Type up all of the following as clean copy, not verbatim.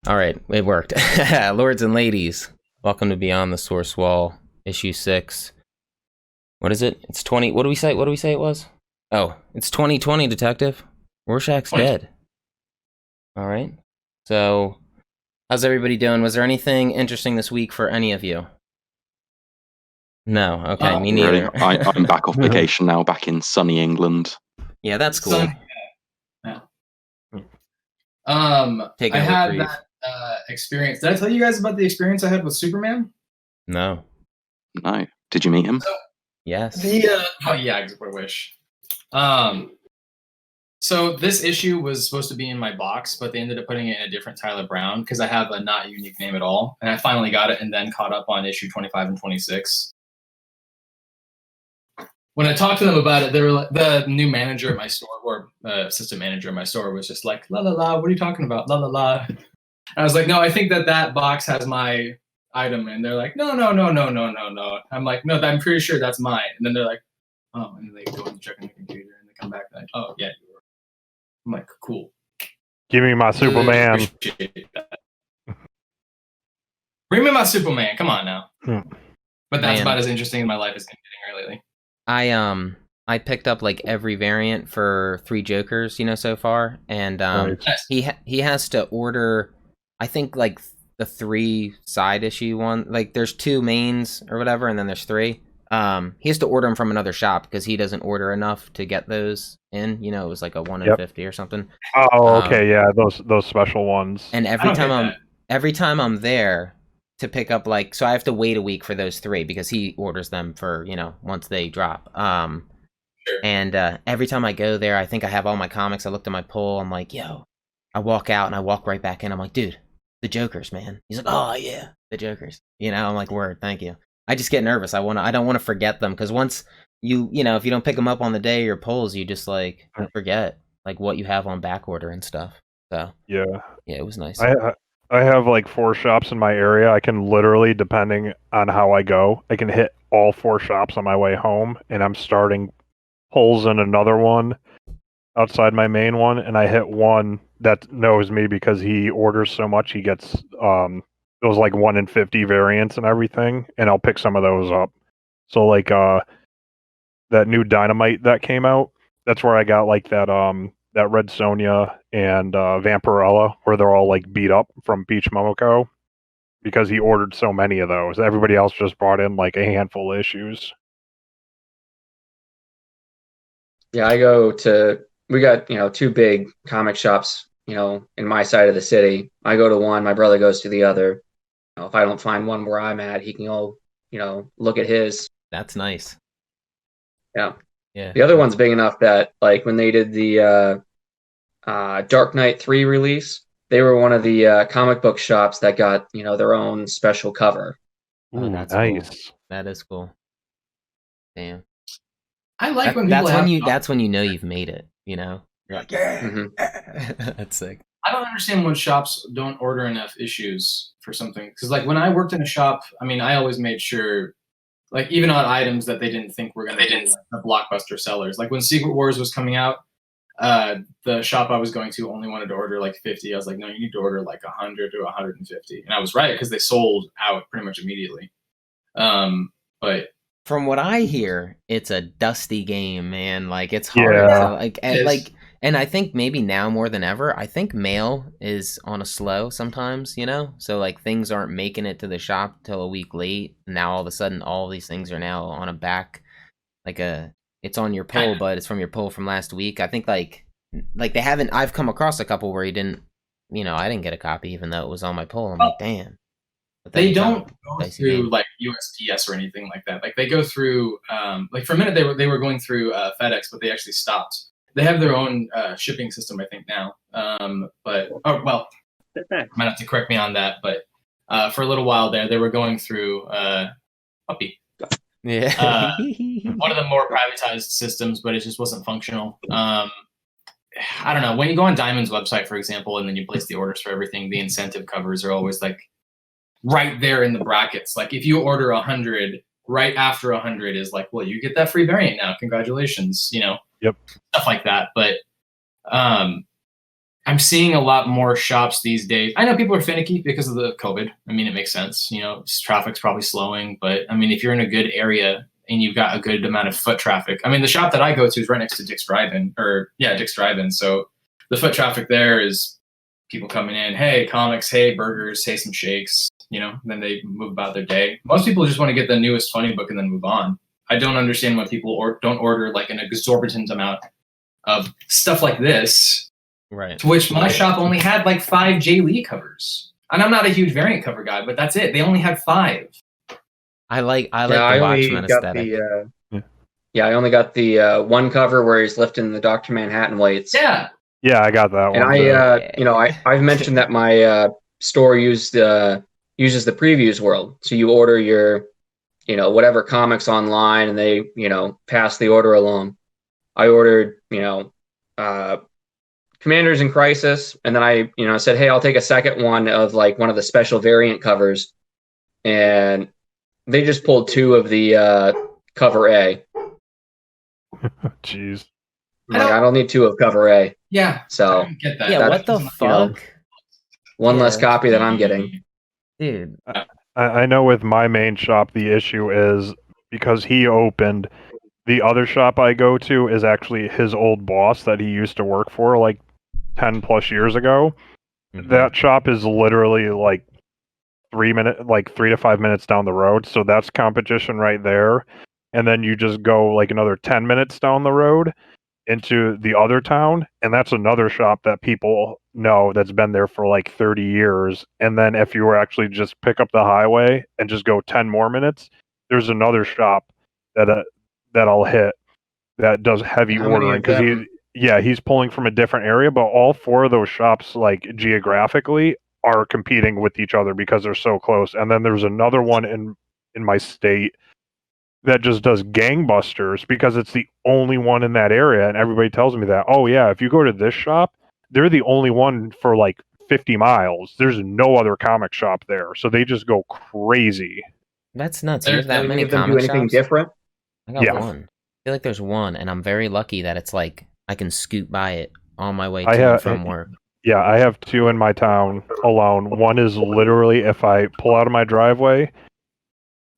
All right, it worked. Lords and ladies, welcome to Beyond the Source Wall, issue 6. What is it? It's 20. What do we say? What do we say it was? Oh, it's 2020, Detective. Rorschach's dead. All right. So, how's everybody doing? Was there anything interesting this week for any of you? No. Okay, me neither. Really, I'm back off vacation now, back in sunny England. Yeah, that's cool. Yeah. Taking I a had reprieve. that experience. Did I tell you guys about the experience I had with Superman? No. No. Did you meet him? Yes. Oh yeah, I wish. So this issue was supposed to be in my box, but they ended up putting it in a different Tyler Brown because I have a not unique name at all. And I finally got it and then caught up on issue 25 and 26. When I talked to them about it, they were like, the new manager at my store, or assistant manager at my store, was just like, la la la, what are you talking about? La la la. And I was like, no, I think that box has my item. And they're like, no. I'm like, no, I'm pretty sure that's mine. And then they're like, oh, and they go and check on the computer and they come back and like, oh yeah, you were. I'm like, cool. Give me my Superman. Bring me my Superman. Come on now. But that's Man. about as interesting in my life as been getting lately. I picked up like every variant for 3 Jokers, so far, and he has to order, I think, like the 3 side issue one. Like there's 2 mains or whatever, and then there's 3. He has to order them from another shop because he doesn't order enough to get those in. It was like a 1 in 50 or something. Oh, okay, yeah, those special ones. And every time I'm there to pick up, like, so I have to wait a week for those 3 because he orders them for, once they drop. Sure. And every time I go there, I think I have all my comics. I looked at my pull. I'm like, yo. I walk out and I walk right back in. I'm like, dude, the Jokers, man. He's like, oh yeah, the Jokers. I'm like, word, thank you. I just get nervous. I don't want to forget them because once if you don't pick them up on the day of your pulls, you just like forget like what you have on back order and stuff. So yeah, it was nice. I have like 4 shops in my area. I can literally, depending on how I go, I can hit all 4 shops on my way home, and I'm starting pulls in another one outside my main one, and I hit one that knows me because he orders so much. He gets those like 1 in 50 variants and everything, and I'll pick some of those up. So like that new Dynamite that came out, that's where I got like that Red Sonja and Vampirella, where they're all like beat up from Peach Momoko, because he ordered so many of those. Everybody else just brought in like a handful of issues. Yeah, we got 2 big comic shops, in my side of the city. I go to one, my brother goes to the other. If I don't find one where I'm at, he can go, look at his. That's nice. Yeah. Yeah. The other one's big enough that, like, when they did the Dark Knight 3 release, they were one of the comic book shops that got, their own special cover. Oh, that's nice. Cool. That is cool. Damn. I like when people that's when you know you've made it, You're like, yeah. Mm-hmm. That's sick. I don't understand when shops don't order enough issues for something. Because, like, when I worked in a shop, I always made sure, like, even on items that they didn't think were going to be like, the blockbuster sellers. Like, when Secret Wars was coming out, the shop I was going to only wanted to order, like, 50. I was like, no, you need to order, like, 100 to 150. And I was right, because they sold out pretty much immediately. But from what I hear, it's a dusty game, man. Like, it's hard to, and I think maybe now more than ever, I think mail is on a slow sometimes, So, like, things aren't making it to the shop till a week late. Now, all of a sudden, all these things are now on a back, like it's on your pull, but it's from your pull from last week. I think, like they haven't, I've come across a couple where you didn't, I didn't get a copy even though it was on my pull. I'm like, damn. They don't go through like USPS or anything like that. Like they go through, like for a minute they were going through FedEx, but they actually stopped. They have their own shipping system, I think now. But might have to correct me on that. But for a little while there, they were going through Puppy. Yeah, one of the more privatized systems, but it just wasn't functional. I don't know. When you go on Diamond's website, for example, and then you place the orders for everything, the incentive covers are always like right there in the brackets. Like if you order 100, right after 100 is like, well, you get that free variant now. Congratulations, Yep. Stuff like that. But I'm seeing a lot more shops these days. I know people are finicky because of the COVID. I mean, it makes sense. Traffic's probably slowing, but I mean, if you're in a good area and you've got a good amount of foot traffic, I mean, the shop that I go to is right next to Dick's Drive-In, Dick's Drive-In. So the foot traffic there is people coming in, hey, comics, hey, burgers, hey, some shakes, then they move about their day. Most people just want to get the newest funny book and then move on. I don't understand why people don't order like an exorbitant amount of stuff like this. Right. To which my shop only had like 5 Jay Lee covers. And I'm not a huge variant cover guy, but that's it. They only had 5. I like the Watchmen aesthetic. I only got the one cover where he's lifting the Dr. Manhattan weights. Yeah. Yeah, I got that one. And I've mentioned that my store uses the previews world. So you order your, whatever comics online, and they, pass the order along. I ordered, Commanders in Crisis, and then I said, hey, I'll take a second one of like one of the special variant covers, and they just pulled 2 of the cover A. Jeez. I don't need 2 of cover A. Yeah. So I don't get that. Yeah, what the fuck? One less copy that I'm getting. Dude. I know with my main shop, the issue is because he opened, the other shop I go to is actually his old boss that he used to work for like 10 plus years ago. Mm-hmm. That shop is literally like 3 to 5 minutes down the road. So that's competition right there. And then you just go like another 10 minutes down the road into the other town, and that's another shop that people know that's been there for like 30 years. And then if you were actually just pick up the highway and just go 10 more minutes, there's another shop that I'll hit that does heavy ordering, because he's pulling from a different area, but all 4 of those shops, like geographically, are competing with each other because they're so close. And then there's another one in my state that just does gangbusters because it's the only one in that area, and everybody tells me that, oh yeah, if you go to this shop, they're the only one for like 50 miles. There's no other comic shop there, so they just go crazy. That's nuts. You have that many them comic do anything shops? Different? I got one. I feel like there's one, and I'm very lucky that it's like I can scoot by it on my way to and from work. Yeah, I have 2 in my town alone. One is literally if I pull out of my driveway,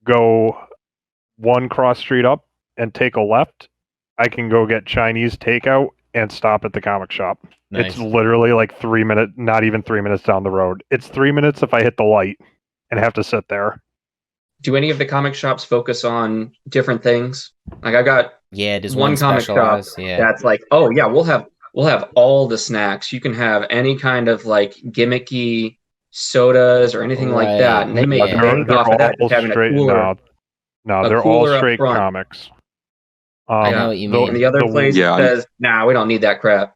go 1 cross street up and take a left, I can go get Chinese takeout and stop at the comic shop. Nice. It's literally like 3 minutes, not even 3 minutes down the road. It's 3 minutes if I hit the light and have to sit there. Do any of the comic shops focus on different things? Like I got one comic shop that's like, oh yeah, we'll have all the snacks. You can have any kind of like gimmicky sodas or anything like that, and they make bank off of that. Just having a cooler. No, they're all straight comics. I know what you mean. And the other place says, nah, we don't need that crap.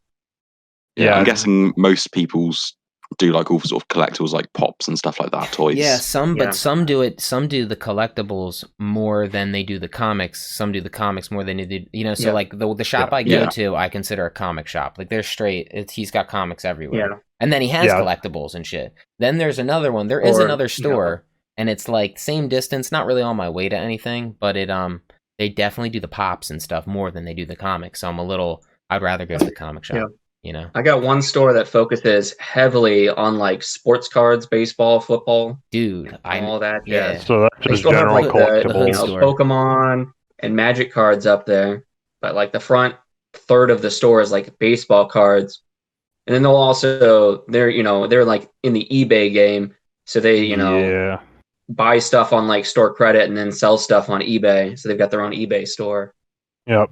Yeah, I'm guessing most people's do like all sort of collectibles like pops and stuff like that, toys. Yeah, but some do it. Some do the collectibles more than they do the comics. Some do the comics more than they do. So like the shop I go to, I consider a comic shop. Like they're straight. He's got comics everywhere. Yeah. And then he has collectibles and shit. Then there's another one. There is another store. And it's like same distance, not really on my way to anything, but they definitely do the pops and stuff more than they do the comics. So I'd rather go to the comic shop. I got one store that focuses heavily on like sports cards, baseball, football, dude, all that. Yeah. So that's just general collectibles. Pokemon and Magic cards up there, but like the front third of the store is like baseball cards, and then they're like in the eBay game, so they buy stuff on like store credit and then sell stuff on eBay. So they've got their own eBay store. Yep.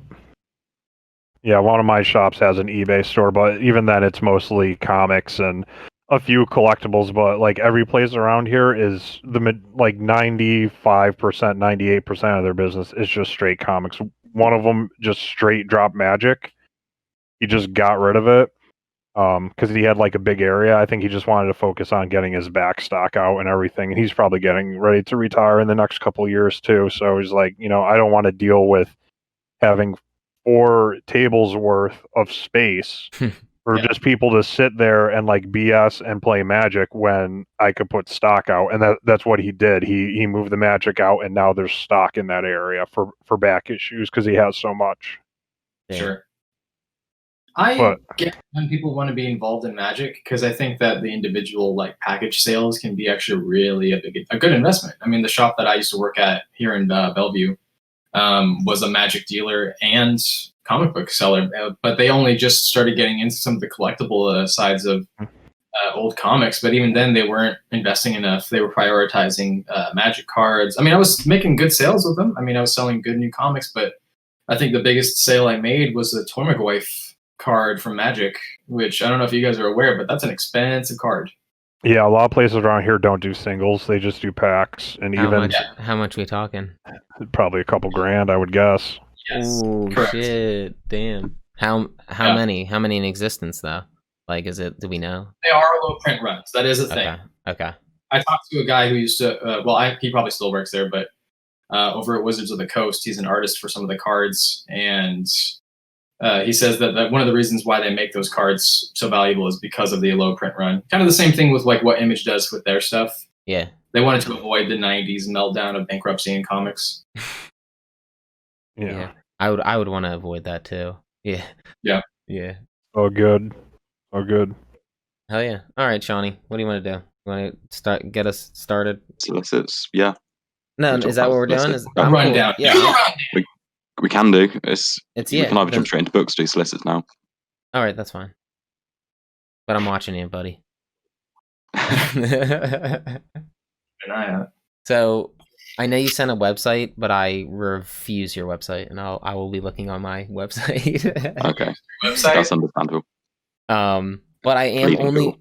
Yeah, one of my shops has an eBay store, but even then it's mostly comics and a few collectibles. But like every place around here is like 95%, 98% of their business is just straight comics. One of them just straight drop Magic. He just got rid of it because he had like a big area. I think he just wanted to focus on getting his back stock out and everything. And he's probably getting ready to retire in the next couple of years too. So he's like, I don't want to deal with having 4 tables worth of space for just people to sit there and like BS and play Magic when I could put stock out. And that's what he did. He moved the Magic out, and now there's stock in that area for back issues because he has so much. Sure. I get when people want to be involved in Magic because I think that the individual like package sales can be actually really a good investment. I mean, the shop that I used to work at here in Bellevue was a Magic dealer and comic book seller, but they only just started getting into some of the collectible sides of old comics. But even then, they weren't investing enough. They were prioritizing Magic cards. I mean, I was making good sales with them. I mean, I was selling good new comics, but I think the biggest sale I made was a Tormagwife card from Magic, which I don't know if you guys are aware, but that's an expensive card. Yeah, a lot of places around here don't do singles; they just do packs, and how much we talking? Probably a couple grand, I would guess. Yes, ooh, correct. Shit, damn. How many? How many in existence though? Like, do we know? They are low print runs. That is a thing. Okay. I talked to a guy who used to. He probably still works there, but over at Wizards of the Coast, he's an artist for some of the cards, and he says that one of the reasons why they make those cards so valuable is because of the low print run. Kind of the same thing with like what Image does with their stuff. Yeah. They wanted to avoid the '90s meltdown of bankruptcy in comics. Yeah. I would want to avoid that too. Yeah. Yeah. Yeah. Oh, good. Oh, good. Hell yeah. All right, Shawnee. What do you want to do? You want to get us started? Solicits, yeah. No, is that what we're doing? Run down. Yeah. We can do. We can either jump straight into books or do solicits now. All right, that's fine. But I'm watching you, buddy. So I know you sent a website, but I refuse your website, and I will be looking on my website. Okay, that's understandable. But I am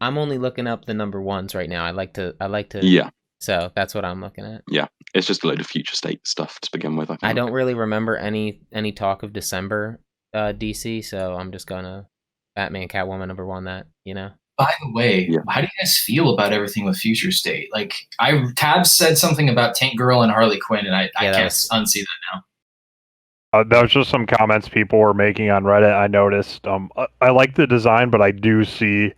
I'm only looking up the number ones right now. I like to. Yeah. So that's what I'm looking at. Yeah, it's just a load of future state stuff to begin with. I don't really remember any talk of December DC, so I'm just gonna Batman, Catwoman number one. That By the way, how do you guys feel about everything with future state? Like, Tabs said something about Tank Girl and Harley Quinn, and I can't unsee that now. That was just some comments people were making on Reddit. I noticed. I like the design, but I do see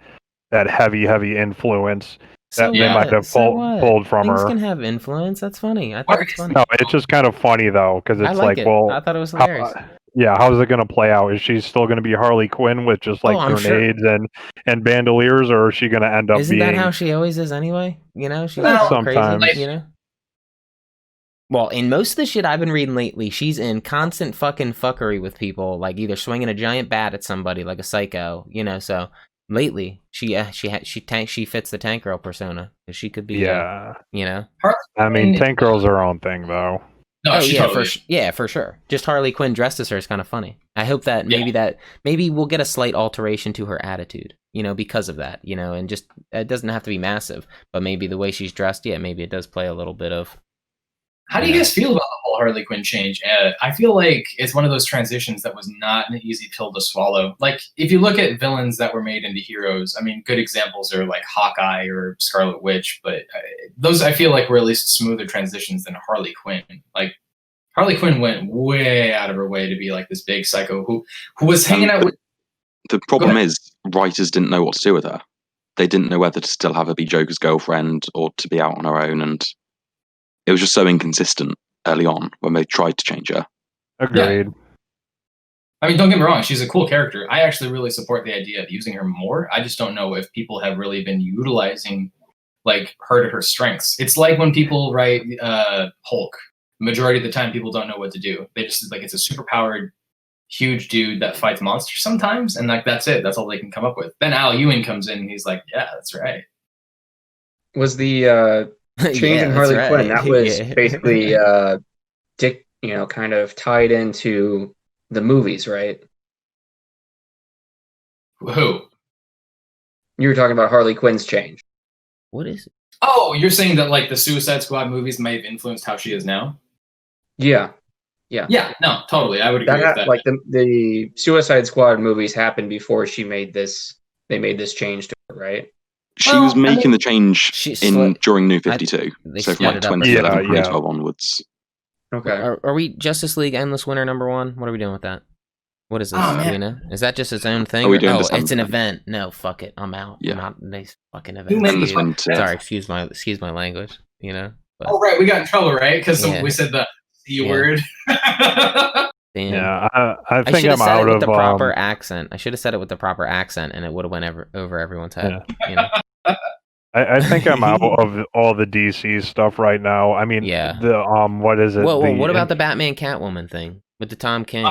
that heavy influence that they might have pulled from Things her. Can have influence. That's funny. I thought it's funny. No, it's just kind of funny though, because it's well, I thought it was hilarious. How's it going to play out? Is she still going to be Harley Quinn with just like grenades and bandoliers, or is she going to end up Isn't being? that how she always is anyway? She's sometimes crazy. Well, in most of the shit I've been reading lately, she's in constant fucking fuckery with people, like either swinging a giant bat at somebody like a psycho, So lately, she fits the Tank Girl persona. She could be, I mean, Tank Girl's her own thing though. No, for sure. Just Harley Quinn dressed as her is kind of funny. I hope that maybe we'll get a slight alteration to her attitude, because of that, and just it doesn't have to be massive, but maybe the way she's dressed, maybe it does play a little bit of. How do you guys feel about the whole Harley Quinn change? I feel like it's one of those transitions that was not an easy pill to swallow. Like, if you look at villains that were made into heroes, I mean, good examples are like Hawkeye or Scarlet Witch, but those I feel like were at least smoother transitions than Harley Quinn. Like, Harley Quinn went way out of her way to be like this big psycho who was hanging out with. The problem is, writers didn't know what to do with her. They didn't know whether to still have her be Joker's girlfriend or to be out on her own, and it was just so inconsistent early on when they tried to change her. Agreed. Yeah. I mean, don't get me wrong, she's a cool character. I actually really support the idea of using her more. I just don't know if people have really been utilizing like her to her strengths. It's like when people write Hulk. Majority of the time, people don't know what to do. They just like it's a superpowered, huge dude that fights monsters sometimes, and like that's it. That's all they can come up with. Then Al Ewing comes in, and he's like, "Yeah, that's right." Was the change in Harley Quinn that was basically kind of tied into the movies, right? Who? You were talking about Harley Quinn's change. What is it? Oh, you're saying that like the Suicide Squad movies may have influenced how she is now? Yeah. No, totally. I would agree with that. Like the Suicide Squad movies happened before she made this. They made this change to her, right? She was making the change during New 52, so from like 2011, 2012 onwards. Okay. Are we Justice League Endless Winter number one? What are we doing with that? What is this? Do we know? Is that just its own thing? Are we doing it's an event. No, fuck it. I'm out. Yeah. I'm not in these fucking events. Sorry, excuse my language. But, right, we got in trouble, right? Because we said the C word. Damn. Yeah, I I think should have I'm said it out with of the proper accent. I should have said it with the proper accent, and it would have went over everyone's head. Yeah. You know? I think I'm out of all the DC stuff right now. I mean, Yeah. the what is it? Well, what about the Batman Catwoman thing with the Tom King?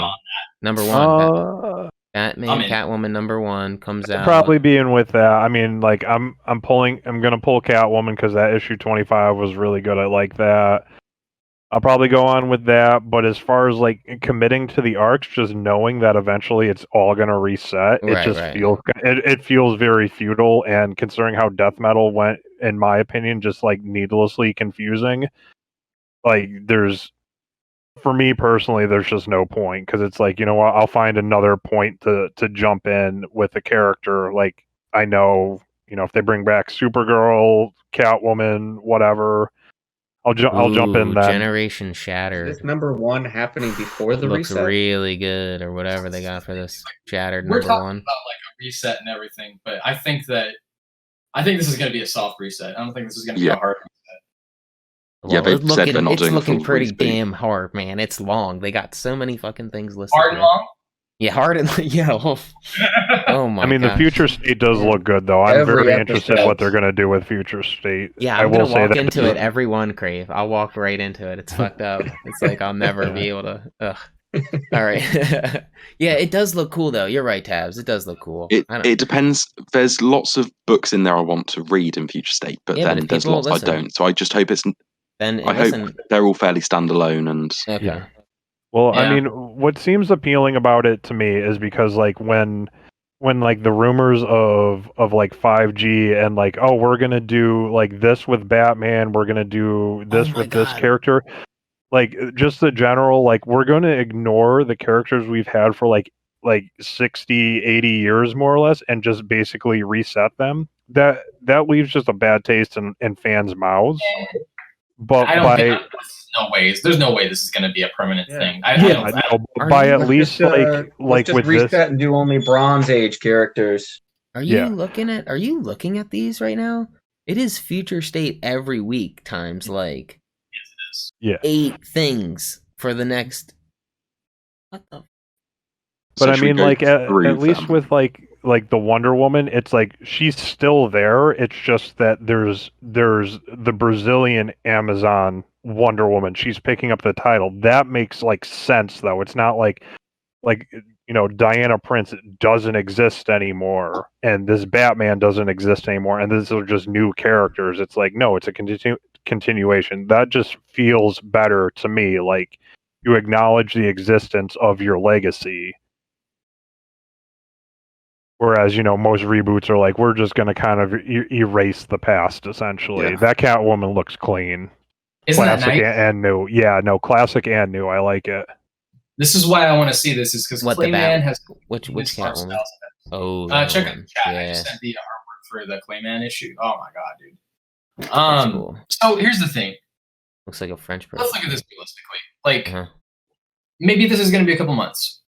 Number one. Batman Catwoman #1 comes out. Probably being with that. I mean, like I'm gonna pull Catwoman because that issue 25 was really good. I like that. I'll probably go on with that, but as far as like committing to the arcs, just knowing that eventually it's all gonna reset, it feels very futile. And considering how death metal went, in my opinion, just like needlessly confusing. Like for me personally, there's just no point because it's like, you know what, I'll find another point to jump in with a character. Like I know, if they bring back Supergirl, Catwoman, whatever. I'll jump in then. Generation Shattered. Is this #1 happening before the looks reset? really good, or whatever they got for this Shattered We're #1. talking about like a reset and everything, but I think this is going to be a soft reset. I don't think this is going to be a hard reset. Well, yeah, they've said they're not doing a full looking pretty reboot. damn hard, man. It's long. They got so many fucking things listed. Hard and long? Yeah, hard and yeah. Oh my! I mean, the Future State does look good, though. I'm very interested in what they're gonna do with Future State. Yeah, I'm gonna walk into it every one, Crave. I'll walk right into it. It's fucked up. It's like I'll never be able to. Ugh. All right. Yeah, it does look cool, though. You're right, Tabs. It does look cool. It depends. There's lots of books in there I want to read in Future State, but then there's lots I don't. So I just hope it's. I hope they're all fairly standalone and. Okay. Yeah. Well, I mean, what seems appealing about it to me is because like when like the rumors of like 5G and like, oh, we're gonna do like this with Batman, we're gonna do this with this character, like just the general, like we're gonna ignore the characters we've had for like 60, 80 years more or less and just basically reset them. That leaves just a bad taste in fans' mouths. But there's no way this is going to be a permanent thing. By at least like with reset this and do only Bronze Age characters. Are you looking at these right now? It is Future State every week times like 8 things for the next. What the? But I mean, like at least with like the Wonder Woman, it's like she's still there. It's just that there's the Brazilian Amazon Wonder Woman. She's picking up the title. That makes like sense though. It's not like Diana Prince doesn't exist anymore, and this Batman doesn't exist anymore, and these are just new characters. It's like no, it's a continuation. That just feels better to me. Like you acknowledge the existence of your legacy. Whereas, most reboots are like, we're just going to kind of erase the past, essentially. Yeah. That Catwoman looks clean. Isn't classic that nice? And new. Yeah, no, classic and new. I like it. This is why I want to see this, is because Clayman has... Which Catwoman? Oh, check out the chat. Yeah. I just sent the artwork for the Clayman issue. Oh my god, dude. Cool. So, here's the thing. Looks like a French person. Let's look at this realistically. Like, maybe this is going to be a couple months.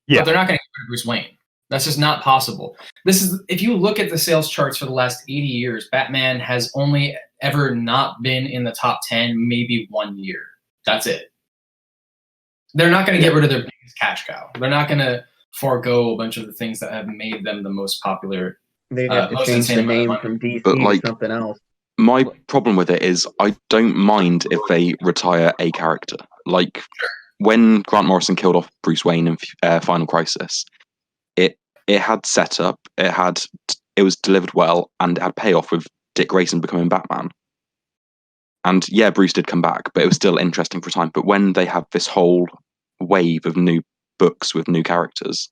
Yeah. But they're not going to get rid of Bruce Wayne. That's just not possible. If you look at the sales charts for the last 80 years, Batman has only ever not been in the top 10, maybe 1 year. That's it. They're not going to get rid of their biggest cash cow. They're not going to forego a bunch of the things that have made them the most popular. They'd have to change the name from DC to something else. My problem with it is I don't mind if they retire a character. Like when Grant Morrison killed off Bruce Wayne in Final Crisis, it had setup, it was delivered well, and it had payoff with Dick Grayson becoming Batman. And yeah, Bruce did come back, but it was still interesting for a time. But when they have this whole wave of new books with new characters,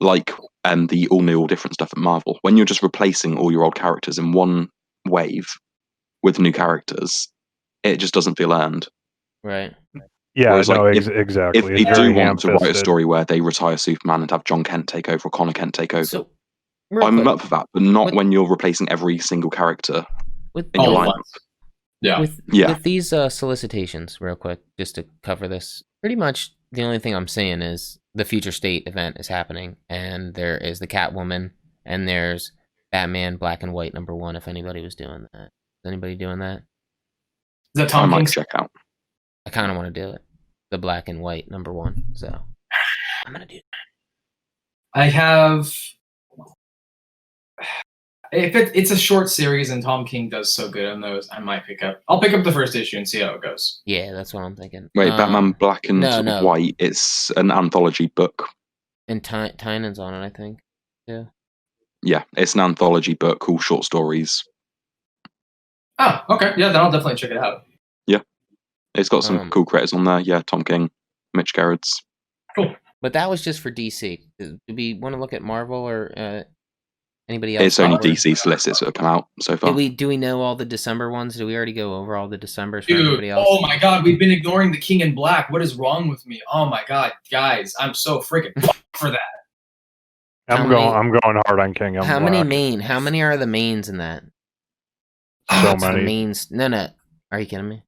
like the all new, all different stuff at Marvel, when you're just replacing all your old characters in one wave with new characters, it just doesn't feel earned. Right. Yeah, whereas, exactly. If they do want to write a story where they retire Superman and have John Kent take over or Connor Kent take over, I'm up for that, but not when you're replacing every single character in your lineup. Yeah. With these solicitations, real quick, just to cover this, pretty much the only thing I'm saying is the Future State event is happening, and there is the Catwoman, and there's Batman Black and White #1, if anybody was doing that. Is anybody doing that? Is that Tom I might King's? check out. I kind of want to do it. The Black and White #1, so. I'm gonna do. I have. If it's a short series and Tom King does so good on those, I might pick up. I'll pick up the first issue and see how it goes. Yeah, that's what I'm thinking. Wait, Batman Black and no. White. It's an anthology book. And Tynan's on it, I think. Yeah. Yeah, it's an anthology book, all short stories. Oh, okay. Yeah, then I'll definitely check it out. Yeah, it's got some cool creators on there. Yeah, Tom King, Mitch Gerrards. Cool. But that was just for DC. Do we want to look at Marvel or anybody else? It's only DC Solicits that have come out so far. Do we know all the December ones? Did we already go over all the Decembers for Dude, anybody else? oh my god, we've been ignoring the King in Black. What is wrong with me? Oh my god, guys, I'm so freaking for that. I'm going hard on King in Black. How many are the mains in that? So many. The mains. No. Are you kidding me?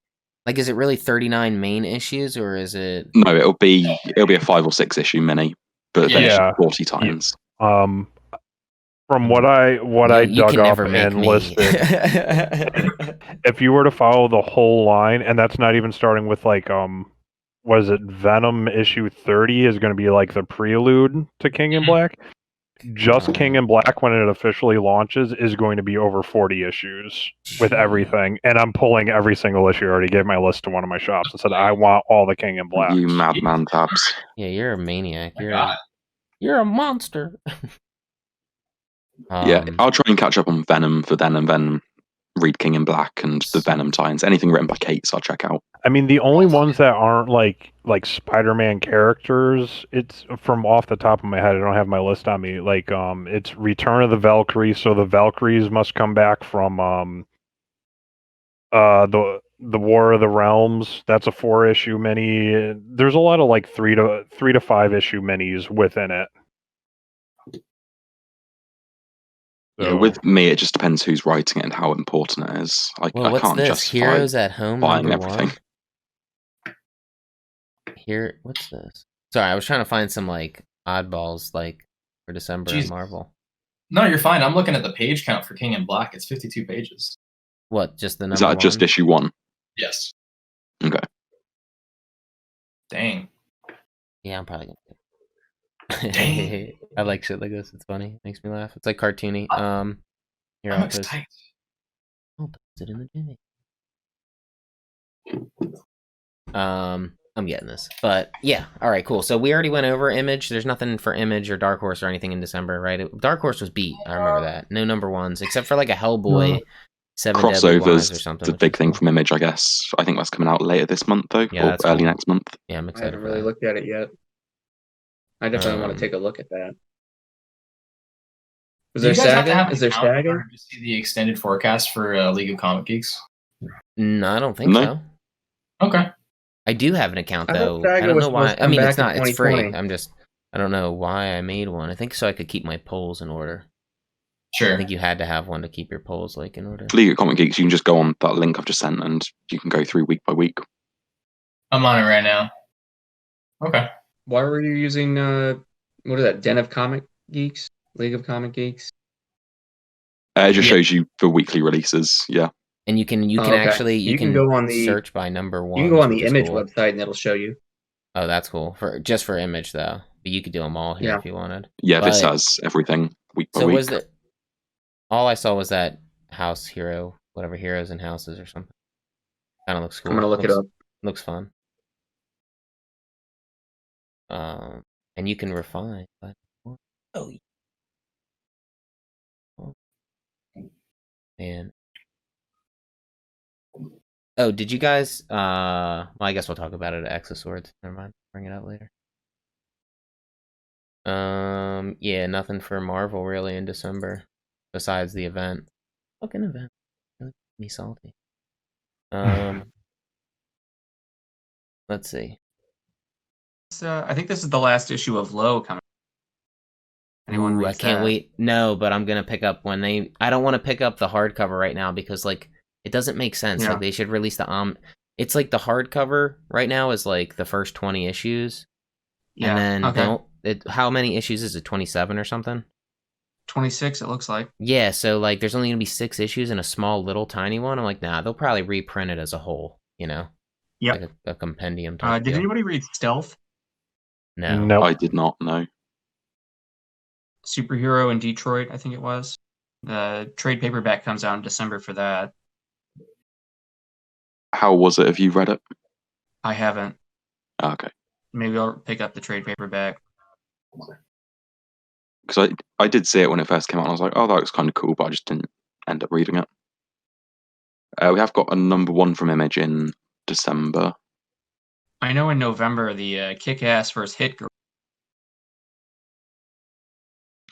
Like, is it really 39 main issues, or is it? No, it'll be a 5 or 6 issue mini, but yeah. 40 times. From what I dug up and listed, if you were to follow the whole line, and that's not even starting with like what is it? Venom issue 30 is going to be like the prelude to King in Black. Just King in Black, when it officially launches, is going to be over 40 issues with everything. And I'm pulling every single issue. I already gave my list to one of my shops and said, I want all the King in Black. You madman, Tabs. Yeah, you're a maniac. You're a monster. Yeah, I'll try and catch up on Venom for then, and then read King in Black and the Venom tie-ins. Anything written by Cates, I'll check out. I mean, the only ones that aren't like Spider-Man characters, it's from off the top of my head. I don't have my list on me. Like, it's Return of the Valkyries. So the Valkyries must come back from the War of the Realms. That's a 4-issue mini. There's a lot of like 3 to 5 issue minis within it. So, yeah, with me, it just depends who's writing it and how important it is. I can't justify Heroes at Home buying number everything. 1? What's this? Sorry, I was trying to find some like oddballs like for December in Marvel. No, you're fine. I'm looking at the page count for King in Black. It's 52 pages. What? Just the number? Is that 1? just issue 1? Yes. Okay. Dang. Yeah, I'm probably gonna. I like shit like this. It's funny. It makes me laugh. It's like cartoony. Here, I'm excited. I'll post it in the Jimmy. I'm getting this, but yeah. All right, cool. So we already went over Image. There's nothing for Image or Dark Horse or anything in December, right? Dark Horse was beat. I remember that. No number 1s except for like a Hellboy. 7 Crossovers, or something, the big thing from Image, I guess. I think that's coming out later this month, though, or early next month. Yeah, I'm excited. I haven't really looked at it yet. I definitely want to take a look at that. Is there Saga? Is there Saga? To see the extended forecast for League of Comic Geeks? No, I don't think so. Okay. I do have an account though. I don't know why. I mean, it's not. It's free. I don't know why I made one. I think so I could keep my polls in order. Sure. I think you had to have one to keep your polls like in order. League of Comic Geeks, you can just go on that link I've just sent and you can go through week by week. I'm on it right now. Okay. Why were you using what is that? Den of Comic Geeks? League of Comic Geeks? It just shows you the weekly releases, yeah. And you can actually you can go on the search by number 1. You can go on the Image website and it'll show you. Oh, that's cool. Just for Image though. But you could do them all here if you wanted. Yeah, this has everything week by week. So all I saw was that House Hero, whatever Heroes and Houses or something. Kind of looks cool. I'm gonna look it up. Looks fun. And you can refine. Man. Oh, did you guys? Well, I guess we'll talk about it at X of Swords. Never mind. Bring it up later. Yeah, nothing for Marvel really in December, besides the event. Fucking event. Really me salty. Let's see. I think this is the last issue of Low coming. Ooh, I can't wait. No, but I'm gonna pick up when I don't want to pick up the hardcover right now because like it doesn't make sense. Like they should release the It's like the hardcover right now is like the first 20 issues, and then how many issues is it? 27 or something? 26, it looks like. Yeah, so like there's only gonna be 6 issues in a small little tiny one. I'm like, nah, they'll probably reprint it as a whole. You know? Yeah. Like a compendium type. Did anybody read Stealth? No. Nope. I did not know. Superhero in Detroit, I think it was. The trade paperback comes out in December for that. How was it? Have you read it? I haven't. Okay. Maybe I'll pick up the trade paperback. Because I did see it when it first came out, and I was like, oh, that looks kind of cool, but I just didn't end up reading it. We have got a #1 from Image in December. I know in November the Kick-Ass vs. Hit Girl.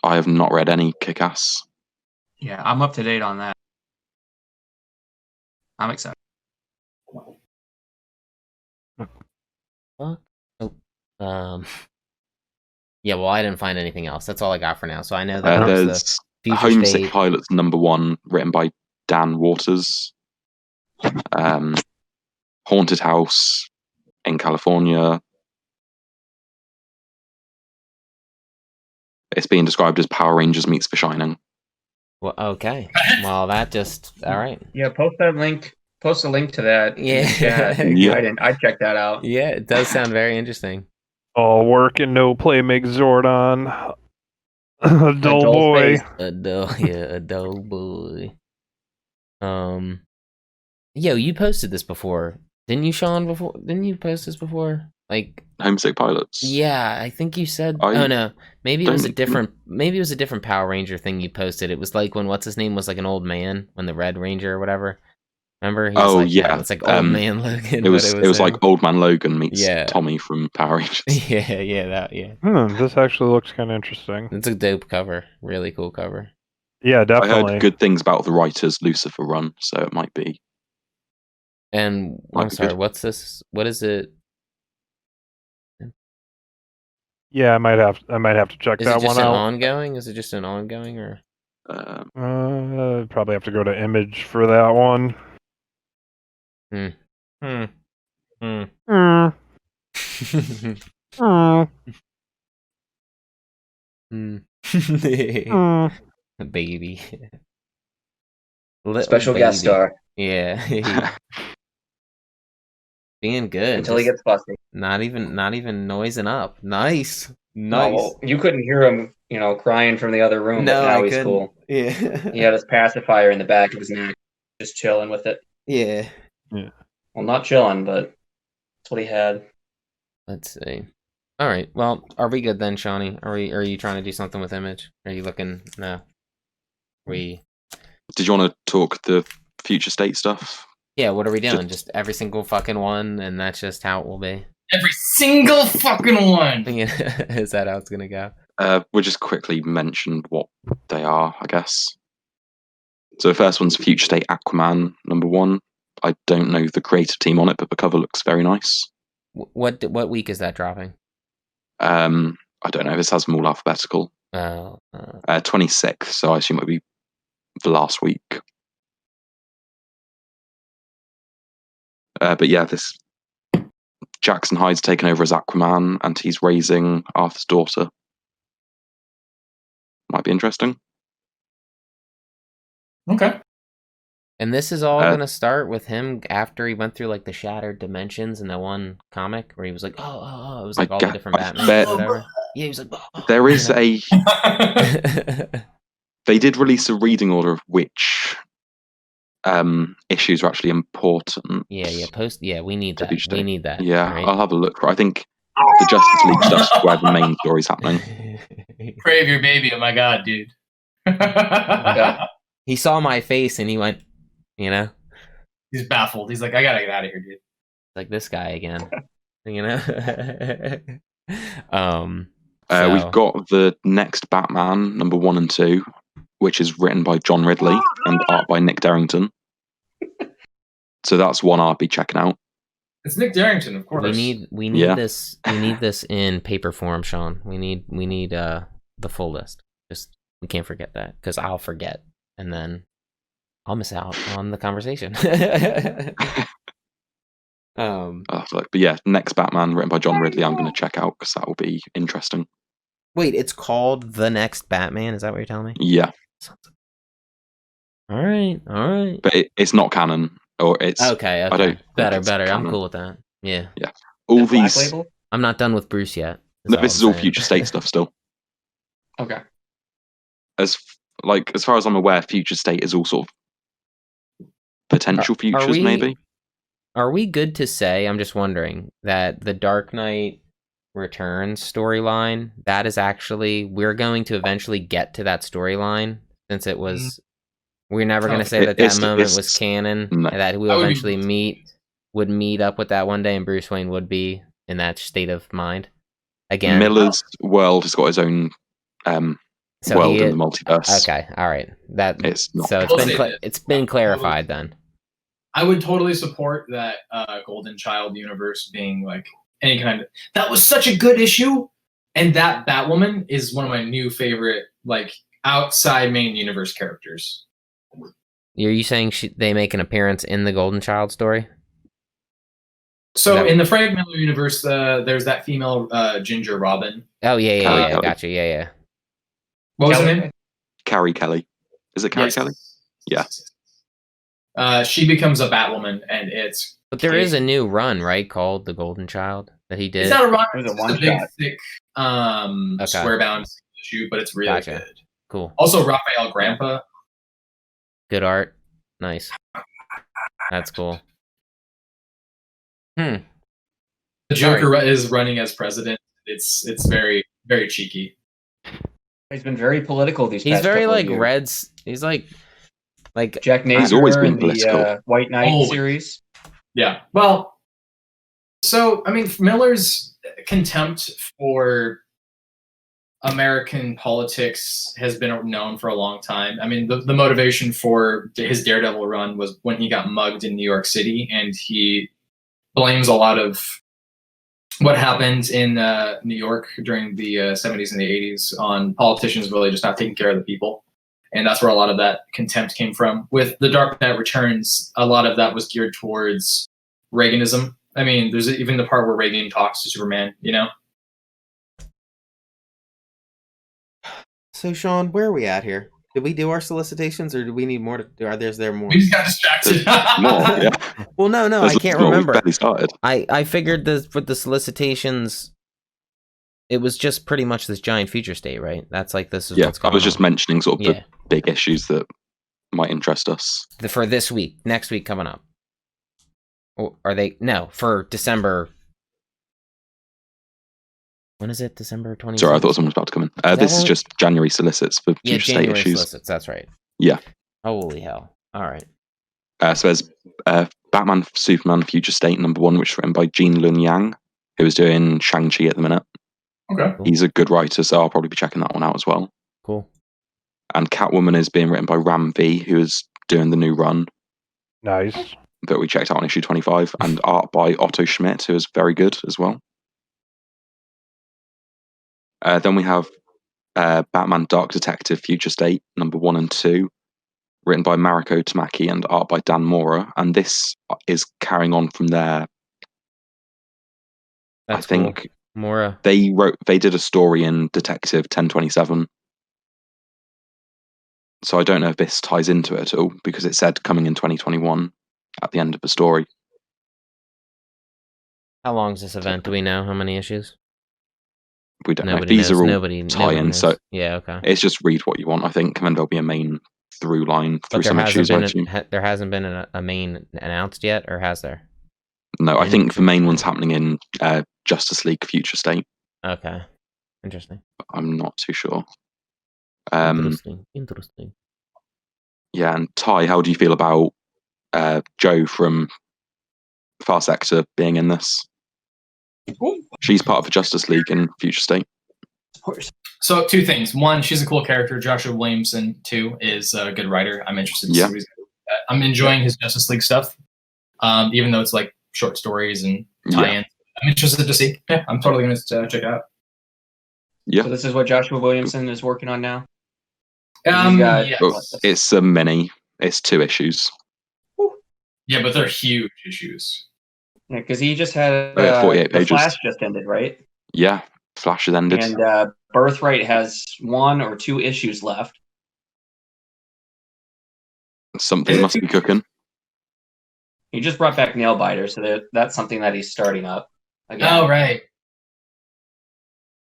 I have not read any Kick-Ass. Yeah, I'm up to date on that. I'm excited. What? Oh. Yeah, well, I didn't find anything else. That's all I got for now. So I know that there's the Homesick state. Pilots #1, written by Dan Waters. Haunted House in California. It's being described as Power Rangers meets The Shining. Well, okay. Well, that just all right. Yeah, post that link. Post a link to that. Yeah. Yeah. I'd check that out. Yeah, it does sound very interesting. All work and no play makes Zordon a dull boy. A dull boy. Yo, you posted this before, didn't you, Sean? Didn't you post this before? Like Homesick Pilots. Yeah, I think you said. Oh no, maybe it was a different. Maybe it was a different Power Ranger thing you posted. It was like when what's his name was like an old man, when the Red Ranger or whatever. Remember? He was like, yeah, it's like old man Logan. It was like Old Man Logan meets Tommy from Power Rangers. Yeah. This actually looks kind of interesting. It's a dope cover, really cool cover. Yeah, definitely. I heard good things about the writer's Lucifer run, so it might be. And I'm sorry, what's this? What is it? Yeah, I might have to check that one out. Is it just an ongoing? Is it just an ongoing, or? Probably have to go to Image for that one. Baby. Special guest star. Yeah. Being good until he gets fussy. Not even noising up. Nice. No, well, you couldn't hear him, crying from the other room. No, but now he's cool. Yeah. He had his pacifier in the back of his neck, just chilling with it. Yeah. Well, not chilling, but that's what he had. Let's see. All right. Well, are we good then, Shawnee? Are you trying to do something with Image? Are you looking? No. Did you want to talk the future state stuff? Yeah, what are we doing? Just every single fucking one, and that's just how it will be? Every single fucking one! Is that how it's going to go? We'll just quickly mention what they are, I guess. So the first one's Future State Aquaman, #1. I don't know the creative team on it, but the cover looks very nice. What week is that dropping? I don't know. This has them all alphabetical. 26th, so I assume it'll be the last week. But yeah, this Jackson Hyde's taken over as Aquaman, and he's raising Arthur's daughter. Might be interesting. Okay. And this is all going to start with him after he went through like the shattered dimensions in the one comic where he was like, oh, it was like all the different Batman or whatever. Yeah, he was like, there is a. They did release a reading order of which issues are actually important. Yeah, we need that. We need that. Yeah, right? I'll have a look. I think the Justice League stuff's where the main story's happening. Crave your baby, oh my god, dude. He saw my face and he went, He's baffled. He's like, I gotta get out of here, dude. Like this guy again. We've got the next Batman, #1 and 2, which is written by John Ridley and art by Nick Darrington. So that's one I'll be checking out. It's Nick Darrington, of course. We need this. We need this in paper form, Sean. We need the full list. Just we can't forget that because I'll forget and then I'll miss out on the conversation. But yeah, next Batman written by John Ridley, I'm going to check out because that will be interesting. Wait, it's called The Next Batman? Is that what you're telling me? Yeah. All right. But it's not canon, or it's okay. I don't better. canon. I'm cool with that. Yeah. All these. Label? I'm not done with Bruce yet. No, this is all future state stuff still. Okay. As far as I'm aware, future state is all sort of potential futures, maybe. Are we good to say? I'm just wondering that the Dark Knight Returns storyline, that is actually, we're going to eventually get to that storyline, since it was, we're never going to say that moment was canon, and that we'll eventually would meet up with that one day, and Bruce Wayne would be in that state of mind again. Miller's world has got his own world in the multiverse. Okay, all right. It's not. So it's been clarified then. I would totally support that Golden Child universe being like any kind of. That was such a good issue, and that Batwoman is one of my new favorite, like, outside main universe characters. Are you saying they make an appearance in the Golden Child story? So in the Frank Miller universe, there's that female Ginger Robin. Oh yeah, gotcha, yeah. What was her name? Carrie Kelly. Is it Carrie Kelly? Yeah. She becomes a Batwoman, and it's. But there is a new run, right, called The Golden Child that he did. It's not a run. It was a big, thick, square-bound issue, but it's really good. Cool. Also, Raphael Grandpa. Good art. Nice. That's cool. The Joker is running as president. It's very, very cheeky. He's been very political these past He's very couple like of years. Reds. He's like Jack Napier. He's always been in political. The White Knight series. Yeah. Well, so I mean, Miller's contempt for American politics has been known for a long time. I mean, the motivation for his Daredevil run was when he got mugged in New York City, and he blames a lot of what happened in New York during the 70s and the 80s on politicians really just not taking care of the people. And that's where a lot of that contempt came from. With The Dark Knight Returns, a lot of that was geared towards Reaganism. I mean, there's even the part where Reagan talks to Superman, you know? So, Sean, where are we at here? Did we do our solicitations, or do we need more to do? Is there more? We just got distracted. More, yeah. Well, no, I can't remember. We barely started. I figured with the solicitations, it was just pretty much this giant future state, right? That's like this is what's going on. I was just mentioning sort of the big issues that might interest us. For this week, next week coming up. Or are they? No, for December. When is it? December 20th? Sorry, I thought someone was about to come in. This is just January Solicits for future state January issues. Solicits, that's right. Yeah. Holy hell. All right. So there's Batman Superman Future State #1, which is written by Gene Lun Yang, who is doing Shang-Chi at the minute. Okay. He's a good writer, so I'll probably be checking that one out as well. Cool. And Catwoman is being written by Ram V, who is doing the new run. Nice. That we checked out on issue 25, and art by Otto Schmidt, who is very good as well. Then we have Batman Dark Detective Future State #1 and 2, written by Mariko Tamaki and art by Dan Mora. And this is carrying on from there. That's I think cool. Mora. They did a story in Detective 1027. So I don't know if this ties into it at all, because it said coming in 2021 at the end of the story. How long is this event? Do we know how many issues? We don't know. These are all tie-ins, so yeah, okay. It's just read what you want, I think, and then there'll be a main through line through some issues. There hasn't been a main announced yet, or has there? No, I think the main one's happening in Justice League Future State. Okay, interesting. I'm not too sure. Interesting. Yeah, and Ty, how do you feel about Joe from Far Sector being in this? She's part of the Justice League in Future State. Of course. So 2 things. 1, she's a cool character. Joshua Williamson, 2, is a good writer. I'm interested in series. I'm enjoying his Justice League stuff, even though it's like short stories and tie-ins. I'm interested to see. Yeah, I'm totally going to check it out. Yeah. So this is what Joshua Williamson is working on now? It's a mini. It's 2 issues. Yeah, but they're huge issues. Yeah, because he just had 48 pages. Flash just ended, right? Yeah, Flash has ended. And Birthright has 1 or 2 issues left. Something must be cooking. He just brought back Nailbiter, so that's something that he's starting up again. Oh, right.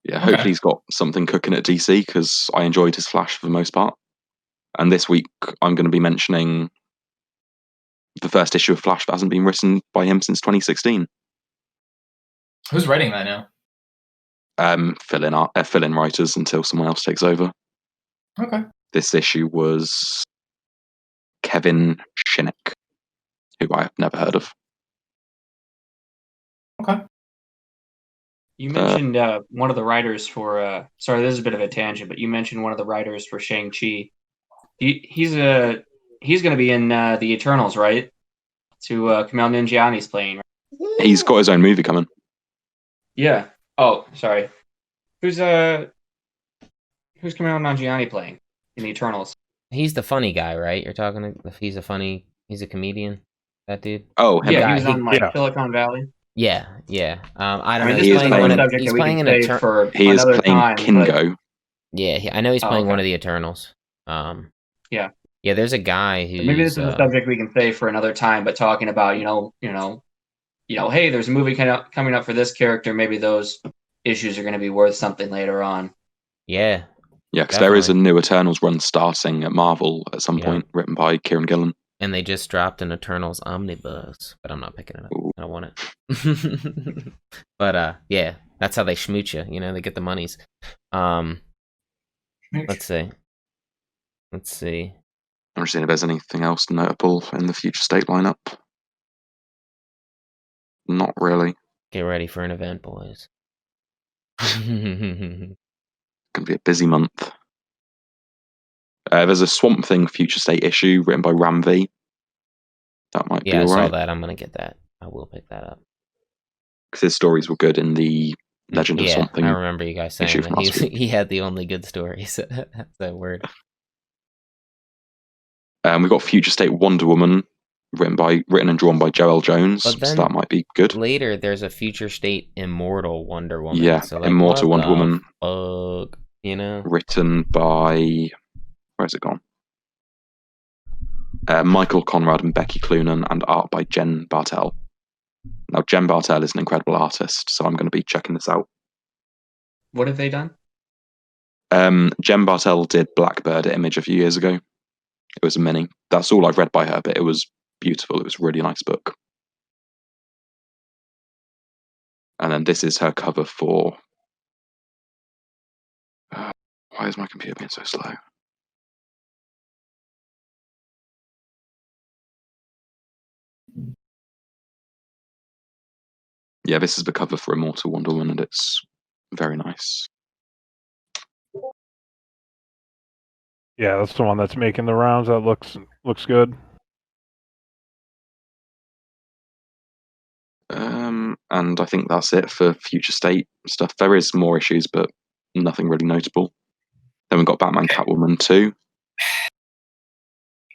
Yeah, hopefully he's got something cooking at DC, because I enjoyed his Flash for the most part. And this week I'm going to be mentioning the first issue of Flash that hasn't been written by him since 2016. Who's writing that now? Fill-in writers until someone else takes over. Okay. This issue was Kevin Shinnick, who I have never heard of. Okay. You mentioned one of the writers for. Sorry, this is a bit of a tangent, but you mentioned one of the writers for Shang-Chi. He's going to be in the Eternals, right? To Kumail Nanjiani's playing. Right? He's got his own movie coming. Yeah. Oh, sorry. Who's Kumail Nanjiani playing in the Eternals? He's the funny guy, right? You're talking. He's a comedian. That dude. Oh, him. Yeah, he was on Silicon Valley. Yeah. I don't know. This is another subject he's that we playing can save for he is another playing time. Kingo. Yeah, I know he's playing one of the Eternals. Yeah. Yeah, there's a guy who. Maybe this is a subject we can save for another time, but talking about hey, there's a movie coming up for this character. Maybe those issues are going to be worth something later on. Yeah. Yeah, because there is a new Eternals run starting at Marvel at some point, written by Kieran Gillen. And they just dropped an Eternals omnibus, but I'm not picking it up. Ooh. I don't want it. But yeah, that's how they schmooch you. They get the monies. Let's see. I'm just seeing if there's anything else notable in the Future State lineup. Not really. Get ready for an event, boys. Gonna be a busy month. There's a Swamp Thing Future State issue written by Ram V. That might be alright. Yeah, I saw that. I'm gonna get that. I will pick that up. Because his stories were good in the Legend of Swamp Thing. I remember you guys saying that he had the only good stories. That's that word. We've got Future State Wonder Woman, written and drawn by Joel Jones. So that might be good. Later, there's a Future State Immortal Wonder Woman. Yeah, so Immortal Wonder Woman. Fuck, Written by... Where's it gone? Michael Conrad and Becky Cloonan, and art by Jen Bartel. Now, Jen Bartel is an incredible artist, so I'm going to be checking this out. What have they done? Jen Bartel did Blackbird at Image a few years ago. It was a mini. That's all I've read by her, but it was beautiful. It was a really nice book. And then this is her cover for... why is my computer being so slow? Yeah, this is the cover for Immortal Wonder Woman, and it's very nice. Yeah, that's the one that's making the rounds. That looks good. And I think that's it for Future State stuff. There is more issues, but nothing really notable. Then we've got Batman Catwoman 2.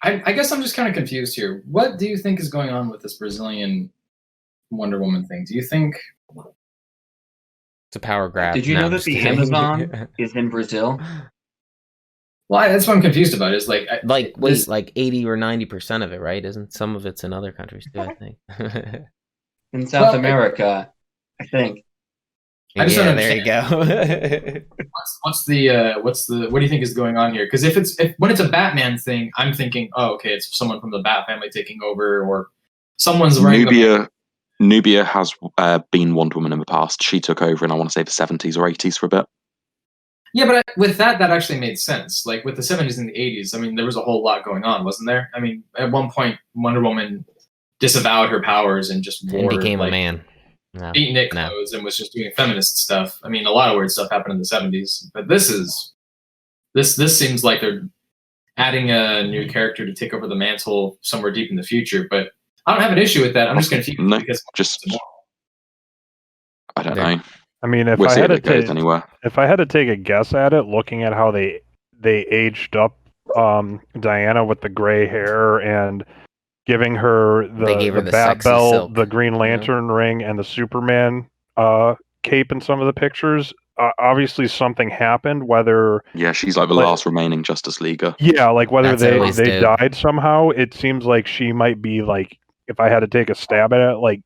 I guess I'm just kind of confused here. What do you think is going on with this Brazilian Wonder Woman thing? Do you think it's a power grab? Did you know that the Amazon is in Brazil? Well, that's what I'm confused about. Is like 80 or 90% of it, right? Isn't some of it's in other countries too? I think in South America, I think. I just don't understand. There you go. What do you think is going on here? Because when it's a Batman thing, I'm thinking, oh, okay, it's someone from the Bat family taking over, or someone's wearing. Nubia has been Wonder Woman in the past. She took over in, I want to say, the 70s or 80s for a bit. Yeah, but with that actually made sense. Like with the 70s and the 80s, I mean, there was a whole lot going on, wasn't there? I mean, at one point, Wonder Woman disavowed her powers and just became a man. Beat knit clothes and was just doing feminist stuff. I mean, a lot of weird stuff happened in the 70s, but this seems like they're adding a new character to take over the mantle somewhere deep in the future. But I don't have an issue with that. I'm just confused because I don't know. I mean, if I had to take a guess at it, looking at how they aged up Diana with the gray hair and giving her the Bat Belt, silk, the Green Lantern ring, and the Superman cape in some of the pictures, obviously something happened. Whether she's like the last remaining Justice Leaguer. Yeah, like whether they died somehow. It seems like she might be like, if I had to take a stab at it, like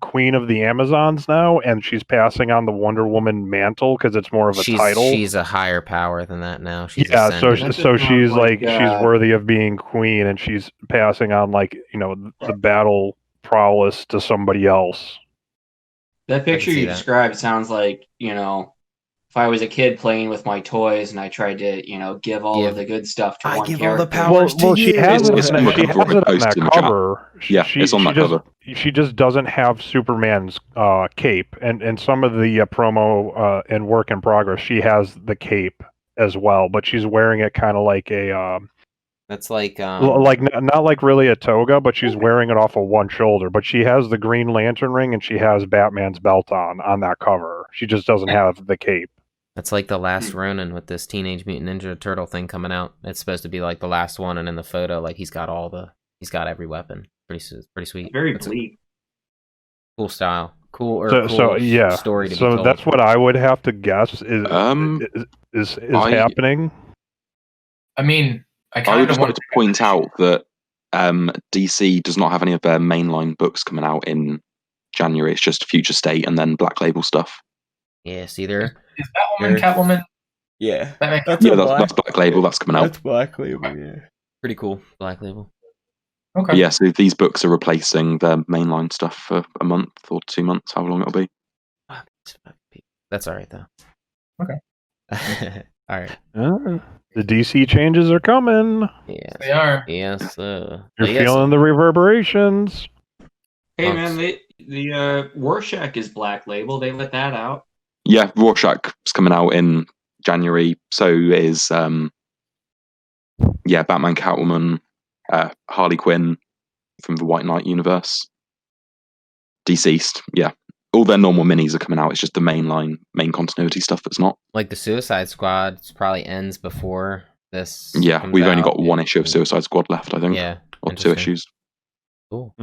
Queen of the Amazons now, and she's passing on the Wonder Woman mantle because it's more of a title. She's a higher power than that now. She's so ascended. she's she's worthy of being queen, and she's passing on the battle prowess to somebody else. That picture you described sounds like, if I was a kid playing with my toys and I tried to, give all of the good stuff to one character. All the powers to she has it on that cover. It's on that cover. She just doesn't have Superman's cape, and some of the promo and work in progress, she has the cape as well, but she's wearing it kind of like a. That's like not like really a toga, but she's wearing it off of one shoulder. But she has the Green Lantern ring and she has Batman's belt on that cover. She just doesn't have the cape. That's like the last Ronin with this Teenage Mutant Ninja Turtle thing coming out. It's supposed to be like the last one, and in the photo, he's got every weapon. Pretty sweet. Very bleak. Cool style. Cool story to be told. So that's what I would have to guess is happening. I mean, I would just like to point out that DC does not have any of their mainline books coming out in January. It's just Future State and then Black Label stuff. Yeah, see there. Is Catwoman? Yeah. That's Black Label. That's coming out. That's Black Label, yeah. Pretty cool, Black Label. Okay. Yeah, so these books are replacing their mainline stuff for a month or 2 months, how long it'll be. That's all right, though. Okay. All right. The DC changes are coming. Yes, they are. Yes, You're feeling the reverberations. Hey, man, the Rorschach is Black Label. They let that out. Yeah, Rorschach is coming out in January. So is Batman, Catwoman, Harley Quinn from the White Knight universe. Deceased, yeah. All their normal minis are coming out. It's just the main continuity stuff that's not. Like the Suicide Squad probably ends before this. Yeah, we've only got one issue of Suicide Squad left, I think. Yeah. Or 2 issues. Cool.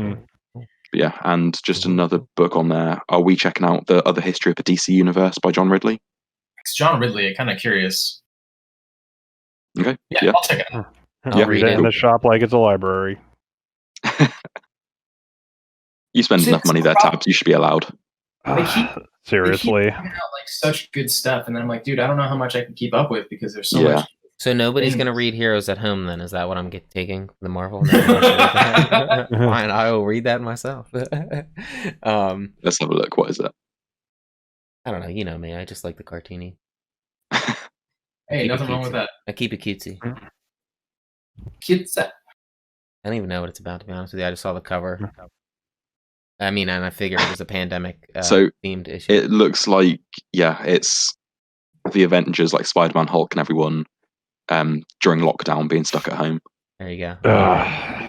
Yeah, and just another book on there. Are we checking out The Other History of the DC Universe by John Ridley? It's John Ridley. I'm kind of curious. Okay. Yeah, I'll check it out. I'll read it in the shop like it's a library. You spend enough money there, Tabs. You should be allowed. Seriously. They keep putting out such good stuff, and then I'm like, dude, I don't know how much I can keep up with because there's so much. So nobody's gonna read Heroes at Home, then? Is that what I'm taking? The Marvel? Fine, I will read that myself. Let's have a look. What is it? I don't know. You know me. I just like the cartoony. Hey, nothing wrong with that. I keep it cutesy. Chit Chat. I don't even know what it's about, to be honest with you. I just saw the cover. I mean, and I figured it was a pandemic themed issue. It looks like, it's the Avengers, like Spider-Man, Hulk, and everyone during lockdown being stuck at home. There you go.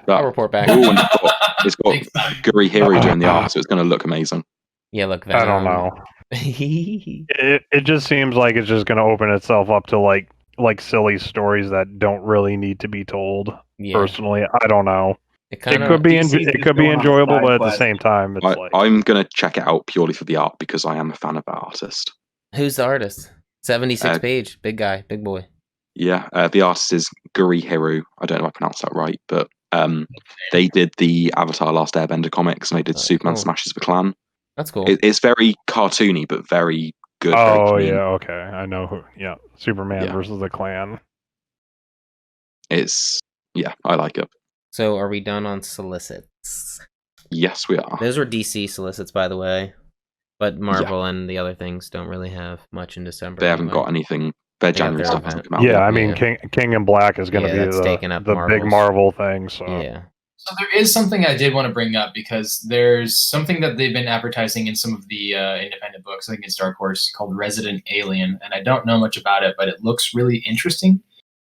I'll report back. It's got Guri Hiru doing the art, so it's going to look amazing. Yeah, look. I don't know. It just seems like it's just going to open itself up to like silly stories that don't really need to be told. Yeah. Personally, I don't know. It could be enjoyable, but at the same time, it's I'm going to check it out purely for the art because I am a fan of that artist. Who's the artist? 76 page, big guy, big boy. Yeah, the artist is Guri Hiru. I don't know if I pronounced that right, but they did the Avatar Last Airbender comics, and they did Superman Smashes the Klan. That's cool. It's very cartoony, but very good. Okay. I know who. Yeah, Superman versus the Klan. I like it. So, are we done on solicits? Yes, we are. Those were DC solicits, by the way. But Marvel and the other things don't really have much in December. They haven't got anything. Their January stuff hasn't come out. Yeah, I mean, King in Black is going to be the big Marvel thing. So. Yeah. So there is something I did want to bring up because there's something that they've been advertising in some of the independent books, I think it's Dark Horse, called Resident Alien. And I don't know much about it, but it looks really interesting.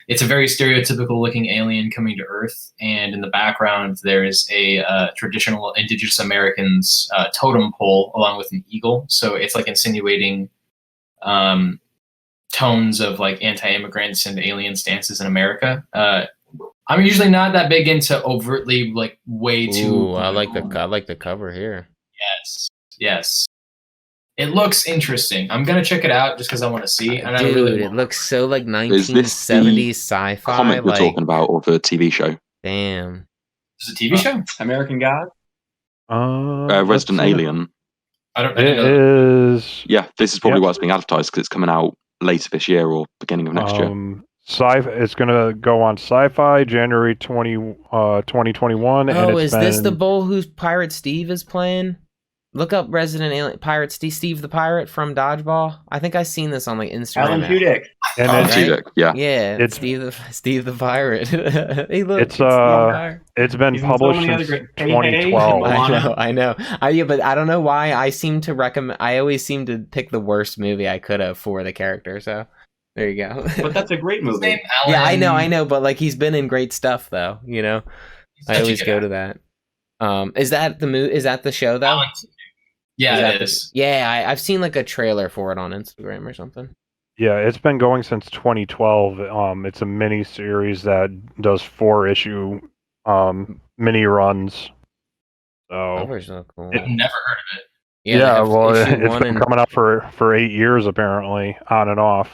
It's a very stereotypical looking alien coming to Earth. And in the background, there is a traditional Indigenous Americans totem pole along with an eagle. So it's like insinuating tones of like anti-immigrants and alien stances in America. I'm usually not that big into overtly like way too. Ooh, I like the cover here. Yes. It looks interesting. I'm gonna check it out just because I want to see. And Dude, it looks so like 1970s sci-fi. Comic we're talking about, or the TV show? Damn. Is it a TV show? American God. Resident Alien. It is. Yeah, this is probably why it's being advertised, because it's coming out later this year or beginning of next year. It's gonna go on Sci-Fi January 2021. Oh, is this the bull whose Pirate Steve is playing? Look up Resident Alien Pirate Steve the Pirate from Dodgeball. I think I seen this on like Instagram. Alan Tudyk. And Tudyk, yeah. Yeah, it's Steve the Pirate. Hey, look, it's been published since 2012. I know. Yeah, but I don't know why I seem to recommend. I always seem to pick the worst movie I could have for the character. So there you go. But that's a great movie. Yeah, I know. But like, he's been in great stuff, though. You know, I always go to that. Is that the movie? Is that the show though? Yeah, it is. Yeah, I've seen like a trailer for it on Instagram or something. Yeah, it's been going since 2012. It's a mini series that does 4-issue mini runs. So cool. I've never heard of it. Yeah, well, it's been coming out for 8 years apparently, on and off.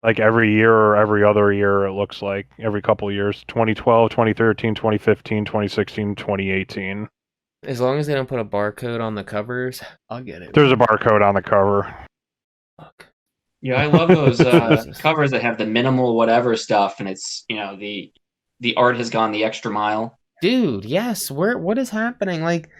Like every year or every other year, it looks like every couple of years. 2012, 2013, 2015, 2016, 2018. As long as they don't put a barcode on the covers, I'll get it. There's a barcode on the cover. Fuck. Yeah, I love those covers that have the minimal whatever stuff, and it's, you know, the art has gone the extra mile. Dude, yes. What is happening? Like,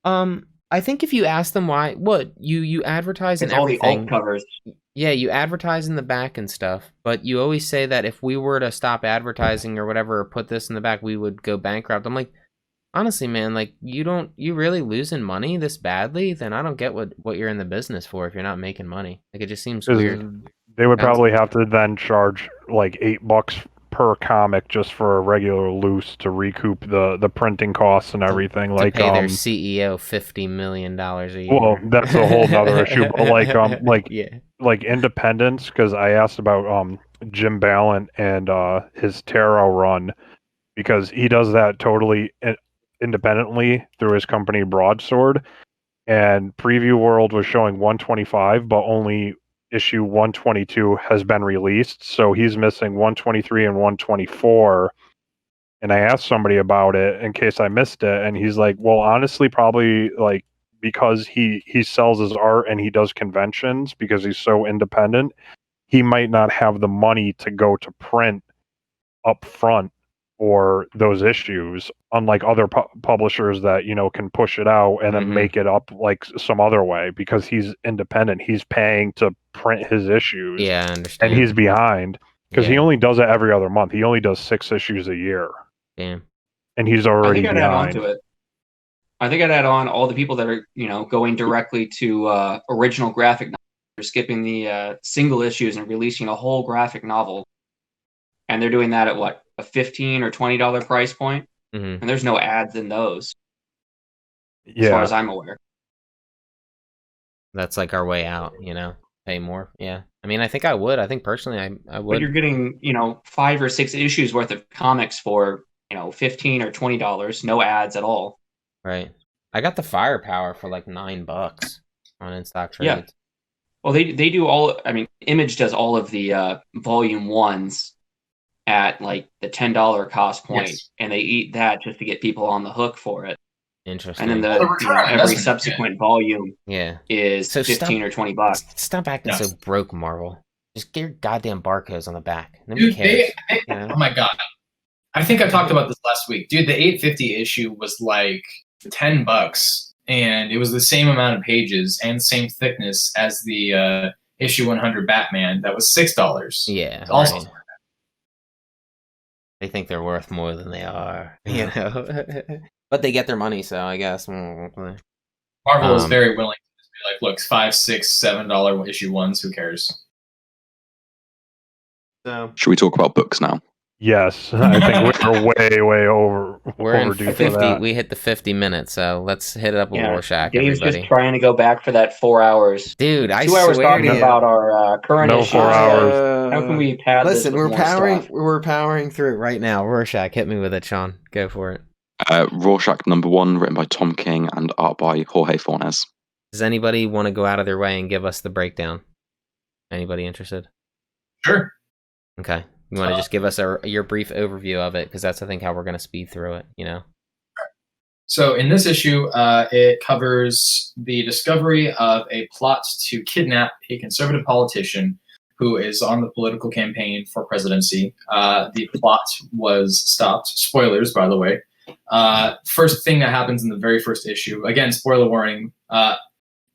I think if you ask them why, you advertise in everything. All the alt covers. Yeah, you advertise in the back and stuff, but you always say that if we were to stop advertising or whatever, or put this in the back, we would go bankrupt. I'm like, honestly, man, like, you really losing money this badly? Then I don't get what you're in the business for if you're not making money. Like, it just seems weird. They would probably have to then charge like $8 per comic just for a regular loose to recoup the printing costs and everything. To like pay their CEO $50 million a year. Well, that's a whole other issue. But like independents, because I asked about Jim Ballant and his tarot run, because he does that totally independently through his company Broadsword, and Preview World was showing 125, but only issue 122 has been released, so he's missing 123 and 124. And I asked somebody about it in case I missed it, and he's like, well, honestly, probably like because he sells his art and he does conventions, because he's so independent, he might not have the money to go to print up front for those issues, unlike other publishers that, you know, can push it out and then make it up like some other way, because he's independent. He's paying to print his issues. Yeah, I understand. And he's behind because he only does it every other month. He only does 6 issues a year. Damn. And he's already behind. Add on to it. I think I'd add on all the people that are, you know, going directly to original graphic novels. They're skipping the single issues and releasing a whole graphic novel. And they're doing that at what, a $15 or $20 price point? And there's no ads in those, as far as I'm aware. That's like our way out, you know, pay more. Yeah. I mean, I think I would. I think personally I would. But you're getting, you know, 5 or 6 issues worth of comics for, you know, $15 or $20, no ads at all. Right. I got the Firepower for like $9 on In Stock Trades. Yeah. Well, they do all. I mean, Image does all of the volume 1s at like the $10 cost point, and they eat that just to get people on the hook for it. Interesting. And then every subsequent volume is so $15 or $20. Stop acting so broke, Marvel. Just get your goddamn barcodes on the back. Nobody cares. Oh my god. I think I talked about this last week. Dude, the 850 issue was like $10, and it was the same amount of pages and same thickness as the issue 100 Batman. That was $6. Yeah. Also, right. They think they're worth more than they are, you know. But they get their money, so I guess. Marvel is very willing to just be like, look, $5, $6, $7 issue 1s. Who cares? So, should we talk about books now? Yes, I think we're way over. We're in 50. We hit the 50 minutes, so let's hit it up with Rorschach. Dave's everybody. Just trying to go back for that 4 hours. Dude, 2 hours talking about our current issues. 4 hours. How can we pad this with more stuff? We're powering through it right now. Rorschach, hit me with it, Sean. Go for it. Rorschach #1, written by Tom King and art by Jorge Fornes. Does anybody want to go out of their way and give us the breakdown? Anybody interested? Sure. Okay. You want to just give us your brief overview of it, because that's, I think, how we're going to speed through it, you know? So in this issue, it covers the discovery of a plot to kidnap a conservative politician who is on the political campaign for presidency. The plot was stopped. Spoilers, by the way. First thing that happens in the very first issue, again, spoiler warning,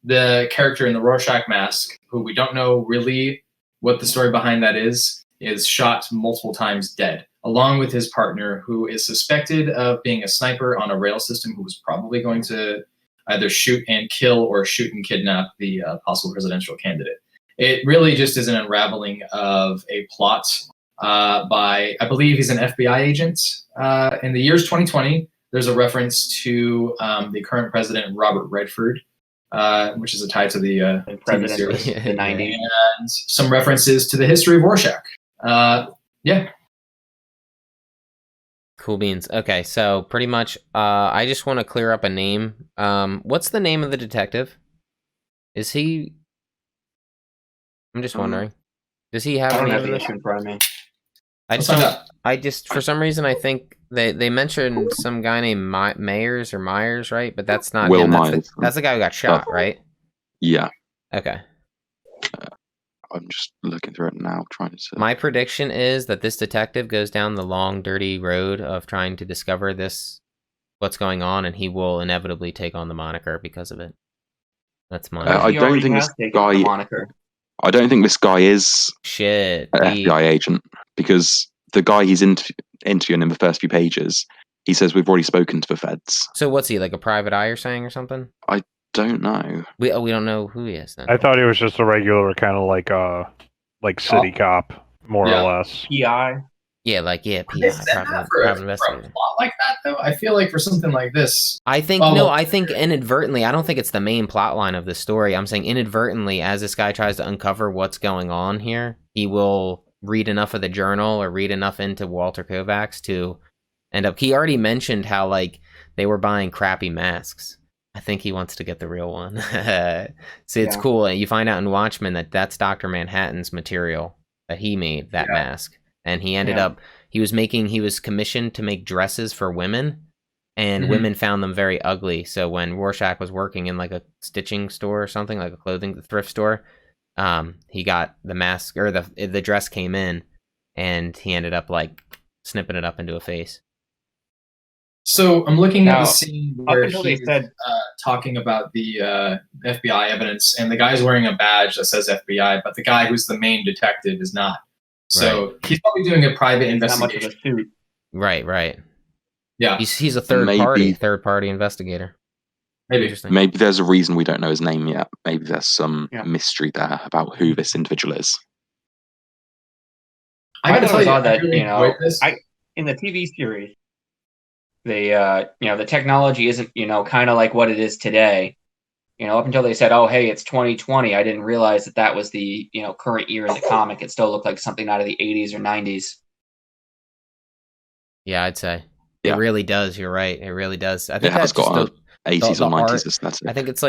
the character in the Rorschach mask, who we don't know really what the story behind that is shot multiple times dead, along with his partner, who is suspected of being a sniper on a rail system who was probably going to either shoot and kill or shoot and kidnap the possible presidential candidate. It really just is an unraveling of a plot by, I believe he's an FBI agent. In the years 2020, there's a reference to the current president, Robert Redford, which is a tie to the president TV series. of the 90s. And some references to the history of Rorschach. Yeah. Cool beans. Okay, so pretty much, I just want to clear up a name. What's the name of the detective? Is he... I'm just wondering. Does he have I don't a have name the in issue in front of me. I just don't, I just, for some reason, I think they mentioned some guy named Myers, right? But that's not Will him. Myers. That's the guy who got shot, right? Yeah. Okay. I'm just looking through it now, trying to... My prediction is that this detective goes down the long, dirty road of trying to discover what's going on, and he will inevitably take on the moniker because of it. That's my... I don't think this guy... moniker. I don't think this guy is Shit. an FBI agent, because the guy he's interviewing in the first few pages, he says we've already spoken to the feds. So what's he, like a private eye, you're saying, or something? I don't know. We don't know who he is then. I thought he was just a regular kind of like city cop, more or less. PI. Yeah, PI, private for a investigator. plot like that, though, I feel like for something like this, I think I think inadvertently. I don't think it's the main plot line of the story. I'm saying inadvertently, as this guy tries to uncover what's going on here, he will read enough of the journal or read enough into Walter Kovacs to end up. He already mentioned how they were buying crappy masks. I think he wants to get the real one. See, it's cool. You find out in Watchmen that that's Dr. Manhattan's material that he made that mask. And he ended up, he was commissioned to make dresses for women, and women found them very ugly. So when Rorschach was working in like a stitching store or something, like a clothing thrift store, he got the mask, or the dress came in, and he ended up snipping it up into a face. So I'm looking at the scene where he's talking about the FBI evidence, and the guy's wearing a badge that says FBI, but the guy who's the main detective is not. So he's probably doing a private investigation. Not much of a suit. Right. Yeah. He's a third party investigator. Maybe there's a reason we don't know his name yet. Maybe there's some mystery there about who this individual is. I gotta tell you that in the TV series, the technology isn't kind of like what it is today. Up until they said, "Oh, hey, it's 2020," I didn't realize that was the current year in the comic. It still looked like something out of the 80s or 90s. Yeah, I'd say it really does. You're right. It really does. I think it has got 80s or 90s aesthetic. I think it's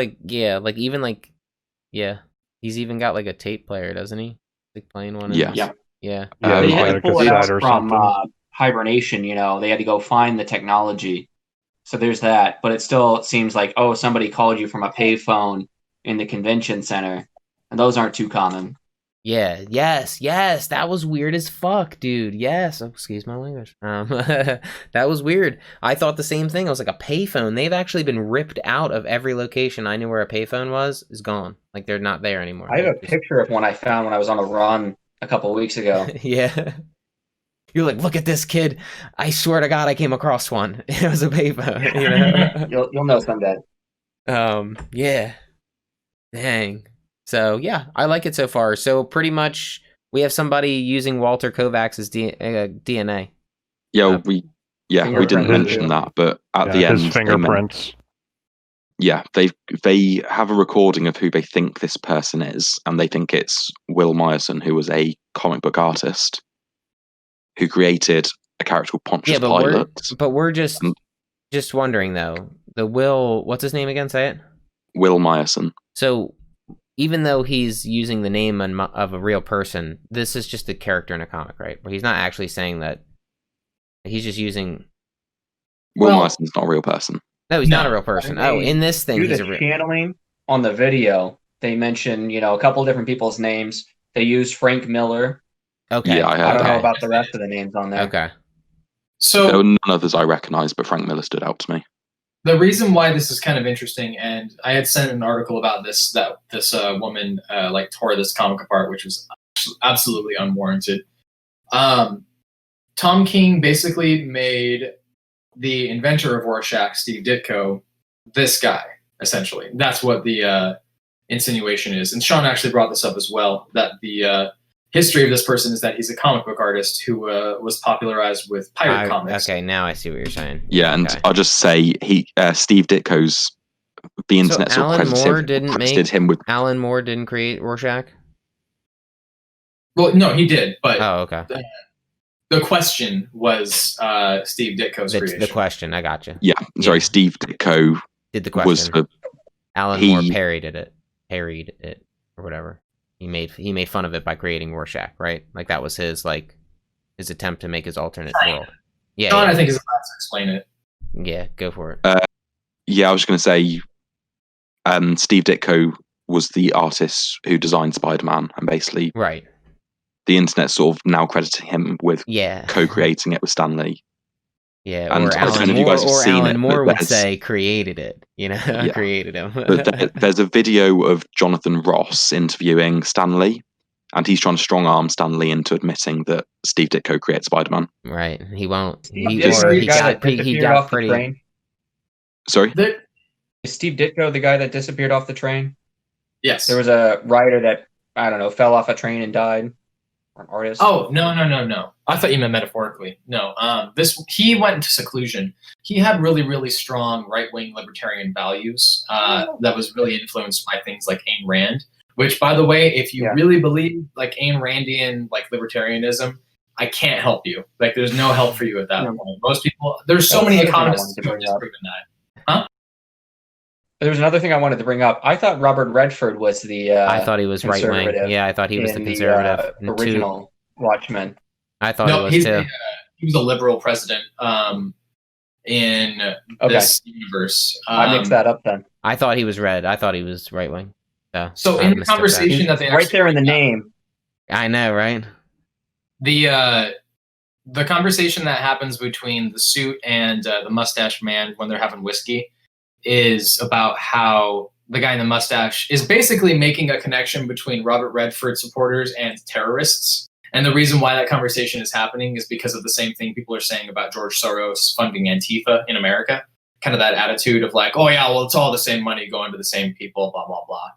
he's even got a tape player, doesn't he? Playing one. Yeah. Yeah. They had to pull it out from hibernation. They had to go find the technology. So there's that, but it still seems like, somebody called you from a payphone in the convention center, and those aren't too common. Yeah, yes, that was weird as fuck, dude. Yes, excuse my language. That was weird. I thought the same thing. I was like, a payphone. They've actually been ripped out of every location I knew where a payphone is gone. They're not there anymore. I have a picture of one I found when I was on a run a couple weeks ago. Yeah. You're like, look at this kid. I swear to God, I came across one. It was a payphone. You'll know someday. Yeah. Dang. So yeah, I like it so far. So pretty much, we have somebody using Walter Kovacs' DNA. Yeah, we didn't mention that, but at the end, his fingerprints. They have a recording of who they think this person is, and they think it's Will Myerson, who was a comic book artist who created a character called Pontius Pilate. But we're just wondering though. The Will, what's his name again? Say it. Will Myerson. So even though he's using the name of a real person, this is just a character in a comic, right? But he's not actually saying that. He's just using. Will Myerson's not a real person. No, he's not a real person. Oh, in this thing, he's a real... channeling on the video. They mention, a couple different people's names. They use Frank Miller. Okay. Yeah, I don't know about the rest of the names on there. Okay. So there were none others I recognized, but Frank Miller stood out to me. The reason why this is kind of interesting, and I had sent an article about this, that this woman tore this comic apart, which was absolutely unwarranted. Tom King basically made the inventor of Rorschach, Steve Ditko, this guy, essentially. That's what the insinuation is. And Sean actually brought this up as well, that the history of this person is that he's a comic book artist who was popularized with pirate comics. Okay, now I see what you're saying. Yeah, and I'll just say Steve Ditko's the internet so credited him with. Alan Moore didn't create Rorschach? Well, no, he did, but okay. The question was Steve Ditko's creation. The question, I got you. Yeah, sorry, Steve Ditko did the question. Was Alan Moore parried it, or whatever. He made fun of it by creating Rorschach, right? Like that was his attempt to make his alternate world. Yeah, Sean, I think is about to explain it. Yeah, go for it. I was going to say, Steve Ditko was the artist who designed Spider-Man, and basically, right. The internet sort of now crediting him with co-creating it with Stan Lee. Yeah, and Alan Moore would say created it, created him. But there's a video of Jonathan Ross interviewing Stan Lee, and he's trying to strong-arm Stan Lee into admitting that Steve Ditko created Spider-Man. Right, he won't. He got pretty... Train? Sorry? Is Steve Ditko the guy that disappeared off the train? Yes. There was a writer that, I don't know, fell off a train and died. Or an artist. Oh, no. I thought you meant metaphorically. No, he went into seclusion. He had really, really strong right-wing libertarian values that was really influenced by things like Ayn Rand, which, by the way, if you really believe like Ayn Randian libertarianism, I can't help you. Like, there's no help for you at that point. Most people, there's so many economists who have just proven that. Huh? There's another thing I wanted to bring up. I thought Robert Redford was the I thought he was right wing. Yeah, I thought he was the conservative. The original Watchmen. I thought he was too. He was a liberal president in this universe. I mixed that up then. I thought he was red. I thought he was right wing. So in the conversation that they right there in the name. I know, right? The conversation that happens between the suit and the mustache man when they're having whiskey is about how the guy in the mustache is basically making a connection between Robert Redford supporters and terrorists. And the reason why that conversation is happening is because of the same thing people are saying about George Soros funding Antifa in America. Kind of that attitude of like, oh yeah, well, it's all the same money going to the same people, blah, blah, blah.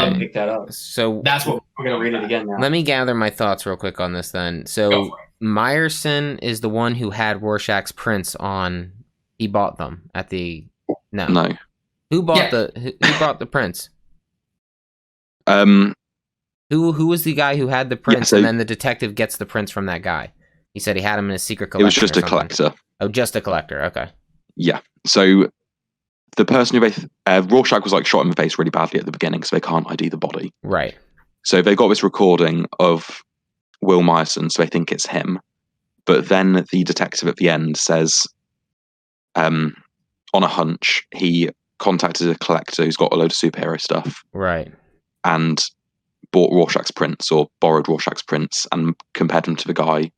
Okay. Pick that up. So that's what we're going to read it again now. Let me gather my thoughts real quick on this then. So Meyerson is the one who had Rorschach's prints on. He bought them at the... No. Who bought who bought the prints? Who was the guy who had the prints and then the detective gets the prints from that guy? He said he had them in his secret collection. It was just a collector. Oh, just a collector. Okay. Yeah. So the person who Rorschach was shot in the face really badly at the beginning, so they can't ID the body. Right. So they got this recording of Will Meyerson, so they think it's him. But then the detective at the end says, on a hunch, he contacted a collector who's got a load of superhero stuff. Right. And bought Rorschach's prints, or borrowed Rorschach's prints, and compared them to the guy,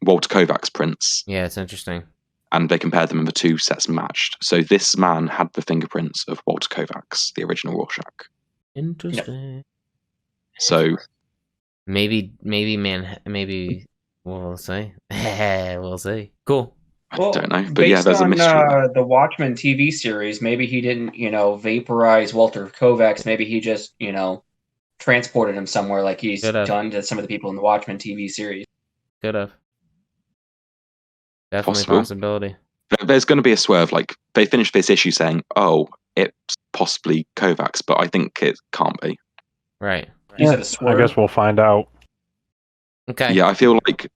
Walter Kovac's prints. Yeah, it's interesting. And they compared them and the two sets matched. So this man had the fingerprints of Walter Kovac's, the original Rorschach. Interesting. Yep. So maybe we'll see. We'll see. Cool. I don't know, but yeah, there's a mystery. The Watchmen TV series, maybe he didn't, vaporize Walter Kovac's. Maybe he just, transported him somewhere like he's done to some of the people in the Watchmen TV series. Could have. Definitely a possibility. There's going to be a swerve. They finished this issue saying, "Oh, it's possibly Kovac's," but I think it can't be. Right. Yeah, I guess we'll find out. Okay. Yeah, I feel like.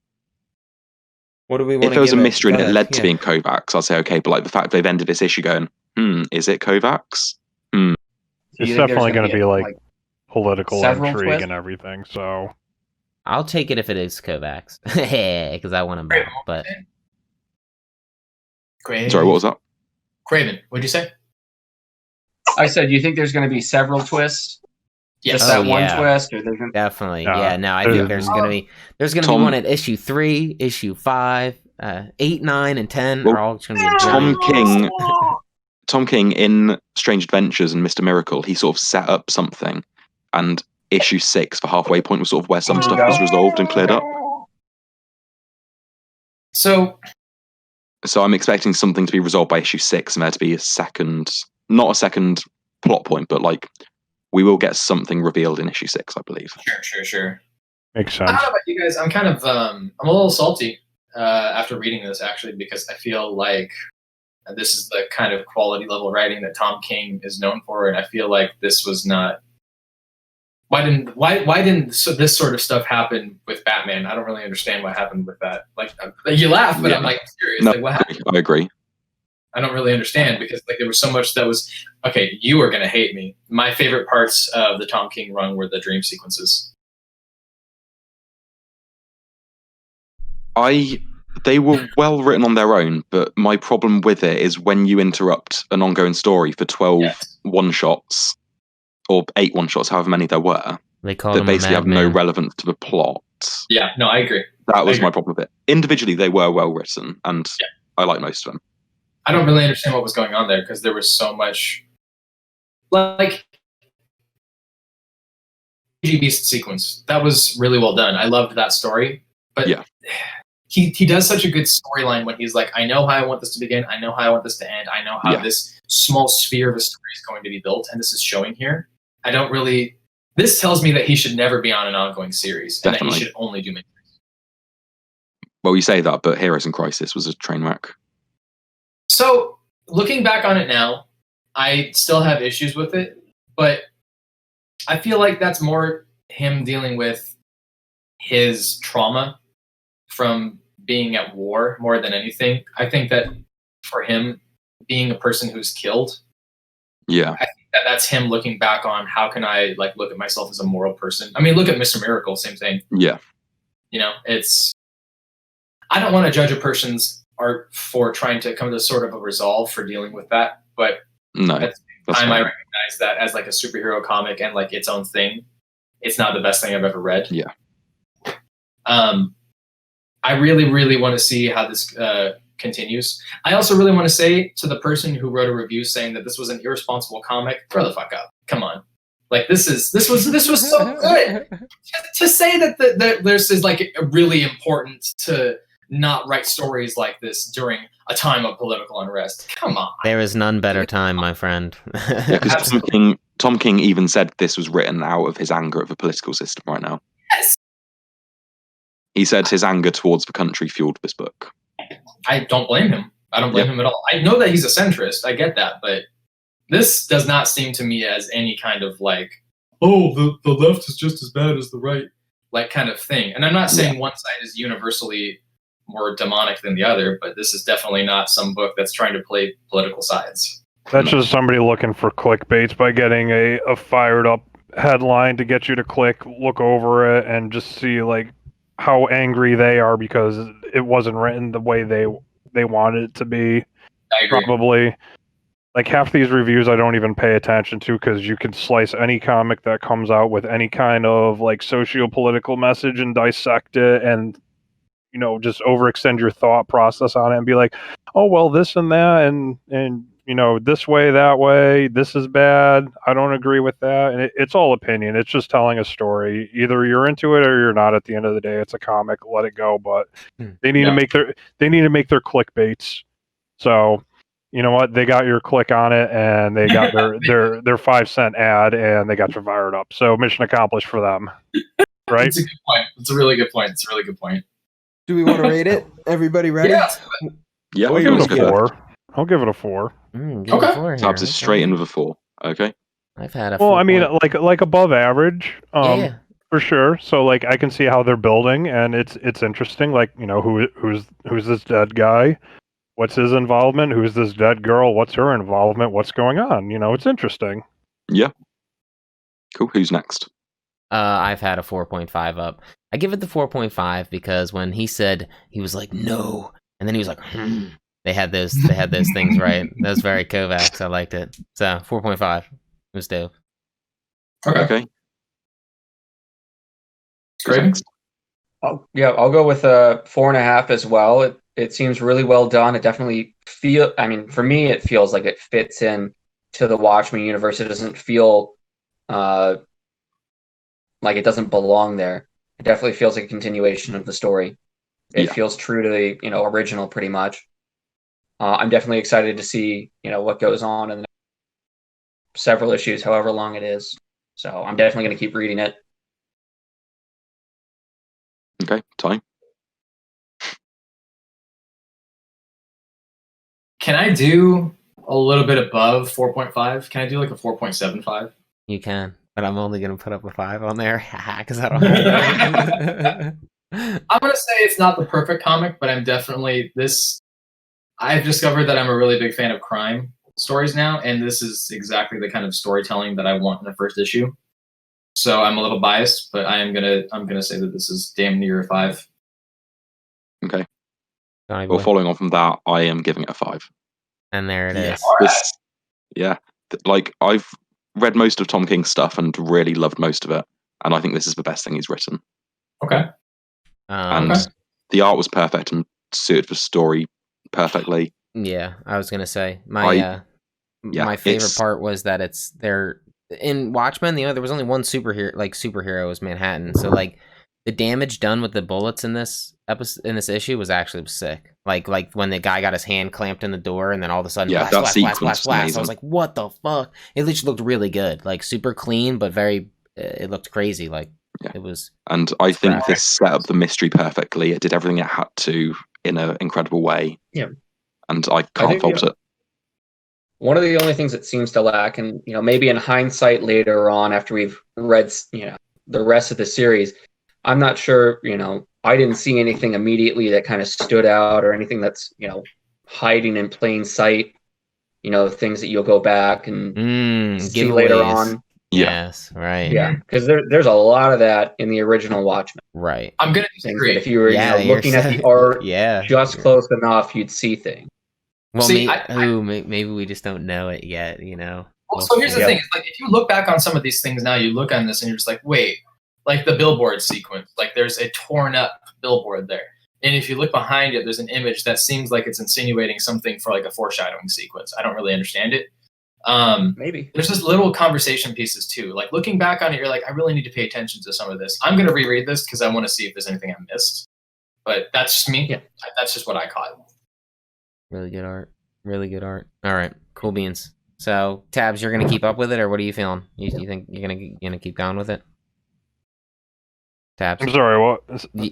What do we want? If there was a mystery and it led to being Kovac's, I'd say okay. But the fact they've ended this issue going, is it Kovac's? It's definitely going to be political intrigue twists? And everything. So I'll take it if it is Kovac's, because I want him back. But great. Sorry, what was that? Craven, what'd you say? I said, you think there's going to be several twists? Yes. Just that one twist, or there's definitely. Yeah, no, I think there's gonna be one at issue 3, issue 5, 8, 9, and 10 are all gonna be a giant Tom King in Strange Adventures and Mr. Miracle, he sort of set up something, and issue 6 for Halfway Point was sort of where some stuff was resolved and cleared up. So I'm expecting something to be resolved by issue 6 and there to be not a second plot point, but like we will get something revealed in issue 6, I believe. Sure. Makes sense. I don't know about you guys. I'm kind of I'm a little salty after reading this, actually, because I feel like this is the kind of quality level writing that Tom King is known for, and I feel like this was not. Why didn't this sort of stuff happen with Batman? I don't really understand what happened with that. Like you laugh, but I'm like serious. No, like what happened? I agree. I don't really understand because like there was so much that was okay. You are gonna hate me. My favorite parts of the Tom King run were the dream sequences. They were well written on their own, but my problem with it is when you interrupt an ongoing story for 12 one-shots, or 8 one-shots, however many there were, that basically have no relevance to the plot. Yeah, no, I agree. That was my problem with it. Individually, they were well written, and I like most of them. I don't really understand what was going on there, because there was so much... Like... Beast sequence. That was really well done. I loved that story. But he does such a good storyline when he's like, I know how I want this to begin, I know how I want this to end, I know how this small sphere of a story is going to be built, and this is showing here. I don't really... This tells me that he should never be on an ongoing series, and that he should only do miniseries. Well, you say that, but Heroes in Crisis was a train wreck. So, looking back on it now, I still have issues with it, but I feel like that's more him dealing with his trauma from being at war more than anything. I think that for him, being a person who's killed, I think that's him looking back on how can I like look at myself as a moral person. I mean, look at Mr. Miracle, same thing. Yeah. You know, I don't want to judge a person's art for trying to come to sort of a resolve for dealing with that, but no, at the same time, I recognize that as like a superhero comic and like its own thing, it's not the best thing I've ever read. Yeah. I really, really want to see how this continues. I also really want to say to the person who wrote a review saying that this was an irresponsible comic, grow the fuck up. Come on. Like this was so good. To say that this is like really important to not write stories like this during a time of political unrest. Come on. There is none better time, my friend. Because Tom King even said this was written out of his anger at the political system right now. Yes. He said his anger towards the country fueled this book. I don't blame him. I don't blame him at all. I know that he's a centrist. I get that. But this does not seem to me as any kind of like, oh, the left is just as bad as the right, like kind of thing. And I'm not saying one side is universally more demonic than the other, but this is definitely not some book that's trying to play political sides. That's just somebody looking for clickbaits by getting a fired up headline to get you to look over it, and just see like how angry they are because it wasn't written the way they wanted it to be. I agree. Probably. Like half these reviews I don't even pay attention to, because you can slice any comic that comes out with any kind of like socio-political message and dissect it and, you know, just overextend your thought process on it and be like, oh, well, this and that and you know, this way, that way, this is bad, I don't agree with that. And it's all opinion. It's just telling a story. Either you're into it or you're not. At the end of the day, it's a comic, let it go. But they need to make their clickbaits. So, you know what? They got your click on it, and they got their 5-cent ad, and they got you fired up. So mission accomplished for them. Right? It's a good point. It's a really good point. It's a really good point. Do we want to rate it? Everybody ready? Yeah, I'll give it a 4. I'll give it a 4. Okay. Tabs is straight in with a 4. Okay. I've had a 4. Well, I mean, like above average. Yeah. For sure. So like I can see how they're building, and it's interesting. Like, you know, who's this dead guy? What's his involvement? Who's this dead girl? What's her involvement? What's going on? You know, it's interesting. Yeah. Cool. Who's next? I've had a 4.5 up. I give it the 4.5 because when he said, he was like, no. And then he was like, They had those things right. That was very Kovacs. I liked it. So 4.5. It was dope. Okay. Great. I'll go with a 4.5 as well. It seems really well done. It definitely for me, it feels like it fits in to the Watchmen universe. It doesn't feel like it doesn't belong there. It definitely feels like a continuation of the story. It feels true to the original pretty much. I'm definitely excited to see what goes on in the next several issues, however long it is. So I'm definitely going to keep reading it. Okay, time. Can I do a little bit above 4.5? Can I do like a 4.75? You can, but I'm only gonna put up a 5 on there because I don't have it. I'm gonna say it's not the perfect comic, but I'm definitely I've discovered that I'm a really big fan of crime stories now, and this is exactly the kind of storytelling that I want in the first issue. So I'm a little biased, but I'm gonna say that this is damn near a 5. Okay. Johnny Well, boy. following on from that, I am giving it a 5. And there it is. Like I've read most of Tom King's stuff and really loved most of it, and I think this is the best thing he's written. Okay. And the art was perfect and suited the story perfectly. Yeah, I was gonna say my favorite part was that they're in Watchmen. There was only one superhero was Manhattan. So like the damage done with the bullets in this issue was actually sick. Like when the guy got his hand clamped in the door and then all of a sudden blast. I was like, what the fuck? It literally looked really good, like super clean, but very. It looked crazy. Like it was. And I think this set up the mystery perfectly. It did everything it had to in an incredible way. Yeah. And I can't fault it. One of the only things that seems to lack, and maybe in hindsight later on after we've read the rest of the series, I'm not sure. I didn't see anything immediately that kind of stood out or anything that's hiding in plain sight. Things that you'll go back and see later on. Yes, right. Yeah, because there's a lot of that in the original Watchmen. Right. I'm gonna disagree. If you were looking at the art just close enough, you'd see things. Well, maybe we just don't know it yet, Well, so here's the thing: it's like if you look back on some of these things now, you look on this and you're just like, wait, like the billboard sequence, like there's a torn up billboard there, and if you look behind it, there's an image that seems like it's insinuating something for like a foreshadowing sequence. I don't really understand it. Maybe there's just little conversation pieces too. Like looking back on it, you're like, I really need to pay attention to some of this. I'm gonna reread this because I want to see if there's anything I missed. But that's just me. Yeah, that's just what I caught. Really good art. Really good art. All right, cool beans. So, Tabs, you're gonna keep up with it, or what are you feeling? You think you're gonna keep going with it? Tabs. I'm sorry. What?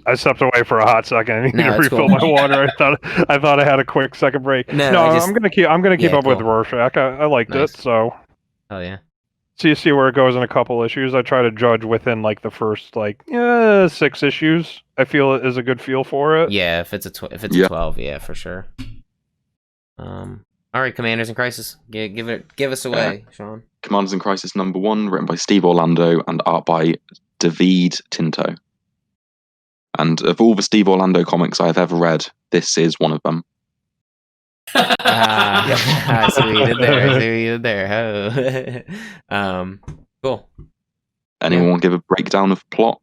I stepped away for a hot second. I need to refill my water. I thought I had a quick second break. I'm gonna keep up with Rorschach. I liked it. So. Oh yeah. So you see where it goes in a couple issues. I try to judge within like the first 6 issues. I feel it is a good feel for it. Yeah, if it's a 12, yeah, for sure. All right, Commanders in Crisis. Give us away, Sean. Commanders in Crisis #1, written by Steve Orlando and art by David Tinto. And of all the Steve Orlando comics I've ever read, this is one of them. I see what you did there. Cool. Anyone want to give a breakdown of plot?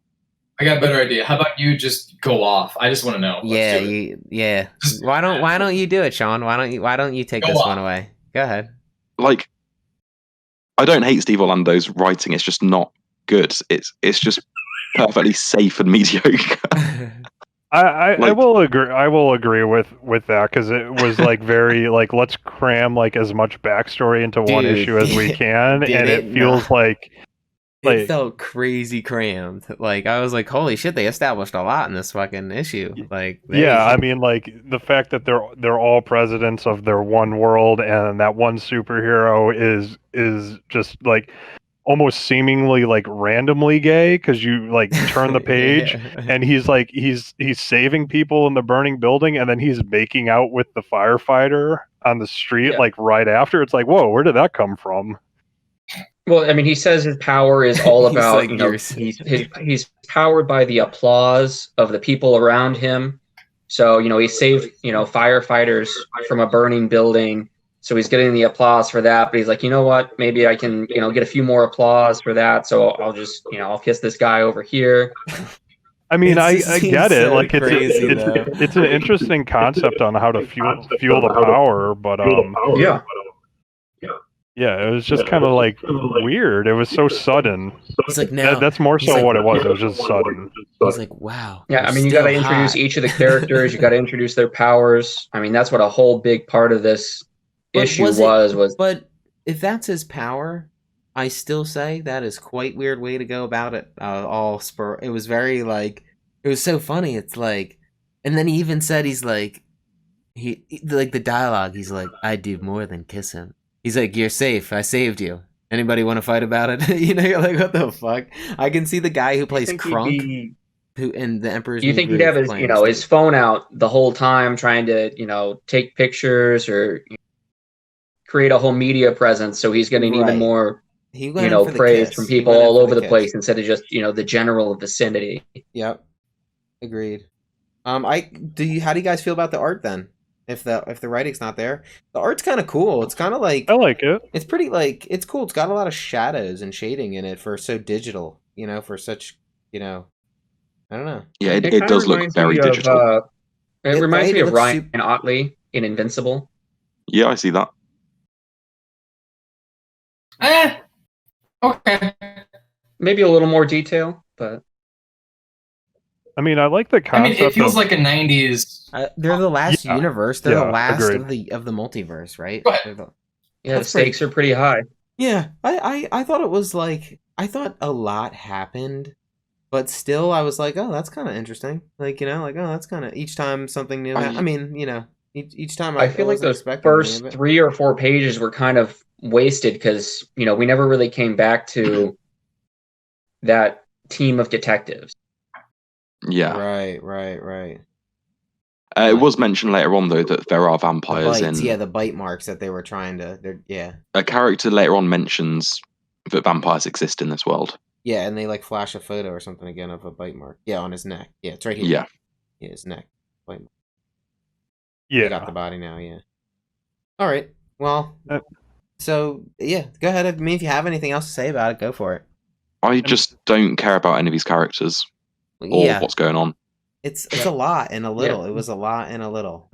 I got a better idea. How about you just go off? I just want to know. Yeah. Why don't you do it, Sean? Why don't you take this one away? Go ahead. Like, I don't hate Steve Orlando's writing. It's just not good. It's just perfectly safe and mediocre. I will agree. I will agree with that because it was like very like let's cram like as much backstory into one issue as we can, and it feels like it felt crazy crammed. Like I was like, holy shit, they established a lot in this fucking issue. Like I mean, like the fact that they're all presidents of their one world, and that one superhero is just like almost seemingly like randomly gay because you like turn the page and he's like he's saving people in the burning building, and then he's making out with the firefighter on the street like right after. It's like, whoa, where did that come from? Well, I mean, he says his power is all about he's powered by the applause of the people around him. So, he saved, firefighters from a burning building. So he's getting the applause for that. But he's like, you know what? Maybe I can, get a few more applause for that. So I'll just, I'll kiss this guy over here. I mean, I get it. So like it's an interesting concept on how to fuel the power, but yeah, it was just kind of like weird. It was so sudden. He's like, no. That's more so what it was. It was just sudden. He's like, wow. Yeah, I mean, you got to introduce each of the characters. You got to introduce their powers. I mean, that's what a whole big part of this issue was. But if that's his power, I still say that is quite weird way to go about it. It was very like, it was so funny. It's like, and then he even said, he's like, like the dialogue. He's like, I do more than kiss him. He's like, you're safe. I saved you. Anybody want to fight about it? You're like, what the fuck? I can see the guy who plays Krunk, who in the Emperor's. You think he'd have his, his phone out the whole time, trying to, take pictures or create a whole media presence, so he's getting even more, praise from people all over the place instead of just, the general vicinity. Yep, agreed. How do you guys feel about the art then? If the writing's not there, the art's kind of cool. It's kind of like, I like it. It's pretty it's cool. It's got a lot of shadows and shading in it for so digital. For such I don't know. Yeah, it does look very digital. It reminds me of Ryan Otley in Invincible. Yeah, I see that. Okay. Maybe a little more detail, but. I mean, I like the concept. It feels like a 90s. They're the last universe. They're the last of the multiverse, right? The stakes are pretty high. Yeah, I thought it was like, I thought a lot happened, but still I was like, oh, that's kind of interesting. Oh, that's kind of, each time something new. Each time I feel like those first 3 or 4 pages were kind of wasted because we never really came back to that team of detectives. Yeah. Right. It was mentioned later on, though, that there are vampires in. Yeah, the bite marks that they were trying to. A character later on mentions that vampires exist in this world. Yeah, and they flash a photo or something again of a bite mark. Yeah, on his neck. Yeah, it's right here. Yeah, his neck. Bite mark. Yeah. They got the body now. Yeah. All right. Well. So yeah, go ahead. I mean, if you have anything else to say about it, go for it. I just don't care about any of these characters. Or what's going on. It's a lot and a little. It was a lot and a little.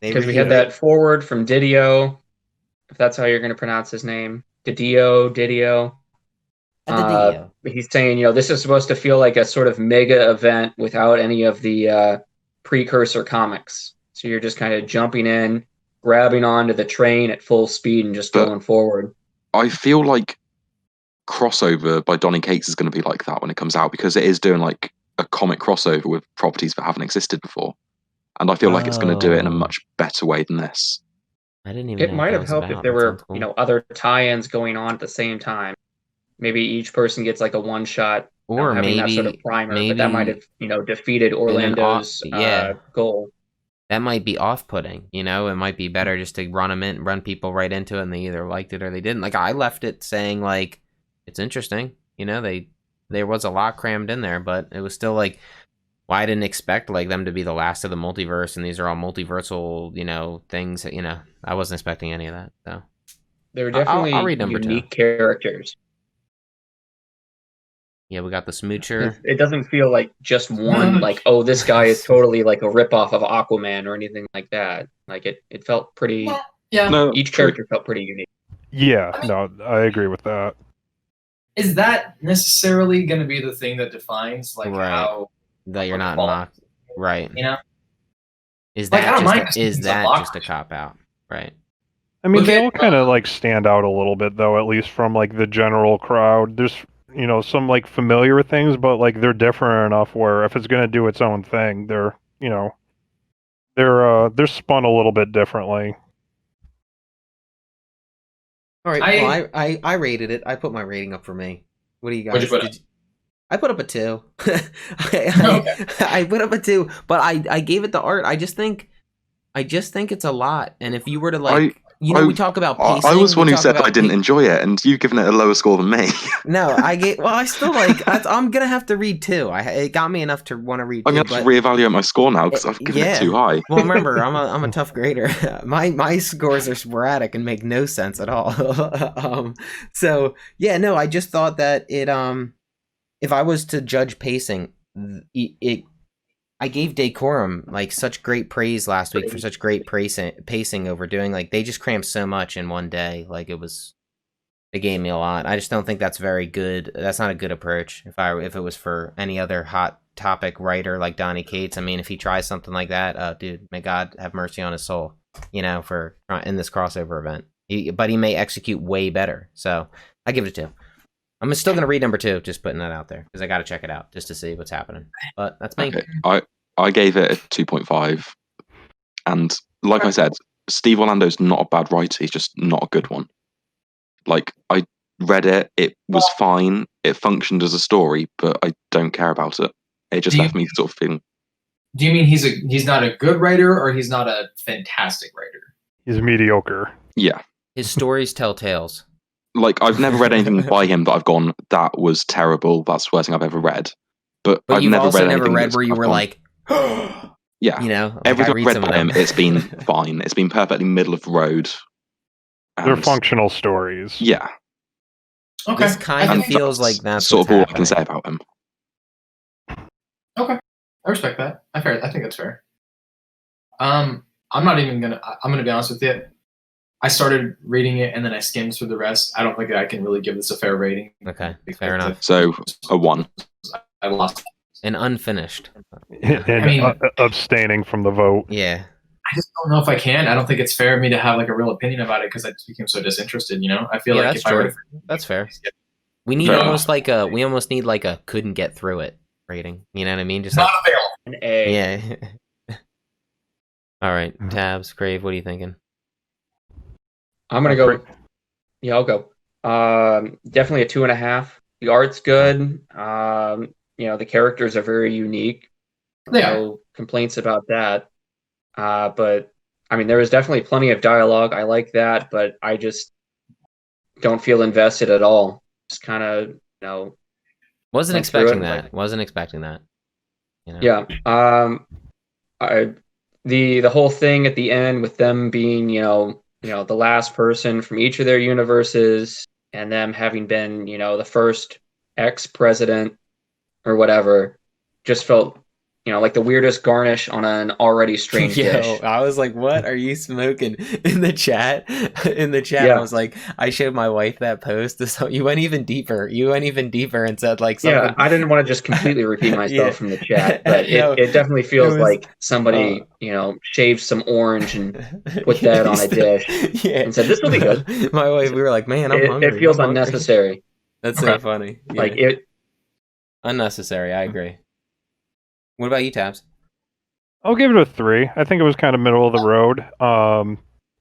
Because we had that forward from Didio, if that's how you're going to pronounce his name. Didio. He's saying, this is supposed to feel like a sort of mega event without any of the precursor comics. So you're just kind of jumping in, grabbing onto the train at full speed and just going forward. I feel like crossover by Donny Cates is going to be like that when it comes out, because it is doing like a comic crossover with properties that haven't existed before, and I feel like it's going to do it in a much better way than this. I didn't even. It might have helped if there were cool. Other tie-ins going on at the same time. Maybe each person gets like a one shot, or having maybe that sort of primer, but that might have defeated Orlando's goal. That might be off-putting. It might be better just to run people right into it, and they either liked it or they didn't. Like I left it saying like, it's interesting. There was a lot crammed in there, but it was still like, I didn't expect like them to be the last of the multiverse, and these are all multiversal, things. I wasn't expecting any of that. So they were definitely I'll read number unique 2. characters. Yeah, we got the Smoocher. It doesn't feel like just one, like, oh, this guy is totally like a ripoff of Aquaman or anything like that. Like it felt pretty. Yeah. No, each character felt pretty unique. Yeah, I agree with that. Is that necessarily going to be the thing that defines how that you're not mocked, right? Is Like, that just a cop out, right? I mean, they all kind of like stand out a little bit, though, at least from like the general crowd. There's some like familiar things, but like they're different enough where if it's going to do its own thing, they're spun a little bit differently. All right, I rated it. I put my rating up for me. What do you guys? I put up a 2. I put up a 2, but I gave it the art. I just think it's a lot. And if you were to we talk about pacing. I was one who said I didn't enjoy it, and you've given it a lower score than me. No, I still like. I'm gonna have to read 2. It got me enough to want to read 2. I'm gonna have to reevaluate my score now because I've given it too high. Well, remember, I'm a tough grader. My scores are sporadic and make no sense at all. So yeah, no, I just thought that it if I was to judge pacing, I gave Decorum like such great praise last week for such great pacing over doing, like, they just crammed so much in one day. Like, it gave me a lot. I just don't think that's very good. That's not a good approach. If it was for any other hot topic writer like Donny Cates, I mean, if he tries something like that, dude, may God have mercy on his soul, for in this crossover event. But he may execute way better. So I give it a 2. I'm still going to read number 2, just putting that out there, because I got to check it out just to see what's happening. But that's me. Okay. I gave it a 2.5. And like I said, Steve Orlando's not a bad writer. He's just not a good one. Like, I read it. It was fine. It functioned as a story, but I don't care about it. It just left me sort of feeling... Do you mean he's not a good writer, or he's not a fantastic writer? He's mediocre. Yeah. His stories tell tales. Like, I've never read anything by him that I've gone, that was terrible, that's the worst thing I've ever read. But I've you've never also read never anything read where you were gone, like, yeah. Like, everything I've read by him, it's been fine. It's been perfectly middle of the road. They're functional stories. Yeah. Okay. This kind of feels like that's sort of all happening. I can say about him. Okay. I respect that. I think that's fair. I'm gonna be honest with you. I started reading it and then I skimmed through the rest. I don't think I can really give this a fair rating. Okay, fair enough. So a 1. I lost. And unfinished. And abstaining from the vote. Yeah. I just don't know if I can. I don't think it's fair of me to have like a real opinion about it because I just became so disinterested. I feel like if I were to, that's fair. We need almost need like a couldn't get through it rating. You know what I mean? Just not like available. An A. Yeah. All right, Tabs, Crave, what are you thinking? I'm gonna go. Yeah, I'll go. Definitely a 2.5. The art's good. The characters are very unique. No complaints about that. But I mean, there was definitely plenty of dialogue. I like that, but I just don't feel invested at all. Just kind of, Wasn't expecting that. Wasn't expecting that. Yeah. The whole thing at the end with them being, the last person from each of their universes, and them having been, the first ex-president or whatever, just felt, like the weirdest garnish on an already strange dish. I was like, what are you smoking? In the chat, I was like, I showed my wife that post. So you went even deeper. And said like something. Yeah, I didn't want to just completely repeat myself from the chat, but it definitely feels like somebody, shaved some orange and put that on a dish and said, this will be good. My wife, we were like, man, I'm hungry. It feels unnecessary. That's so funny. Yeah. Like it. Unnecessary, I agree. What about you, Tabs? I'll give it a 3. I think it was kind of middle of the road.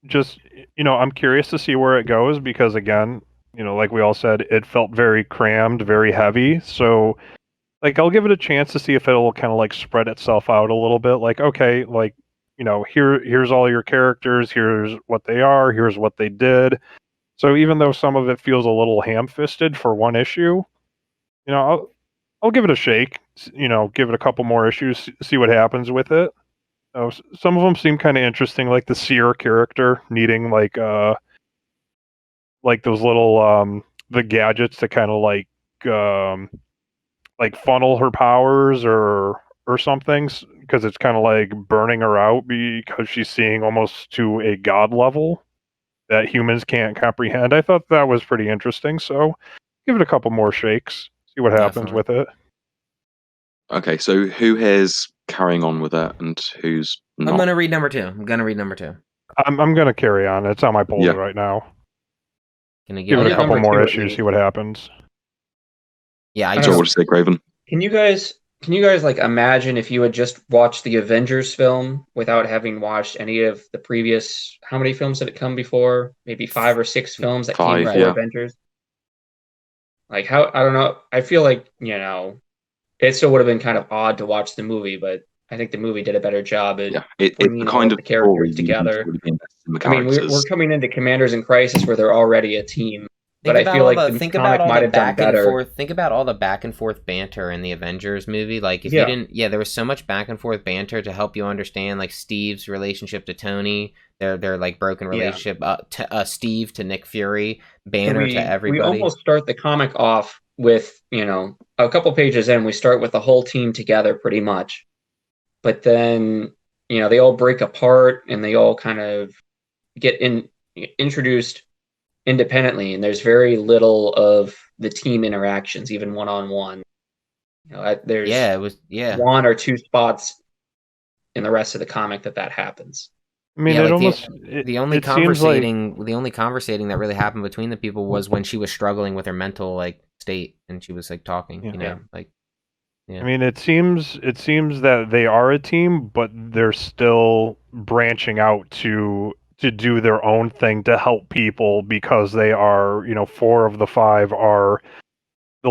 Just, I'm curious to see where it goes because, again, like we all said, it felt very crammed, very heavy. So, like, I'll give it a chance to see if it'll kind of, like, spread itself out a little bit. Like, okay, like, here's all your characters, here's what they are, here's what they did. So even though some of it feels a little ham-fisted for one issue, I'll give it a shake, give it a couple more issues, see what happens with it. Some of them seem kind of interesting, like the Seer character needing like those little the gadgets to kind of like funnel her powers or something, because it's kind of like burning her out because she's seeing almost to a god level that humans can't comprehend. I thought that was pretty interesting, so give it a couple more shakes. See what happens with it. Okay, so who here's carrying on with it and who's not? I'm going to read number 2. I'm going to carry on. It's on my poll right now. Can I give it a couple more issues, see what happens? Yeah, I just want to say, Graven. Can you guys like imagine if you had just watched the Avengers film without having watched any of the previous? How many films did it come before? Maybe 5 or 6 films that came before Avengers. Like how? I don't know. I feel like it still would have been kind of odd to watch the movie, but I think the movie did a better job at it's bringing all the characters together. the I mean, characters. we're coming into Commanders in Crisis where they're already a team. But I feel like the comic might have done better. Think about all the back and forth banter in the Avengers movie. Like, if you didn't, there was so much back and forth banter to help you understand, like, Steve's relationship to Tony, their like broken relationship, Steve to Nick Fury, Banner to everybody. We almost start the comic off with, a couple pages in, we start with the whole team together pretty much. But then, they all break apart and they all kind of get introduced independently, and there's very little of the team interactions, even one-on-one. There's one or two spots in the rest of the comic that happens. I mean, the only conversating that really happened between the people was when she was struggling with her mental state, and she was talking. I mean, it seems that they are a team, but they're still branching out to do their own thing to help people, because they are, 4 of the 5 are the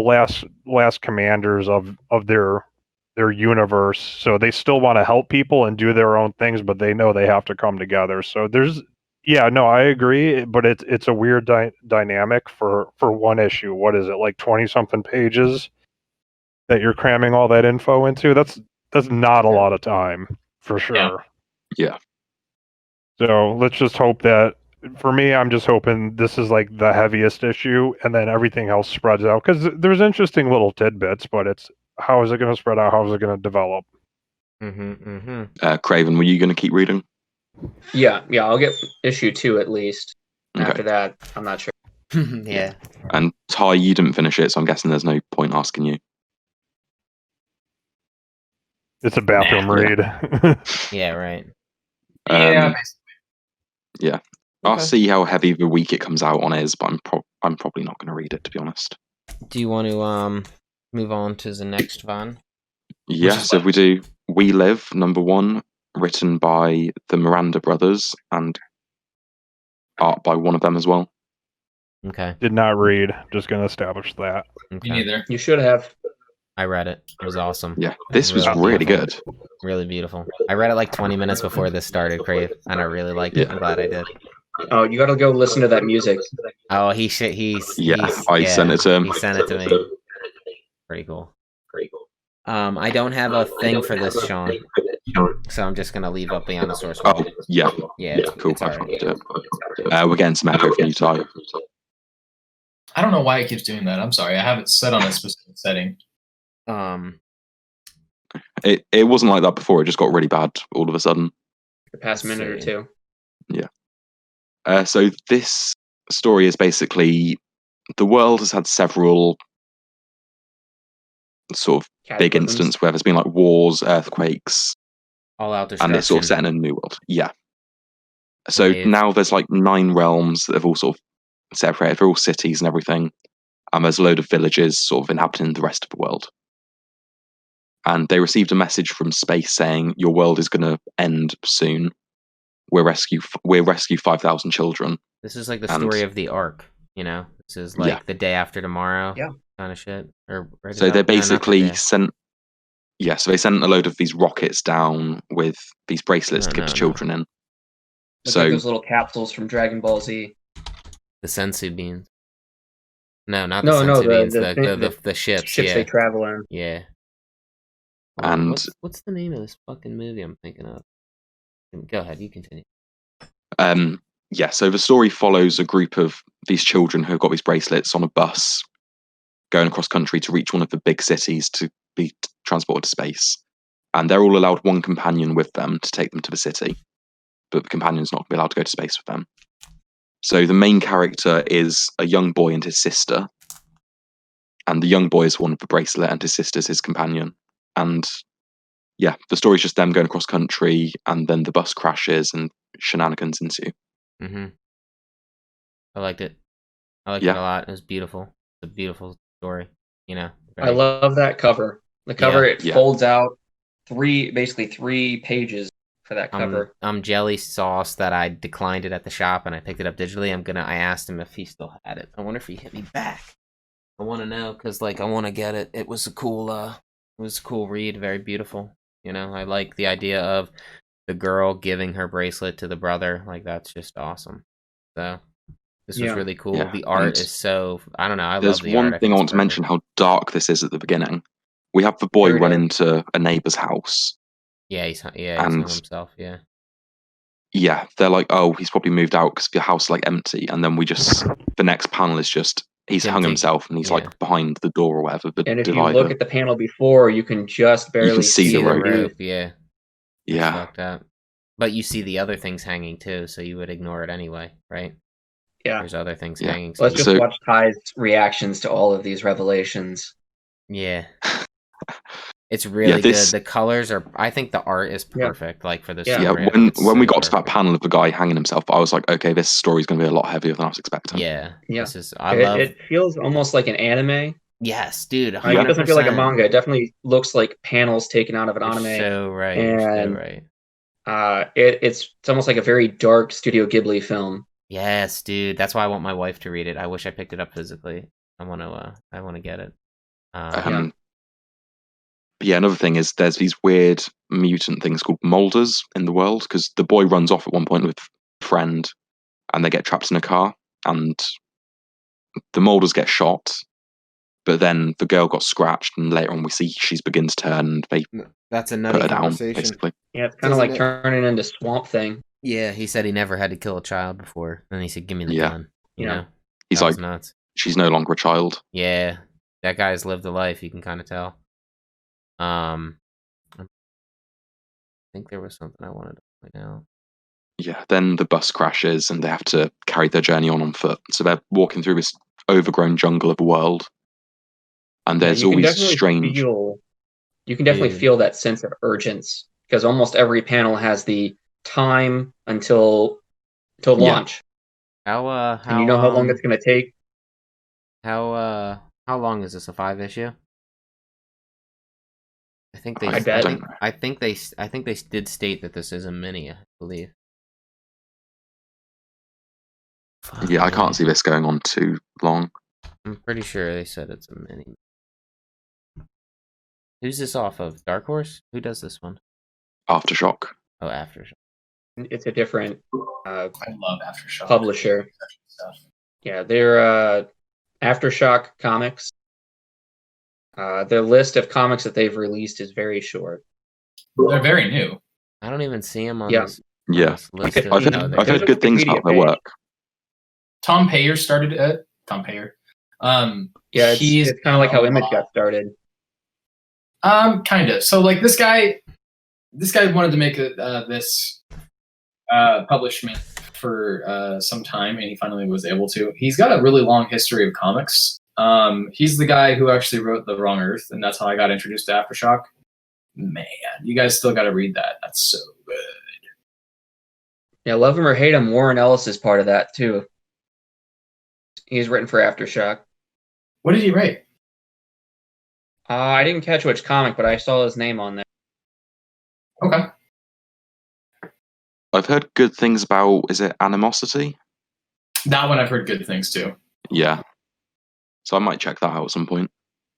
last commanders of their universe. So they still want to help people and do their own things, but they know they have to come together. So I agree, but it's a weird dynamic for one issue. What is it, like 20 something pages that you're cramming all that info into? That's not a lot of time, for sure. Yeah. So let's just hope that, for me, I'm just hoping this is like the heaviest issue, and then everything else spreads out. Because there's interesting little tidbits, but it's how is it going to spread out? How is it going to develop? Craven, were you going to keep reading? Yeah, I'll get issue 2 at least. Okay. After that, I'm not sure. Yeah. And Ty, you didn't finish it, so I'm guessing there's no point asking you. It's a bathroom read. Yeah, right. Yeah. I'll see how heavy of a week it comes out on is, but I'm probably not going to read it, to be honest. Do you want to move on to the next one? Yeah, so if we do We Live, #1, written by the Miranda brothers and art by one of them as well. Okay. Did not read. Just going to establish that. Okay. Me neither. You should have. I read it. It was awesome. Yeah, this was really good. Really beautiful. I read it like 20 minutes before this started, Crave, and I really liked it. I'm glad I did. Oh, you got to go listen to that music. Oh, I sent it to him. He sent it to me. Pretty cool. I don't have a thing for this, Sean, so I'm just gonna leave up beyond the source. Oh, yeah, cool. It's all right. We're getting some echo from you, Ty. I don't know why it keeps doing that. I'm sorry. I have it set on a specific setting. It wasn't like that before. It just got really bad all of a sudden. The past minute or two. Yeah. So this story is basically the world has had several sort of big incidents where there's been like wars, earthquakes, all out destruction, and it's sort of set in a new world. Yeah. So now there's like 9 realms that have all sort of separated. They're all cities and everything, and there's a load of villages sort of inhabiting the rest of the world. And they received a message from space saying your world is going to end soon. We'll rescue 5,000 children. This is like the story of the Ark, This is like the day after tomorrow, kind of shit. So they basically sent. Yeah, so they sent a load of these rockets down with these bracelets to give the children in. So like those little capsules from Dragon Ball Z. The sensu beans. No, not the sensu beans. The ships. Ships they travel in. Yeah. And what's the name of this fucking movie I'm thinking of? Go ahead, you continue. So the story follows a group of these children who have got these bracelets on a bus going across country to reach one of the big cities to be transported to space. And they're all allowed one companion with them to take them to the city. But the companion's not going to be allowed to go to space with them. So the main character is a young boy and his sister. And the young boy is one with the bracelet and his sister's his companion. And yeah, the story's just them going across country, and then the bus crashes and shenanigans ensue. I liked it. I liked it a lot. It was beautiful. It's a beautiful story. I love that cover. The cover it folds out basically 3 pages for that cover. I'm jelly sauce that I declined it at the shop and I picked it up digitally. I asked him if he still had it. I wonder if he hit me back. I want to know because I want to get it. It was a cool read. Very beautiful. I like the idea of the girl giving her bracelet to the brother, like that's just awesome. So this was really cool. Yeah, the art is so, I don't know, I love there's the art. one thing I want to mention how dark this is at the beginning. We have the boy run into a neighbor's house. Yeah, he's hung himself. Yeah. Yeah, they're like, oh, he's probably moved out because the house is like empty, and then the next panel is just he's hung himself and he's like behind the door or whatever. And if you look at the panel before, you can just barely see the rope. Yeah. Yeah. Fucked up. But you see the other things hanging too, so you would ignore it anyway, right? Yeah. There's other things hanging. Let's just watch Ty's reactions to all of these revelations. Yeah. It's really good. The colors are. I think the art is perfect. Like for this. Yeah. When we got to that panel of the guy hanging himself, I was like, okay, this story's going to be a lot heavier than I was expecting. Yeah. This is. It feels almost like an anime. Yes, dude. 100%. It doesn't feel like a manga. It definitely looks like panels taken out of an anime. So right. And so right. It's almost like a very dark Studio Ghibli film. Yes, dude. That's why I want my wife to read it. I wish I picked it up physically. I want to get it. Yeah, another thing is there's these weird mutant things called molders in the world, because the boy runs off at one point with a friend and they get trapped in a car and the molders get shot, but then the girl got scratched and later on we see she begins to turn and they That's a nutty put her conversation. down, basically. Yeah, it's kind of like turning into Swamp Thing. Yeah, he said he never had to kill a child before. Then he said, give me the gun. You know? He's like, nuts. She's no longer a child. Yeah, that guy's lived a life, you can kind of tell. I think there was something I wanted to point out. Yeah, then the bus crashes and they have to carry their journey on foot. So they're walking through this overgrown jungle of a world. And there's always strange... you can definitely feel that sense of urgency, because almost every panel has the time until launch. How and you know how long it's going to take? How long is this, a 5-issue? I think they. I think they did state that this is a mini. I believe. Yeah, I can't see this going on too long. I'm pretty sure they said it's a mini. Who's this off of? Dark Horse? Who does this one? Aftershock. Oh, Aftershock. It's a different. I love Aftershock publisher. Yeah, they're Aftershock Comics. The list of comics that they've released is very short. They're very new. I don't even see them on this. Yeah, I've heard good things about their work. Tom Payer started it. Tom Payer. Yeah, it's kind of like how Image got started. Kind of. So like this guy wanted to make this publishment for some time, and he finally was able to. He's got a really long history of comics. He's the guy who actually wrote The Wrong Earth, and that's how I got introduced to Aftershock. Man, you guys still got to read that. That's so good. Yeah, love him or hate him, Warren Ellis is part of that too. He's written for Aftershock. What did he write? I didn't catch which comic, but I saw his name on there. Okay. I've heard good things about, is it Animosity? That one I've heard good things too. Yeah. So I might check that out at some point.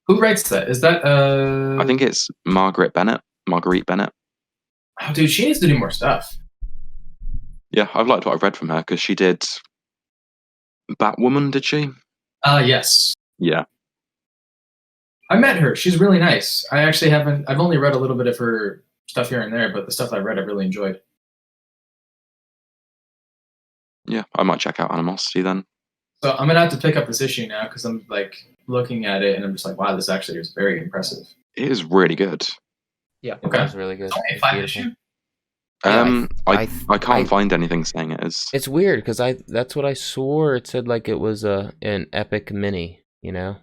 Who writes that? Is that I think it's Marguerite Bennett. Oh, dude, she needs to do more stuff. Yeah, I've liked what I've read from her, because she did Batwoman, did she? Yes. Yeah. I met her. She's really nice. I actually haven't. I've only read a little bit of her stuff here and there, but the stuff I've read, I've really enjoyed. Yeah, I might check out Animosity then. So I'm gonna have to pick up this issue now because I'm like looking at it and I'm just like, wow, this actually is very impressive. It is really good. Yeah, okay, it's really good. Okay, 5 issue. I can't find anything saying it is. It's weird because that's what I swore it said, like it was an epic mini, you know.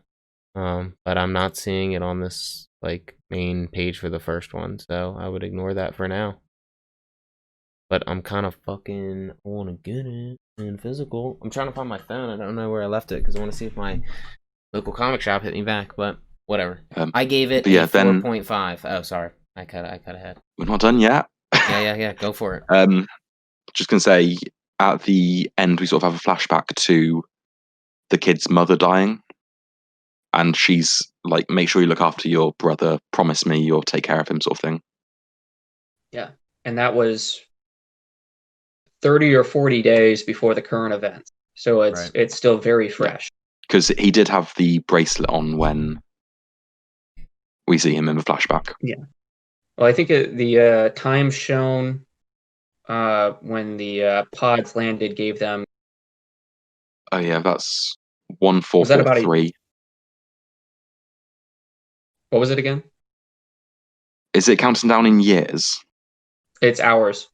But I'm not seeing it on this like main page for the first one, so I would ignore that for now. But I'm kind of fucking want to get it in physical. I'm trying to find my phone. I don't know where I left it because I want to see if my local comic shop hit me back. But whatever. I gave it a 4.5. Oh, sorry, I cut ahead. We're not done yet. Yeah. Go for it. Just gonna say, at the end, we sort of have a flashback to the kid's mother dying. And she's like, make sure you look after your brother, promise me you'll take care of him, sort of thing. Yeah. and that was 30 or 40 days before the current event. So it's still very fresh. Because he did have the bracelet on when we see him in the flashback. Yeah. Well, I think the time shown when the pods landed gave them. Oh yeah, that's 1443. What was it again? Is it counting down in years? It's hours.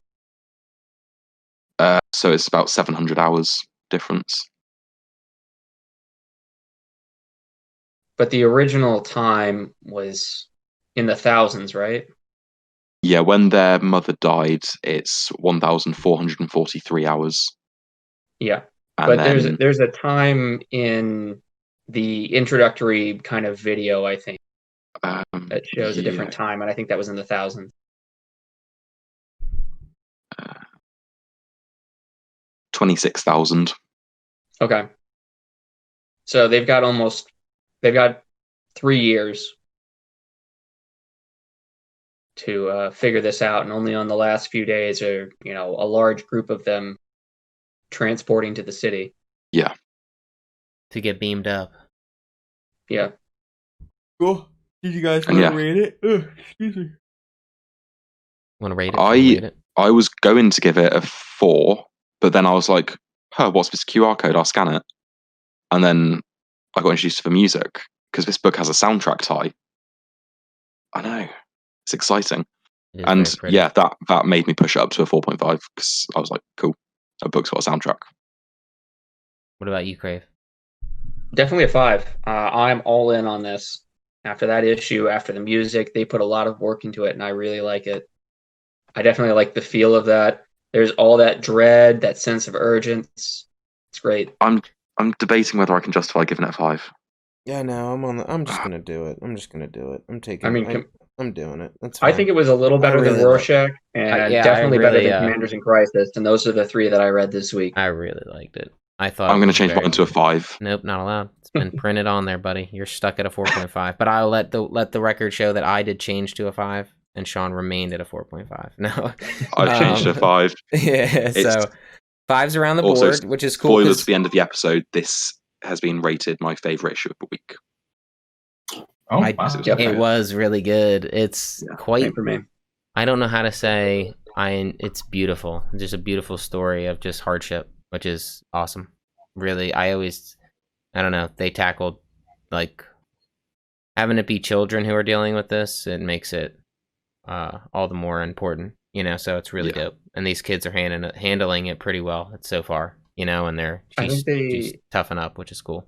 So it's about 700 hours difference. But the original time was in the thousands, right? Yeah, when their mother died, it's 1,443 hours. Yeah. And But then, there's a time in the introductory kind of video, I think, that shows a different time, and I think that was in the thousands. 26,000. Okay. So they've got 3 years to figure this out, and only on the last few days are, a large group of them transporting to the city. Yeah. To get beamed up. Yeah. Cool. Did you guys want to rate it? Excuse me. Want to rate it? I was going to give it a 4, but then I was like, what's this QR code? I'll scan it. And then I got introduced to the music, because this book has a soundtrack tie. I know. It's exciting. And yeah, that made me push it up to a 4.5, because I was like, cool, a book's got a soundtrack. What about you, Crave? Definitely a 5. I'm all in on this. After that issue, after the music, they put a lot of work into it, and I really like it. I definitely like the feel of that. There's all that dread, that sense of urgency. It's great. I'm debating whether I can justify giving it a 5. Yeah, no, I'm just gonna do it. I'm doing it. That's fine. I think it was a little better than Rorschach, and definitely better than Commanders in Crisis. And those are the 3 that I read this week. I really liked it. I thought I'm going to change mine to a 5. Nope, not allowed. It's been printed on there, buddy. You're stuck at a 4.5. But I'll let the record show that I did change to a 5, and Sean remained at a 4.5. No, I've changed to a 5. Yeah, so 5's around the board, which is cool. Spoilers for the end of the episode. This has been rated my favorite issue of the week. Oh, wow. It was really good. It's quite. For me. I don't know how to say. It's beautiful. Just a beautiful story of just hardship, which is awesome. Really, I don't know. They tackled like having it be children who are dealing with this. It makes it all the more important, So it's really dope. And these kids are handling it pretty well so far, and she's toughing up, which is cool.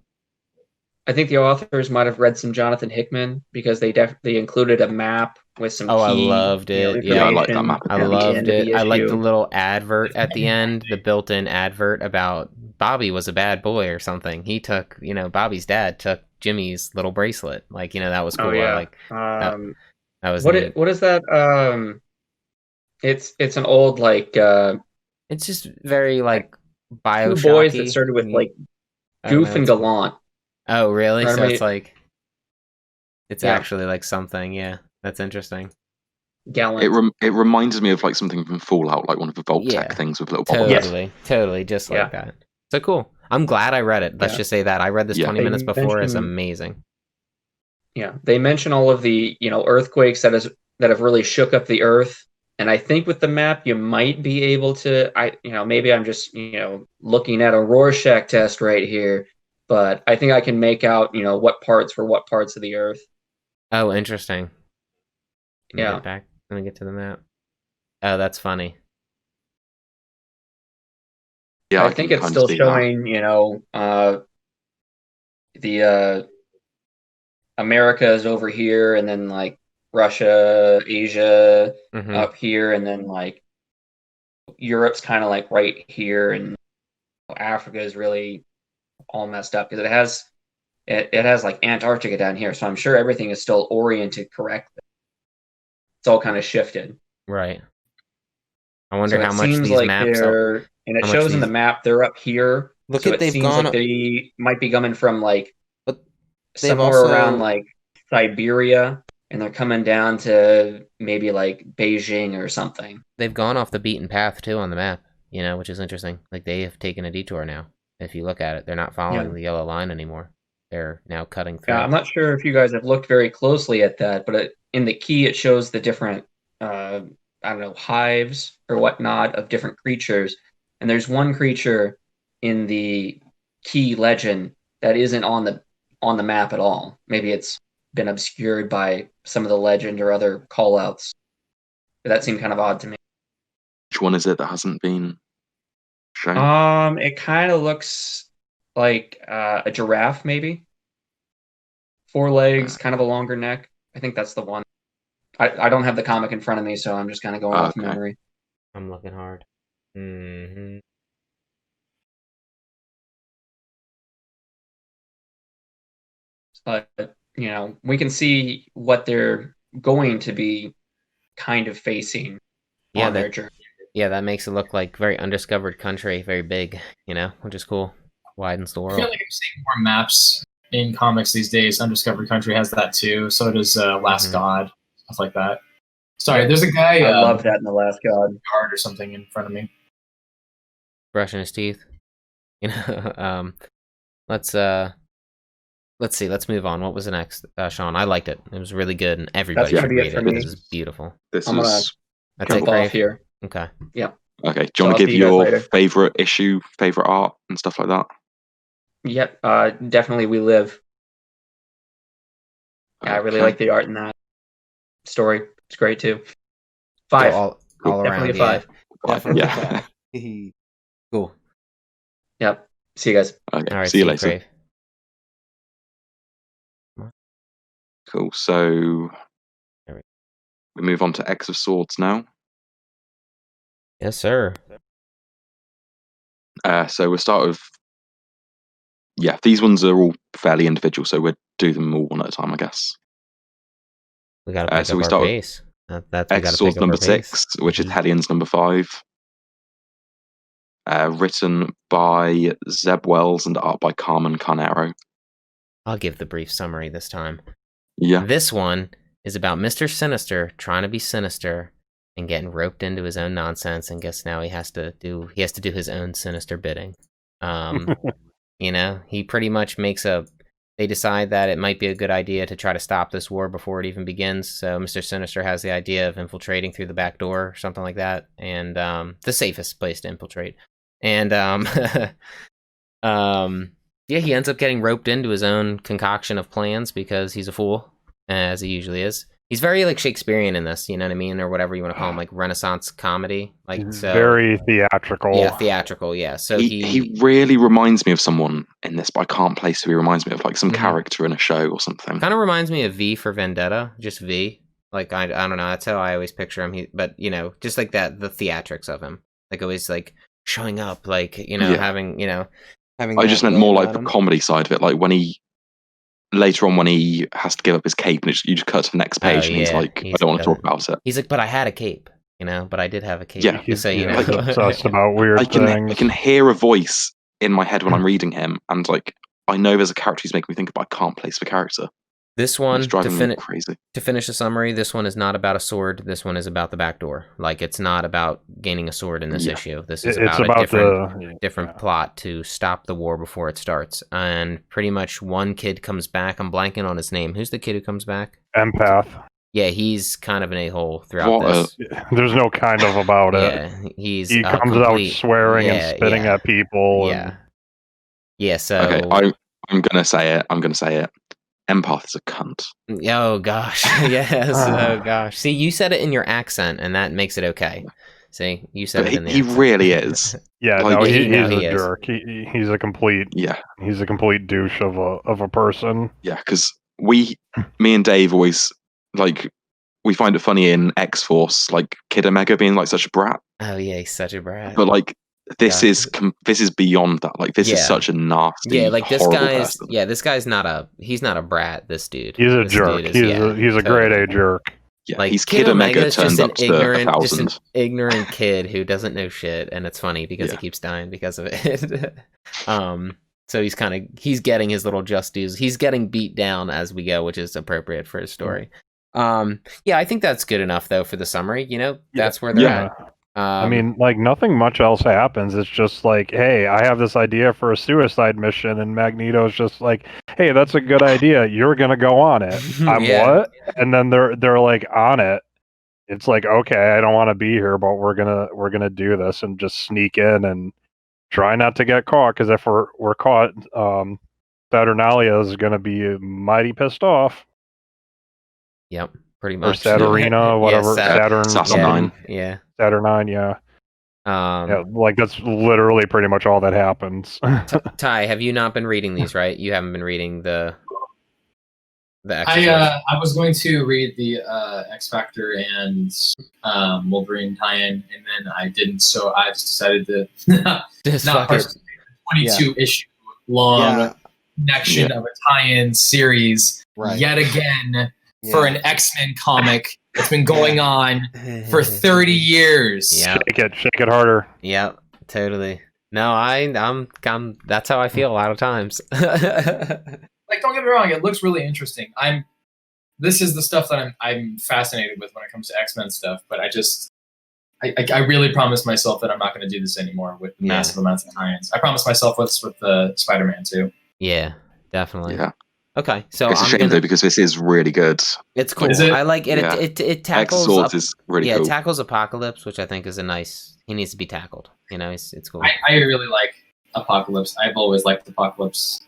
I think the authors might have read some Jonathan Hickman, because they included a map with some key, I loved it. Yeah, I like that map. I loved it. I like the little advert at the end, the built-in advert about Bobby was a bad boy or something. He took, Bobby's dad took Jimmy's little bracelet. That was cool. Oh, yeah. That was what is that? It's an old it's just very Bioshocky. 2 boys that started with Goof and Gallant. Oh, really? So it's it's actually something. Yeah, that's interesting. Gallant. It reminds me of something from Fallout, one of the Vault-Tec things with little bubbles. Totally, just like that. So cool. I'm glad I read it. Let's just say that I read this 20 minutes before. It's amazing. Yeah, they mention all of the earthquakes that have really shook up the earth, and I think with the map you might be able to. Maybe I'm just looking at a Rorschach test right here. But I think I can make out, what parts were what parts of the Earth. Oh, interesting. Let me get to the map. Oh, that's funny. Yeah, I think it's still showing, the America is over here, and then Russia, Asia up here, and then Europe's kind of right here, and Africa is really all messed up because it has Antarctica down here, so I'm sure everything is still oriented correctly. It's all kind of shifted, right? I wonder how much these maps are, and it shows in the map they're up here. Look at they've gone. They might be coming from somewhere around Siberia, and they're coming down to maybe like Beijing or something. They've gone off the beaten path too on the map, which is interesting. Like they have taken a detour now. If you look at it, they're not following the yellow line anymore. They're now cutting through. Yeah, I'm not sure if you guys have looked very closely at that, but in the key it shows the different, I don't know, hives or whatnot of different creatures. And there's one creature in the key legend that isn't on the map at all. Maybe it's been obscured by some of the legend or other callouts. But that seemed kind of odd to me. Which one is it that hasn't been shown? It kind of looks like a giraffe, maybe. 4 legs, kind of a longer neck. I think that's the one. I don't have the comic in front of me, so I'm just kind of going off memory. I'm looking hard. Mm-hmm. But, we can see what they're going to be kind of facing on their journey. Yeah, that makes it look like very undiscovered country, very big, which is cool. Widens the world. I feel like I'm seeing more maps in comics these days. Undiscovered Country has that too. So does Last God, stuff like that. Sorry, there's a guy. I love that in The Last God. Guard or something in front of me. Brushing his teeth. Let's see. Let's move on. What was the next, Sean? I liked it. It was really good, and everybody should read it. This is beautiful. That's jump off here. Okay. Yeah. Okay. Do you want to give your favorite issue, favorite art, and stuff like that? Yep. Definitely We Live. Yeah, I really like the art in that story. It's great too. 5. All definitely around, a 5. Definitely yeah. 5. Cool. Yep. See you guys. Okay. All right. See you later. Crave. Cool. So we move on to X of Swords now. Yes, sir. So we'll start with. Yeah, these ones are all fairly individual, so we'll do them all one at a time, I guess. We got to pick up our pace. X of Swords number 6, which is Hellions number 5. Written by Zeb Wells and art by Carmen Carnero. I'll give the brief summary this time. Yeah. This one is about Mr. Sinister trying to be sinister and getting roped into his own nonsense, and guess now he has to do his own sinister bidding. He pretty much they decide that it might be a good idea to try to stop this war before it even begins. So Mr. Sinister has the idea of infiltrating through the back door or something like that, and the safest place to infiltrate. And he ends up getting roped into his own concoction of plans because he's a fool, as he usually is. He's very like Shakespearean in this, you know what I mean, or whatever you want to call him, like Renaissance comedy, like so. Very theatrical. Yeah, theatrical. Yeah. So he really reminds me of someone in this, but I can't place who he reminds me of, like some character in a show or something. Kind of reminds me of V for Vendetta, just V. Like I don't know, that's how I always picture him. But just like that, the theatrics of him, like always like showing up, like having having. I just meant more like the comedy side of it, like when he. Later on, when he has to give up his cape, and you just cut to the next page, and he's like, "I don't want to talk about it." He's like, "But I had a cape, but I did have a cape." Yeah, so like, obsessed about weird things. I can hear a voice in my head when I'm reading him, and like I know there's a character he's making me think of, but I can't place the character. This one, crazy. To finish the summary, this one is not about a sword. This one is about the back door. Like, it's not about gaining a sword in this issue. This is about a different plot to stop the war before it starts. And pretty much one kid comes back. I'm blanking on his name. Who's the kid who comes back? Empath. Yeah, he's kind of an a-hole throughout this. There's no kind of about it. Yeah, he comes out swearing and spitting at people. Yeah, so... Okay, I'm going to say it. Empath is a cunt. Oh gosh, yes. Oh gosh. See, you said it in your accent, and that makes it okay. See, you said it in the accent. He really is. Yeah, like, he's a jerk. He's a complete. Yeah, he's a complete douche of a person. Yeah, because me and Dave always like we find it funny in X-Force, like Kid Omega being like such a brat. Oh yeah, he's such a brat. But like. This is beyond that. Like this is such a nasty, like this guy's person. this guy's not a brat. This dude, he's a jerk. He's a grade A jerk. Yeah, like he's Kid Omega turned up to 1,000. Just an ignorant kid who doesn't know shit, and it's funny because he keeps dying because of it. So he's getting his little just dues. He's getting beat down as we go, which is appropriate for his story. Yeah, I think that's good enough though for the summary. You know, that's where they're at. I mean, like, nothing much else happens. It's just like, hey, I have this idea for a suicide mission, and Magneto's just like, hey, that's a good idea. You're gonna go on it. I'm what? And then they're like on it. It's like, okay, I don't want to be here, but we're gonna do this and just sneak in and try not to get caught. Because if we're caught, Saturnalia is gonna be mighty pissed off. Yep, pretty much. Or Saturnina, whatever. Saturn. Yeah. Saturnine, yeah. Yeah, like that's literally pretty much all that happens. Ty, have you not been reading these, right? You haven't been reading the I was going to read the X Factor and Wolverine tie-in, and then I didn't, so I just decided to not participate in the 22 issue long connection of a tie-in series yet again for an X-Men comic that's been going on for 30 years. Yeah. Shake it harder. Yep, totally. No, I'm that's how I feel a lot of times. Like, don't get me wrong, it looks really interesting. This is the stuff that I'm fascinated with when it comes to X-Men stuff, but I really promised myself that I'm not going to do this anymore with massive amounts of tie-ins. I promised myself with the Spider-Man too. Yeah, definitely. Yeah. Okay, so it's a shame though, because this is really good. It's cool. I like it. Yeah. It tackles. X-Swords is really cool. It tackles Apocalypse, which I think is he needs to be tackled. You know, it's cool. I really like Apocalypse. I've always liked Apocalypse.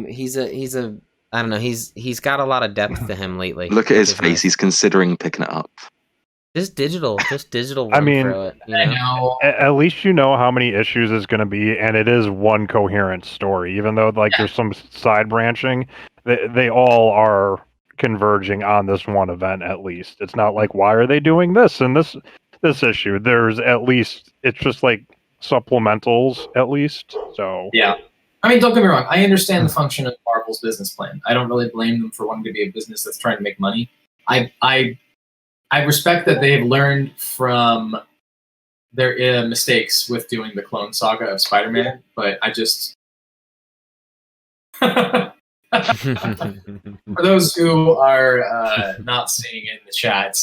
He's a I don't know. He's got a lot of depth to him lately. Look at his face. Nice. He's considering picking it up. Just digital. I mean, through it, you know? At least you know how many issues is going to be, and it is one coherent story. Even though there's some side branching, they all are converging on this one event. At least it's not like, why are they doing this in this issue? There's at least, it's just like supplementals at least. So yeah. I mean, don't get me wrong. I understand the function of Marvel's business plan. I don't really blame them for wanting to be a business that's trying to make money. I respect that they've learned from their mistakes with doing the Clone Saga of Spider-Man, but I just... For those who are not seeing it in the chat,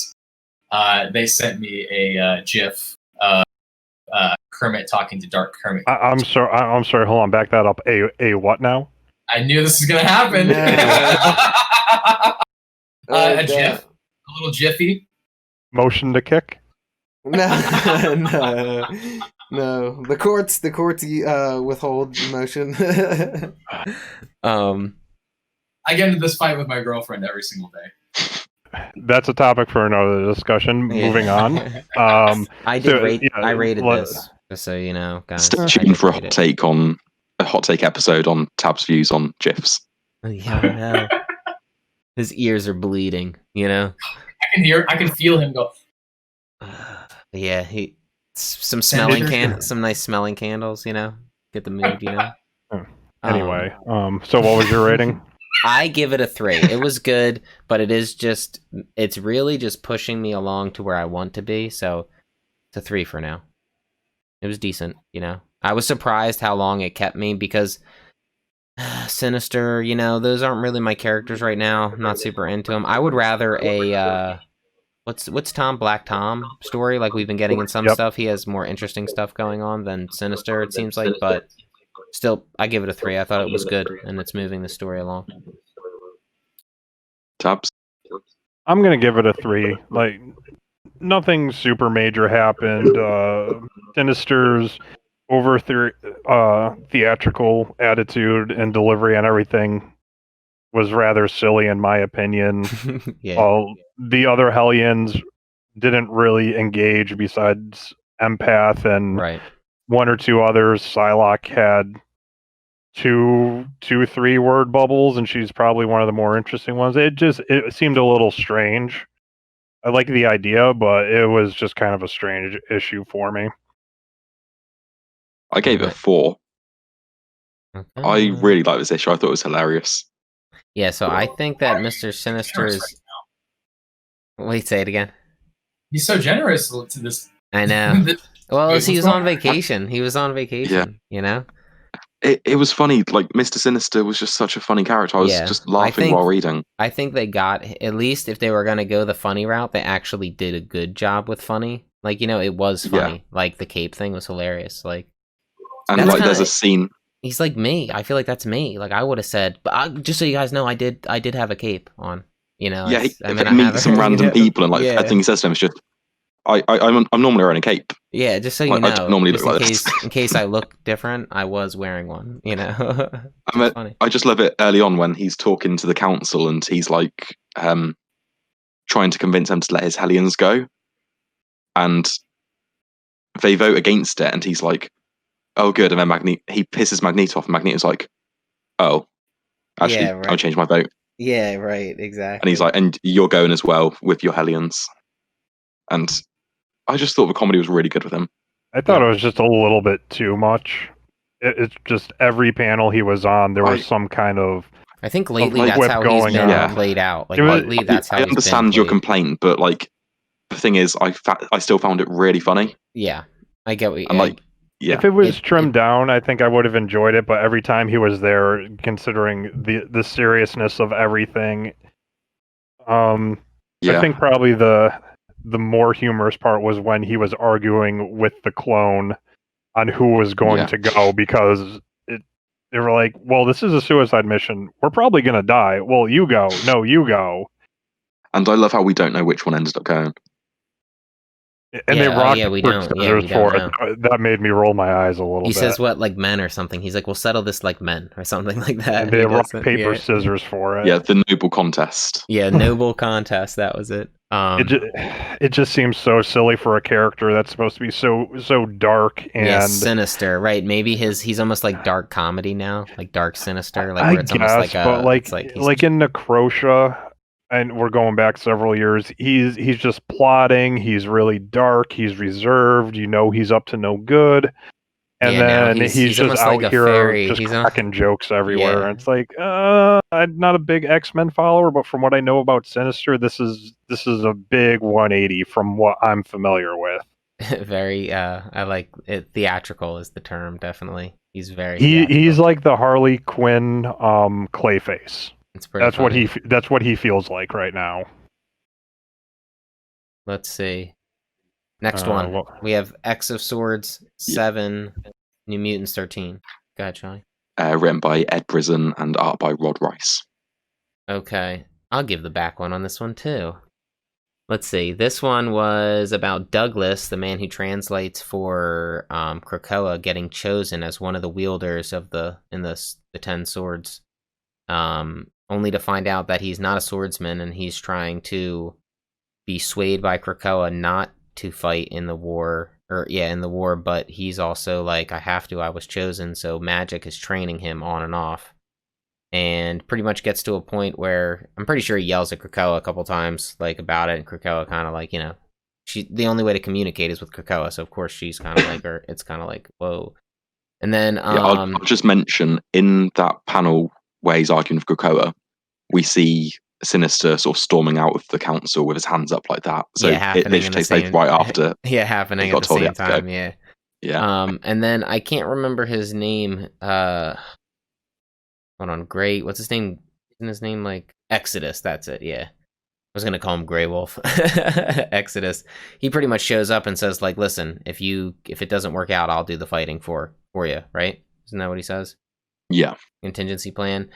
they sent me a GIF of Kermit talking to Dark Kermit. I'm sorry. Hold on. Back that up. A what now? I knew this was going to happen. A GIF. A little jiffy. Motion to kick? No. The courts withhold motion. I get into this fight with my girlfriend every single day. That's a topic for another discussion. Yeah. Moving on. I rated this, just so you know, guys. Stay tuned for a hot take episode on Tab's views on GIFs. Yeah, I know. His ears are bleeding, you know. I can feel him go. Yeah, some nice smelling candles, you know. Get the mood, you know. Anyway, so what was your rating? I give it a 3. It was good, but it's really just pushing me along to where I want to be. So it's a 3 for now. It was decent, you know. I was surprised how long it kept me because Sinister, you know, those aren't really my characters right now. I'm not super into them. I would rather a what's Black Tom story like we've been getting in some stuff. He has more interesting stuff going on than Sinister, it seems like, but still, I give it a 3. I thought it was good, and it's moving the story along. Tabs? I'm gonna give it a 3. Like, nothing super major happened. Sinister's theatrical attitude and delivery and everything was rather silly in my opinion. The other Hellions didn't really engage besides Empath and one or two others. Psylocke had 3 word bubbles, and she's probably one of the more interesting ones. It seemed a little strange. I like the idea, but it was just kind of a strange issue for me. I gave it a 4. I really like this issue. I thought it was hilarious. Yeah, so I think that Mr. Sinister is... Wait, say it again. He's so generous to this. I know. Well, he was on vacation. He was on vacation, you know? it was funny. Like Mr. Sinister was just such a funny character. I was just laughing while reading. I think they got, at least if they were going to go the funny route, they actually did a good job with funny. Like, it was funny. Yeah. Like the cape thing was hilarious. Like, and like there's a scene. He's like me. I feel like that's me. Like I would have said, but just so you guys know, I did have a cape on. Yeah, he meets some random people, and like I think he says to him, "It's just I'm normally wearing a cape." Yeah, just so you know, I normally look like this. In case I look different, I was wearing one. Funny. I just love it early on when he's talking to the council and he's like trying to convince them to let his Hellions go, and they vote against it, and he's like, "Oh, good," and then he pisses Magneto off, and Magneto's like, "Oh, actually, yeah, right. I'll change my vote." Yeah, right, exactly. And he's like, "And you're going as well with your Hellions," and I just thought the comedy was really good with him. I thought it was just a little bit too much. It's just every panel he was on, there was some kind of. I think lately that's how he's been played out. Like lately, that's how. I understand your complaint, but like the thing is, I still found it really funny. Yeah, I get what you like. Yeah. If it was trimmed down, I think I would have enjoyed it. But every time he was there, considering the seriousness of everything, I think probably the more humorous part was when he was arguing with the clone on who was going to go, because they were like, "Well, this is a suicide mission. We're probably gonna die. Well, you go. No, you go." And I love how we don't know which one ended up going. And they rocked scissors for it. That made me roll my eyes a little bit. He says what, like men or something. He's like, "We'll settle this like men," or something like that. And they rock paper scissors for it. Yeah, the noble contest. Yeah, noble contest. That was it. It just seems so silly for a character that's supposed to be so dark and sinister, right? Maybe he's almost like dark comedy now, like dark sinister. Like where it's almost like but like in Necrotia. And we're going back several years. He's just plotting. He's really dark. He's reserved. He's up to no good. And then he's just out like here just cracking jokes everywhere. And it's like, I'm not a big X-Men follower, but from what I know about Sinister, this is a big 180 from what I'm familiar with. Very, I like it. Theatrical is the term, definitely. He's very. He's like the Harley Quinn, Clayface. That's funny. What he feels like right now. Let's see. Next one. We have X of Swords 7, New Mutants 13. Go ahead, Charlie. Written by Ed Brisson and art by Rod Rice. Okay. I'll give the back one on this one too. Let's see. This one was about Douglas, the man who translates for Krakoa, getting chosen as one of the wielders of the 10 swords. Only to find out that he's not a swordsman and he's trying to be swayed by Krakoa not to fight in the war, but he's also like, I was chosen, so magic is training him on and off. And pretty much gets to a point where I'm pretty sure he yells at Krakoa a couple times like about it, and Krakoa kind of like, the only way to communicate is with Krakoa, so of course she's kind of like, or it's kind of like, whoa. And then I'll just mention in that panel where he's arguing with Krakoa, we see Sinister sort of storming out of the council with his hands up like that. So it literally takes place right after. Yeah, happening at the same time. Yeah. And then I can't remember his name. Hold on, Grey. What's his name? Isn't his name like Exodus? That's it. Yeah. I was gonna call him Grey Wolf. Exodus. He pretty much shows up and says like, "Listen, if it doesn't work out, I'll do the fighting for you." Right? Isn't that what he says? Yeah. Contingency plan.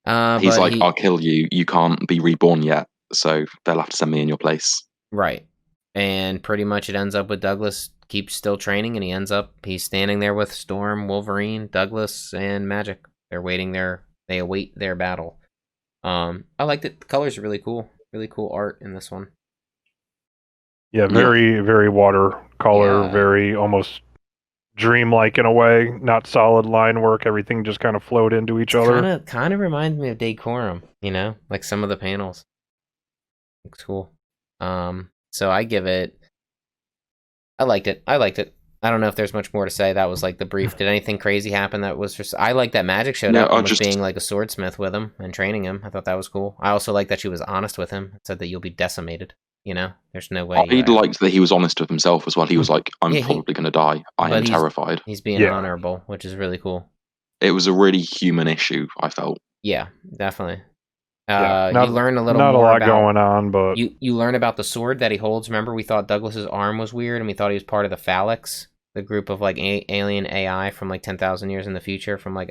He's like, I'll kill you. You can't be reborn yet, so they'll have to send me in your place. Right. And pretty much it ends up with Douglas keeps still training, and he's standing there with Storm, Wolverine, Douglas, and Magic. They await their battle. I liked it. The colors are really cool. Really cool art in this one. Yeah, very, very watercolor, very almost dreamlike in a way, not solid line work. Everything just kind of flowed into each other. Kind of reminds me of Decorum, like some of the panels. Looks cool. So I give it. I liked it. I don't know if there's much more to say. That was like the brief. Did anything crazy happen that was just? I like that Magic showed up and was being like a swordsmith with him and training him. I thought that was cool. I also like that she was honest with him. Said that you'll be decimated. There's no way. I liked that he was honest with himself as well. He was like, I'm probably going to die. I am terrified. He's being honorable, which is really cool. it was a really human issue, I felt. Yeah, definitely. Yeah, You learn a little not more a lot about going on, but you learn about the sword that he holds. Remember, we thought Douglas's arm was weird, and we thought he was part of the Phalanx, the group of like alien AI from like 10,000 years in the future, from like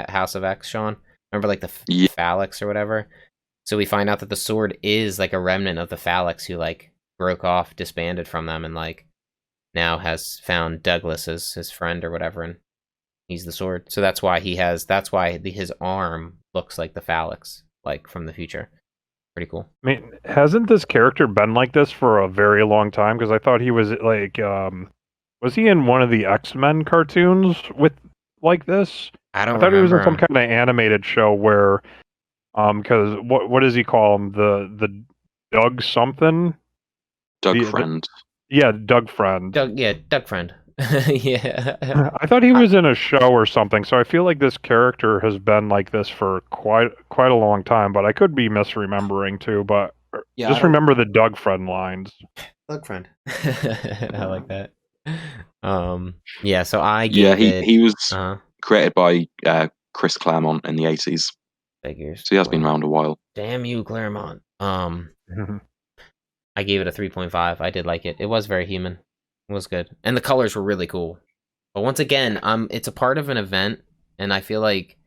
House of X. Sean, remember like the Phalanx or whatever. So we find out that the sword is like a remnant of the Phalanx who like broke off, disbanded from them, and like now has found Douglas as his friend or whatever, and he's the sword. So that's why his arm looks like the Phalanx, like from the future. Pretty cool. I mean, hasn't this character been like this for a very long time? Because I thought he was like, was he in one of the X-Men cartoons with like this? I don't thought he was in some remember. kind of animated show where, because what does he call him? The Doug something? Doug Friend. Yeah, Doug Friend. Doug Friend. Yeah. I thought he was in a show or something, so I feel like this character has been like this for quite a long time, but I could be misremembering too, but just remember the Doug Friend lines. Doug Friend. I like that. Yeah, so I gave he was created by Chris Claremont in the 80s. Figures. So he has been around a while. Damn you, Claremont. I gave it a 3.5. I did like it. It was very human. It was good. And the colors were really cool. But once again, it's a part of an event, and I feel like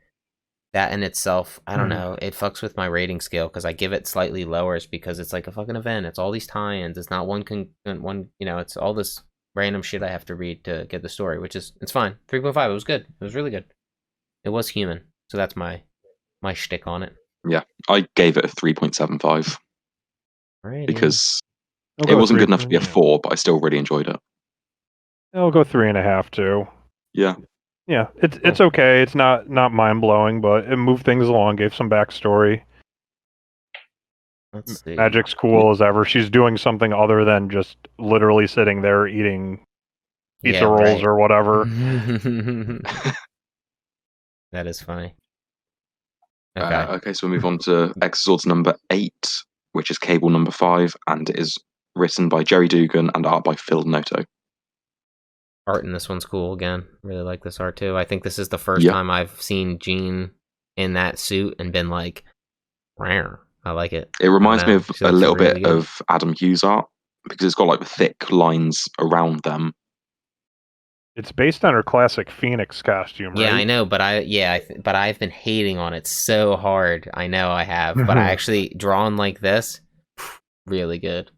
that in itself, I don't know, it fucks with my rating scale because I give it slightly lower because it's like a fucking event. It's all these tie-ins. It's not one, it's all this random shit I have to read to get the story, which is, it's fine. 3.5, it was good. It was really good. It was human. So that's my shtick on it. Yeah, I gave it a 3.75. Right, because it wasn't good enough to be a 4, but I still really enjoyed it. I'll go 3.5 too. Yeah. Yeah, it's okay. It's not mind blowing, but it moved things along, gave some backstory. Let's see. Magic's cool as ever. She's doing something other than just literally sitting there eating pizza rolls or whatever. That is funny. Okay, so we'll move on to Exorcist number 8, which is Cable number 5, and it is written by Jerry Dugan and art by Phil Noto. Art in this one's cool again. Really like this art too. I think this is the first time I've seen Jean in that suit and been like, rare. I like it. It reminds me of a little bit of Adam Hughes art because it's got like the thick lines around them. It's based on her classic Phoenix costume, right? Yeah, I know, but I've been hating on it so hard. I know I have, but I actually drawn like this, really good.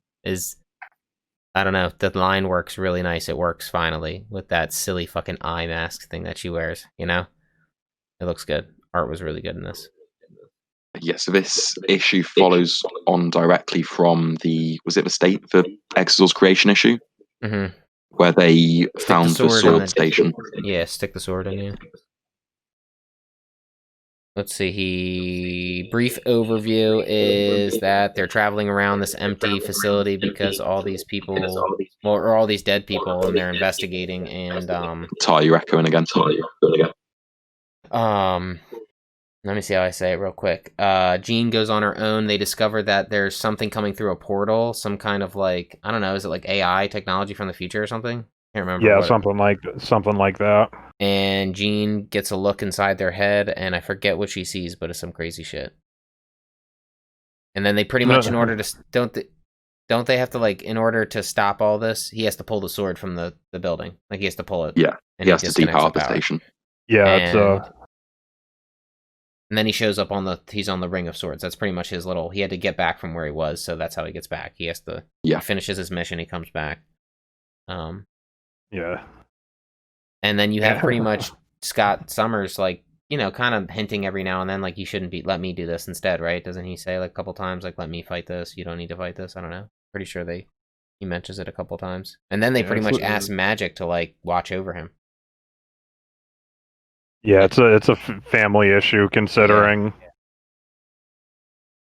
I don't know, the line works really nice. It works finally with that silly fucking eye mask thing that she wears, you know? It looks good. Art was really good in this. Yeah, so this issue follows on directly from the Exorcist's creation issue? Mm-hmm. Where they found the sword station. Yeah, stick the sword in you. Let's see. Brief overview is that they're traveling around this empty facility because all these people, or all these dead people, and they're investigating. And Ty, you're echoing again. Let me see how I say it real quick. Jean goes on her own. They discover that there's something coming through a portal, some kind of like, I don't know, is it like AI technology from the future or something? Can't remember. Yeah, something like that. And Jean gets a look inside their head, and I forget what she sees, but it's some crazy shit. And then they pretty much, in order to don't they have to, like, in order to stop all this, he has to pull the sword from the building. Like, he has to pull it. Yeah, and he has to depower the station. Yeah, and then he shows up he's on the Ring of Swords. That's pretty much his little, he had to get back from where he was, so that's how he gets back. He has to, he finishes his mission, he comes back. Yeah. And then you have pretty much Scott Summers, like, you know, kind of hinting every now and then, like, you shouldn't be, let me do this instead, right? Doesn't he say, like, a couple times, like, let me fight this, you don't need to fight this? I don't know. Pretty sure he mentions it a couple times. And then they pretty much ask Magic to, like, watch over him. Yeah, it's a family issue considering.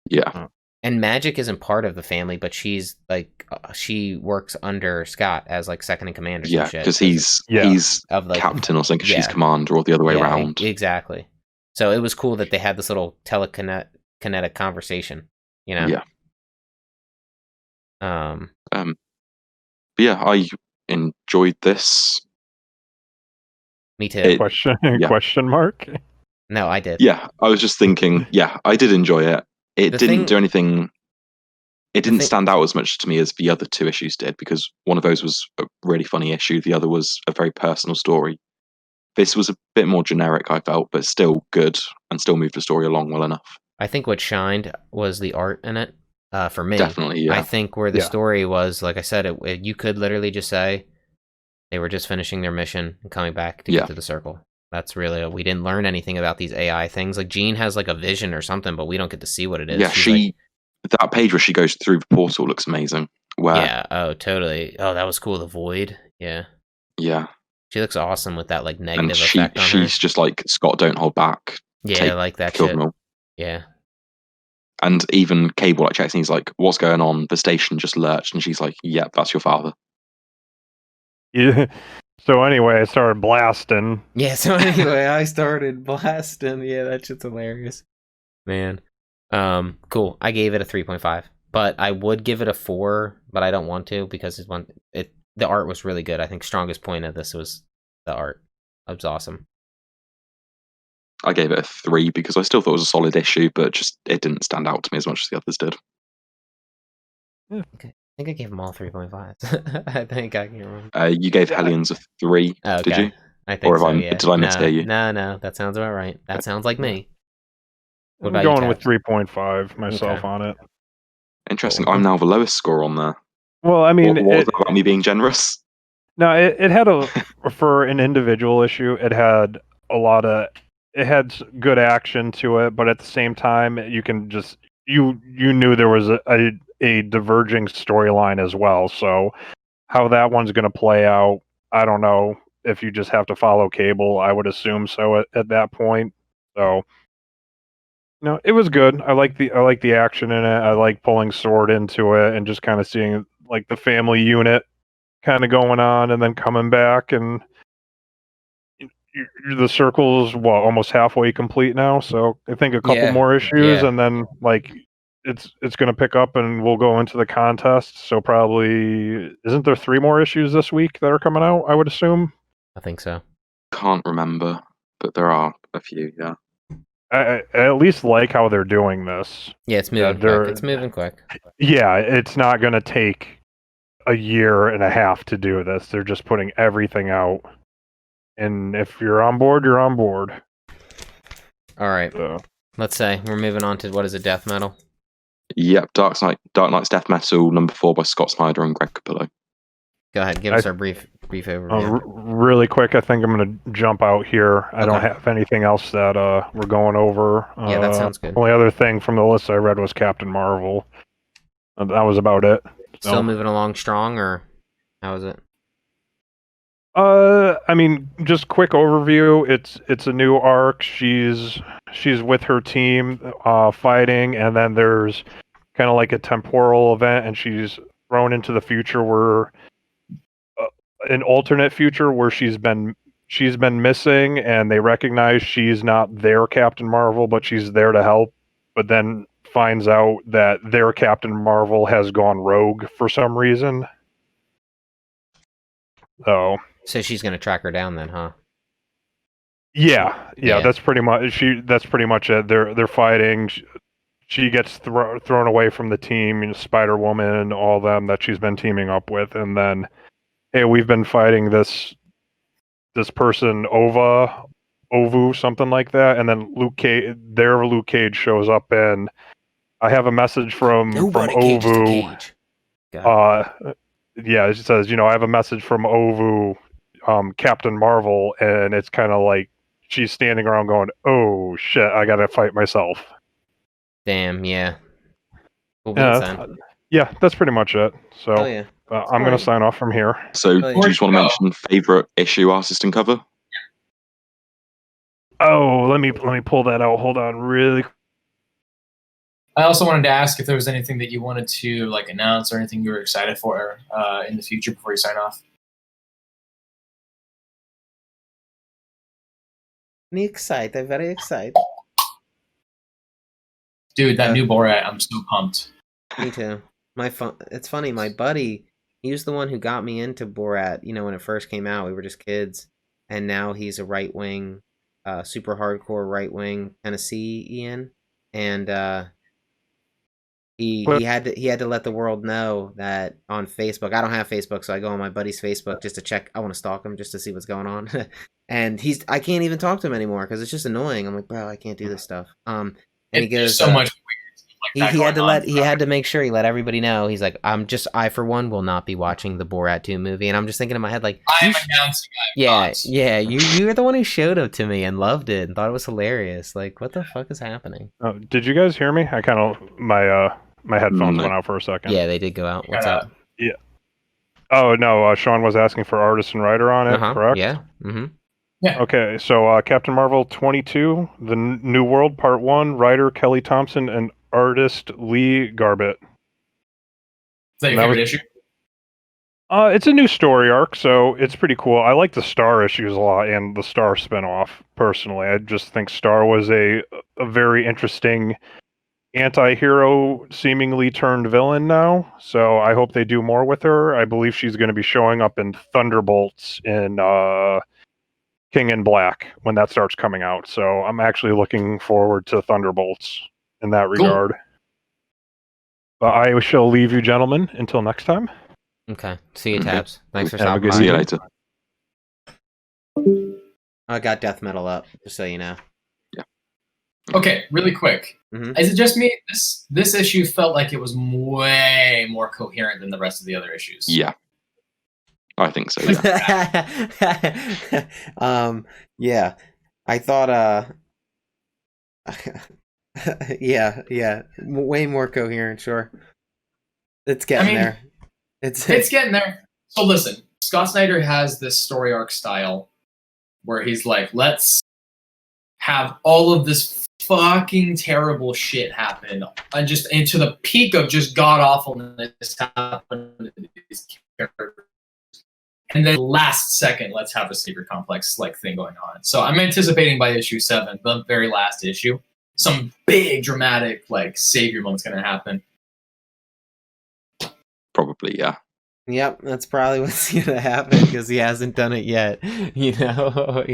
Yeah. And Magic isn't part of the family, but she's like, she works under Scott as like second in command or some shit. Because he's of, like, captain or something, because she's commander, or the other way around. Exactly. So it was cool that they had this little telekinetic conversation, you know? Yeah. But yeah, I enjoyed this. Me too. Question mark? No, I did. Yeah, I was just thinking. Yeah, I did enjoy it. It didn't do anything. It didn't stand out as much to me as the other 2 issues did, because one of those was a really funny issue. The other was a very personal story. This was a bit more generic, I felt, but still good and still moved the story along well enough. I think what shined was the art in it. For me, Definitely, yeah. I think where the story was, like I said, you could literally just say they were just finishing their mission and coming back to get to the circle. That's really we didn't learn anything about these AI things. Like Jean has like a vision or something, but we don't get to see what it is. Yeah, that page where she goes through the portal looks amazing. Yeah, oh totally. Oh, that was cool. The void. Yeah. Yeah. She looks awesome with that like negative effect on her. She's just like, Scott, don't hold back. Yeah, like that shit. Yeah. And even Cable like checks and he's like, what's going on? The station just lurched, and she's like, yep, that's your father. Yeah. So anyway, I started blasting. Yeah, so anyway, I started blasting. Yeah, that shit's hilarious. Man. Cool. I gave it a 3.5. But I would give it a 4, but I don't want to because the art was really good. I think strongest point of this was the art. It was awesome. I gave it a 3 because I still thought it was a solid issue, but just it didn't stand out to me as much as the others did. Yeah. Okay. I think I gave them all 3.5s. I think I gave them. You gave Hellions a 3, did you? I think so, yeah. Did I mishear you? No, that sounds about right. That sounds like me. What about going with 3.5 myself on it. Interesting. I'm now the lowest score on there. Well, I mean, what was about me being generous? No, it had for an individual issue, it had it had good action to it, but at the same time, you can just you knew there was a diverging storyline as well. So how that one's going to play out, I don't know. If you just have to follow Cable, I would assume so at that point. So no, it was good. I like the action in it. I like pulling Sword into it and just kind of seeing like the family unit kind of going on and then coming back, and the circle's almost halfway complete now. So I think a couple more issues, and then like it's going to pick up, and we'll go into the contest. So probably isn't there 3 more issues this week that are coming out? I would assume. I think so. Can't remember, but there are a few. Yeah. I at least like how they're doing this. Yeah, it's moving quick. It's moving quick. Yeah, it's not going to take a year and a half to do this. They're just putting everything out. And if you're on board, you're on board. All right. Let's say we're moving on to, what is it, Death Metal? Yep, Dark Knight's Death Metal, number 4 by Scott Snyder and Greg Capullo. Go ahead, give us our brief overview. Really quick, I think I'm going to jump out here. I don't have anything else that we're going over. Yeah, that sounds good. Only other thing from the list I read was Captain Marvel. That was about it. Still moving along strong, or how is it? I mean, just quick overview. It's a new arc. She's with her team, fighting, and then there's kind of like a temporal event, and she's thrown into the future where an alternate future where she's been missing, and they recognize she's not their Captain Marvel, but she's there to help. But then finds out that their Captain Marvel has gone rogue for some reason. So she's gonna track her down then, huh? Yeah. That's pretty much it. They're fighting. She gets thrown away from the team, Spider-Woman and all them that she's been teaming up with, and then, hey, we've been fighting this person, Ovu, something like that, and then Luke Cage shows up, and I have a message from Ovu. Yeah, it says, I have a message from Ovu, Captain Marvel, and it's kind of like she's standing around going, "Oh shit, I gotta fight myself." Damn, yeah. Yeah, that's pretty much it. So I'm gonna sign off from here. So, do you just want to mention favorite issue, artist, and cover? Oh, let me pull that out. Hold on, really. I also wanted to ask if there was anything that you wanted to like announce or anything you were excited for in the future before you sign off. Me excited, very excited. Dude, that new Borat, I'm so pumped. Me too. It's funny, my buddy, he was the one who got me into Borat, when it first came out. We were just kids. and now he's a right wing, super hardcore right wing Tennessee Ian, and he had to let the world know that on Facebook. I don't have Facebook, so I go on my buddy's Facebook just to check. I want to stalk him just to see what's going on. And I can't even talk to him anymore because it's just annoying. I'm like, bro, I can't do this stuff. And he goes, so much weird. He had to make sure he let everybody know. He's like, I for one will not be watching the Borat 2 movie. And I'm just thinking in my head, like, I am announcing. Yeah, you were the one who showed it to me and loved it and thought it was hilarious. Like, what the fuck is happening? Oh, did you guys hear me? I kind of my headphones went out for a second. Yeah, they did go out. What's up? Yeah. Oh no, Sean was asking for artist and writer on it, correct? Yeah. Mm-hmm. Yeah. Okay, so Captain Marvel 22, The New World Part 1, writer Kelly Thompson and artist Lee Garbett. Is that your favorite issue? It's a new story arc, so it's pretty cool. I like the Star issues a lot and the Star spinoff, personally. I just think Star was a very interesting anti-hero seemingly turned villain now, so I hope they do more with her. I believe she's going to be showing up in Thunderbolts in King in Black when that starts coming out, so I'm actually looking forward to Thunderbolts in that regard. But I shall leave you gentlemen until next time. Okay, see you, Tabs. Thanks for Have a stopping good by. See you later. I got death metal up, just so you know. Okay, really quick. Mm-hmm. Is it just me? This issue felt like it was way more coherent than the rest of the other issues. Yeah. I think so, yeah. Yeah. I thought, yeah. Way more coherent, sure. It's getting there. It's getting there. So listen, Scott Snyder has this story arc style where he's like, let's have all of this fucking terrible shit happen and just into the peak of just god awfulness happen to these characters. And then last second, let's have a secret complex like thing going on. So I'm anticipating by issue 7, the very last issue, some big dramatic like savior moment's gonna happen. Probably, yeah. Yep, that's probably what's gonna happen because he hasn't done it yet. You know,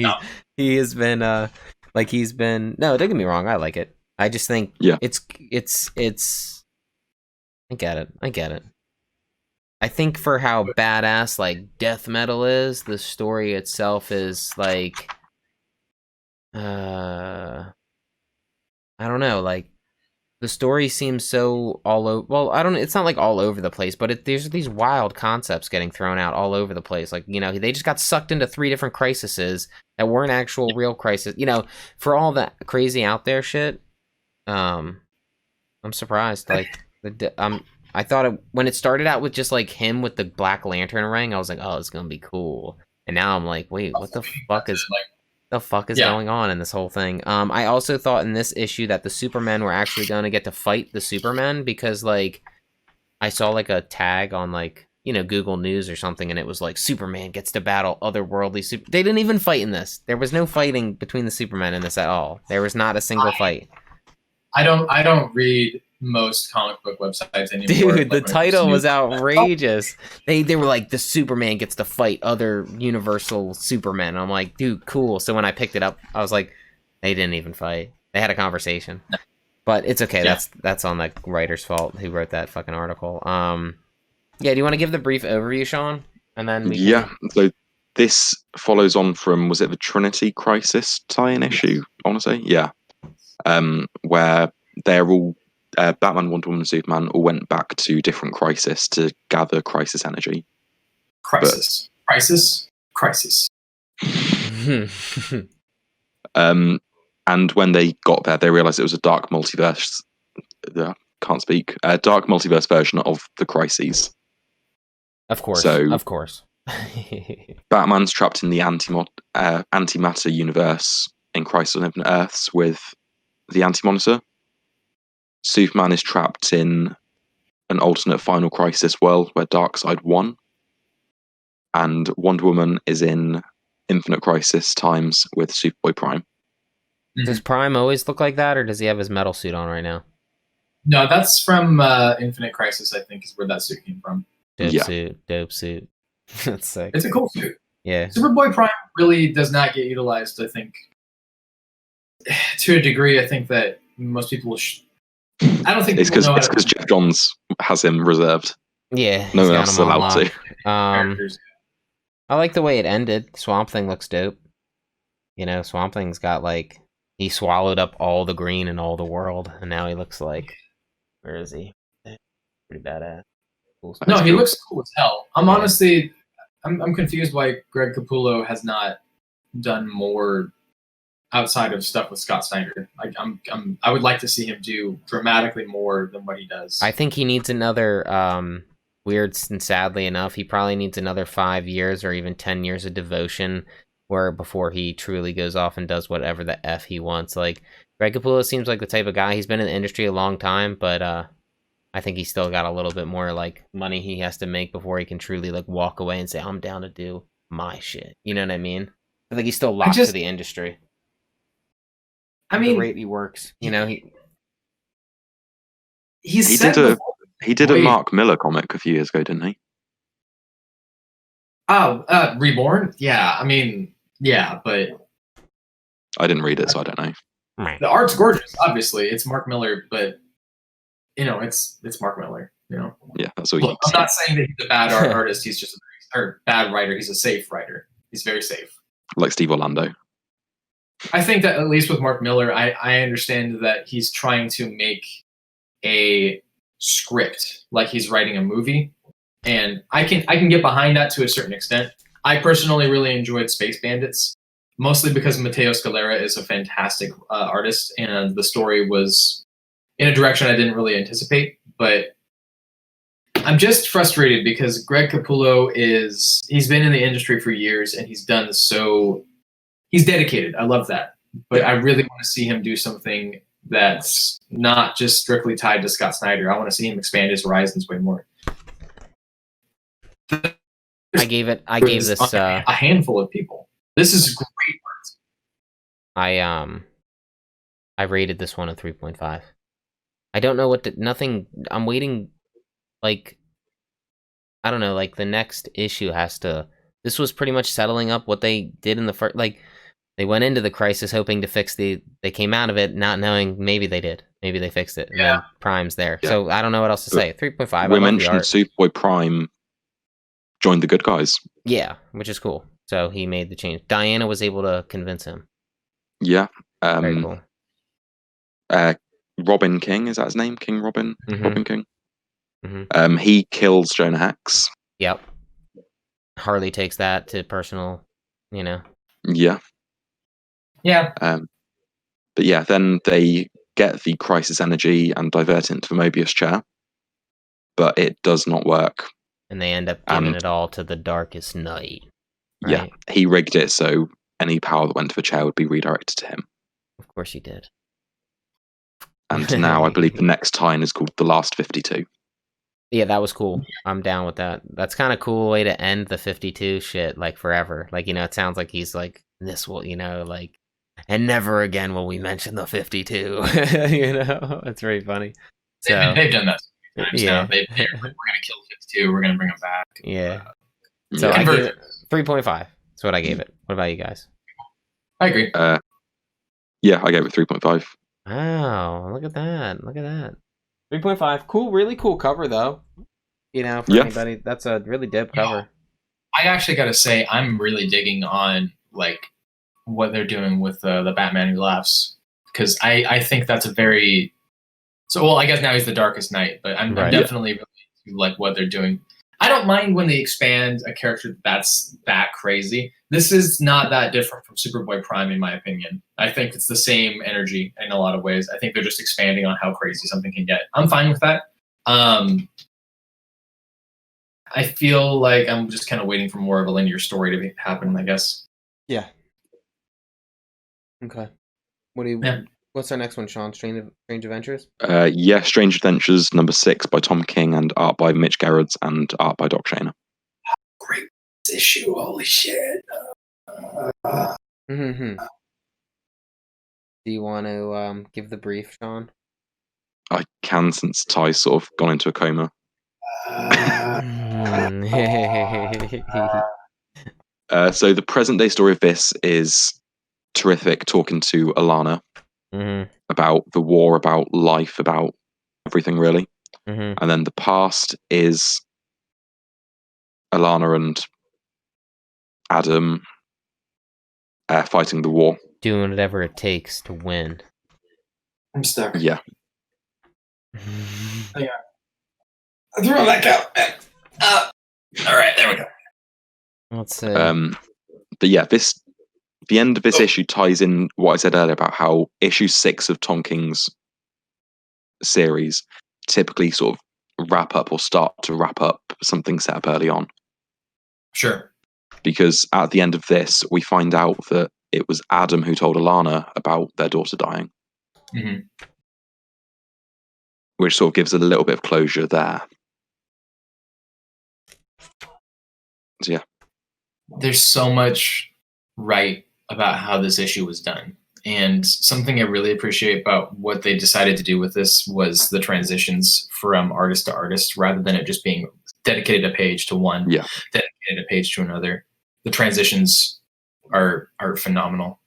he has been like he's been. No, don't get me wrong, I like it. I just think it's. I get it. I think for how badass like death metal is, the story itself is like, I don't know, like. The story seems so all over. Well, I don't. It's not like all over the place, but there's these wild concepts getting thrown out all over the place. Like, you know, they just got sucked into 3 different crises that weren't actual real crises. You know, for all that crazy out there shit. I'm surprised. Like, I thought when it started out with just like him with the Black Lantern ring, I was like, oh, it's gonna be cool. And now I'm like, wait, what the fuck is going on in this whole thing? I also thought in this issue that the Supermen were actually going to get to fight the Supermen because, like, I saw, like, a tag on, like, you know, Google News or something, and it was like, Superman gets to battle otherworldly super... They didn't even fight in this. There was no fighting between the Supermen in this at all. There was not a single fight. I don't read most comic book websites anymore. Dude, the title was outrageous. They were like, the Superman gets to fight other Universal Supermen. I'm like, dude, cool. So when I picked it up, I was like, they didn't even fight. They had a conversation. But it's okay. Yeah. That's on the writer's fault who wrote that fucking article. Yeah, do you want to give the brief overview, Sean? And then we can... So this follows on from, was it the Trinity Crisis tie-in issue, I want to say? Yeah. Where they're all Batman, Wonder Woman, and Superman all went back to different Crisis to gather Crisis energy. Crisis. And when they got there, they realized it was a dark multiverse. Dark multiverse version of the Crises. Of course. Batman's trapped in the antimatter universe in Crisis on Infinite Earths with the Anti-Monitor. Superman is trapped in an alternate Final Crisis world where Darkseid won. And Wonder Woman is in Infinite Crisis times with Superboy Prime. Does Prime always look like that, or does he have his metal suit on right now? No, that's from Infinite Crisis, I think, is where that suit came from. Dope suit. That's sick. It's a cool suit. Yeah. Superboy Prime really does not get utilized, I think. To a degree, I think that most people I don't think it's people know because Jeff Johns has him reserved. Yeah, no one else is allowed to. characters. I like the way it ended. Swamp Thing looks dope. You know, Swamp Thing's got like he swallowed up all the green in all the world, and now he looks like where is he? Pretty badass. Cool. No, he looks cool as hell. Honestly, I'm confused why Greg Capullo has not done more outside of stuff with Scott Snyder. Like I would like to see him do dramatically more than what he does. I think he needs another weird and sadly enough, he probably needs another 5 years or even 10 years of devotion before he truly goes off and does whatever the F he wants. Like Greg Capullo seems like the type of guy, he's been in the industry a long time, but I think he's still got a little bit more like money he has to make before he can truly like walk away and say, I'm down to do my shit. You know what I mean? I think he's still locked to the industry. I mean, the rate he works, you know, he did a Mark Miller comic a few years ago, didn't he? Oh, Reborn? Yeah, I mean, yeah, but I didn't read it, so I don't know. The art's gorgeous, obviously. It's Mark Miller, but you know, it's Mark Miller, you know. Yeah, that's all. Look, I'm not saying that he's a bad artist, he's just a bad writer. He's a safe writer. He's very safe. Like Steve Orlando. I think that at least with Mark Miller, I understand that he's trying to make a script like he's writing a movie, and I can get behind that to a certain extent. I personally really enjoyed Space Bandits, mostly because Matteo Scalera is a fantastic artist, and the story was in a direction I didn't really anticipate. But I'm just frustrated because Greg Capullo he's been in the industry for years, and he's done so. He's dedicated. I love that. But I really want to see him do something that's not just strictly tied to Scott Snyder. I want to see him expand his horizons way more. I gave this a handful of people. This is great art. I rated this one a 3.5. I don't know nothing. I'm waiting. Like, I don't know. Like the next issue has to. This was pretty much settling up what they did in the first. Like, they went into the crisis hoping to fix They came out of it not knowing. Maybe they did. Maybe they fixed it. And then Prime's there. Yeah. So I don't know what else to say. 3.5. We mentioned Superboy Prime joined the good guys. Yeah, which is cool. So he made the change. Diana was able to convince him. Yeah. Very cool. Robin King, is that his name? King Robin? Mm-hmm. Robin King? Mm-hmm. He kills Jonah Hex. Yep. Harley takes that to personal, you know. Yeah. Yeah. But yeah, then they get the crisis energy and divert it into the Mobius chair. But it does not work. And they end up giving it all to the Darkest Night. Right? Yeah. He rigged it so any power that went to the chair would be redirected to him. Of course he did. And now I believe the next time is called The Last 52. Yeah, that was cool. I'm down with that. That's kind of cool way to end the 52 shit, like forever. Like, you know, it sounds like he's like, this will, you know, like, and never again will we mention the 52. You know, it's very funny. So they've done that times now. We're gonna kill 52. We're gonna bring him back. Yeah. So I gave it 3.5. That's what I gave it. What about you guys? I agree. Yeah, I gave it 3.5. Wow, look at that. Look at that. 3.5. Cool, really cool cover, though. You know, for anybody, that's a really dope cover. I actually got to say, I'm really digging on, like, what they're doing with the Batman Who Laughs. Because I think that's a very... So, well, I guess now he's the Darkest Knight, but I'm definitely really into, like, what they're doing. I don't mind when they expand a character that's that crazy. This is not that different from Superboy Prime, in my opinion. I think it's the same energy in a lot of ways. I think they're just expanding on how crazy something can get. I'm fine with that. I feel like I'm just kind of waiting for more of a linear story to happen, I guess. Yeah. Okay. What's our next one, Sean? Strange Adventures? Strange Adventures number 6 by Tom King and art by Mitch Gerrards and art by Doc Shaner. Great issue, holy shit. Do you want to give the brief, Sean? I can, since Ty's sort of gone into a coma. So the present day story of this is Terrific talking to Alana about the war, about life, about everything really. And then the past is Alana and Adam fighting the war. Doing whatever it takes to win. I'm stuck. Yeah. Hang on. I threw it back out. All right, there we go. Let's see. But yeah, the end of this issue ties in what I said earlier about how issue 6 of Tom King's series typically sort of wrap up or start to wrap up something set up early on. Sure. Because at the end of this, we find out that it was Adam who told Alana about their daughter dying. Which sort of gives a little bit of closure there. So, yeah. There's so much right about how this issue was done. And something I really appreciate about what they decided to do with this was the transitions from artist to artist, rather than it just being dedicated a page to one, dedicated a page to another. The transitions are phenomenal.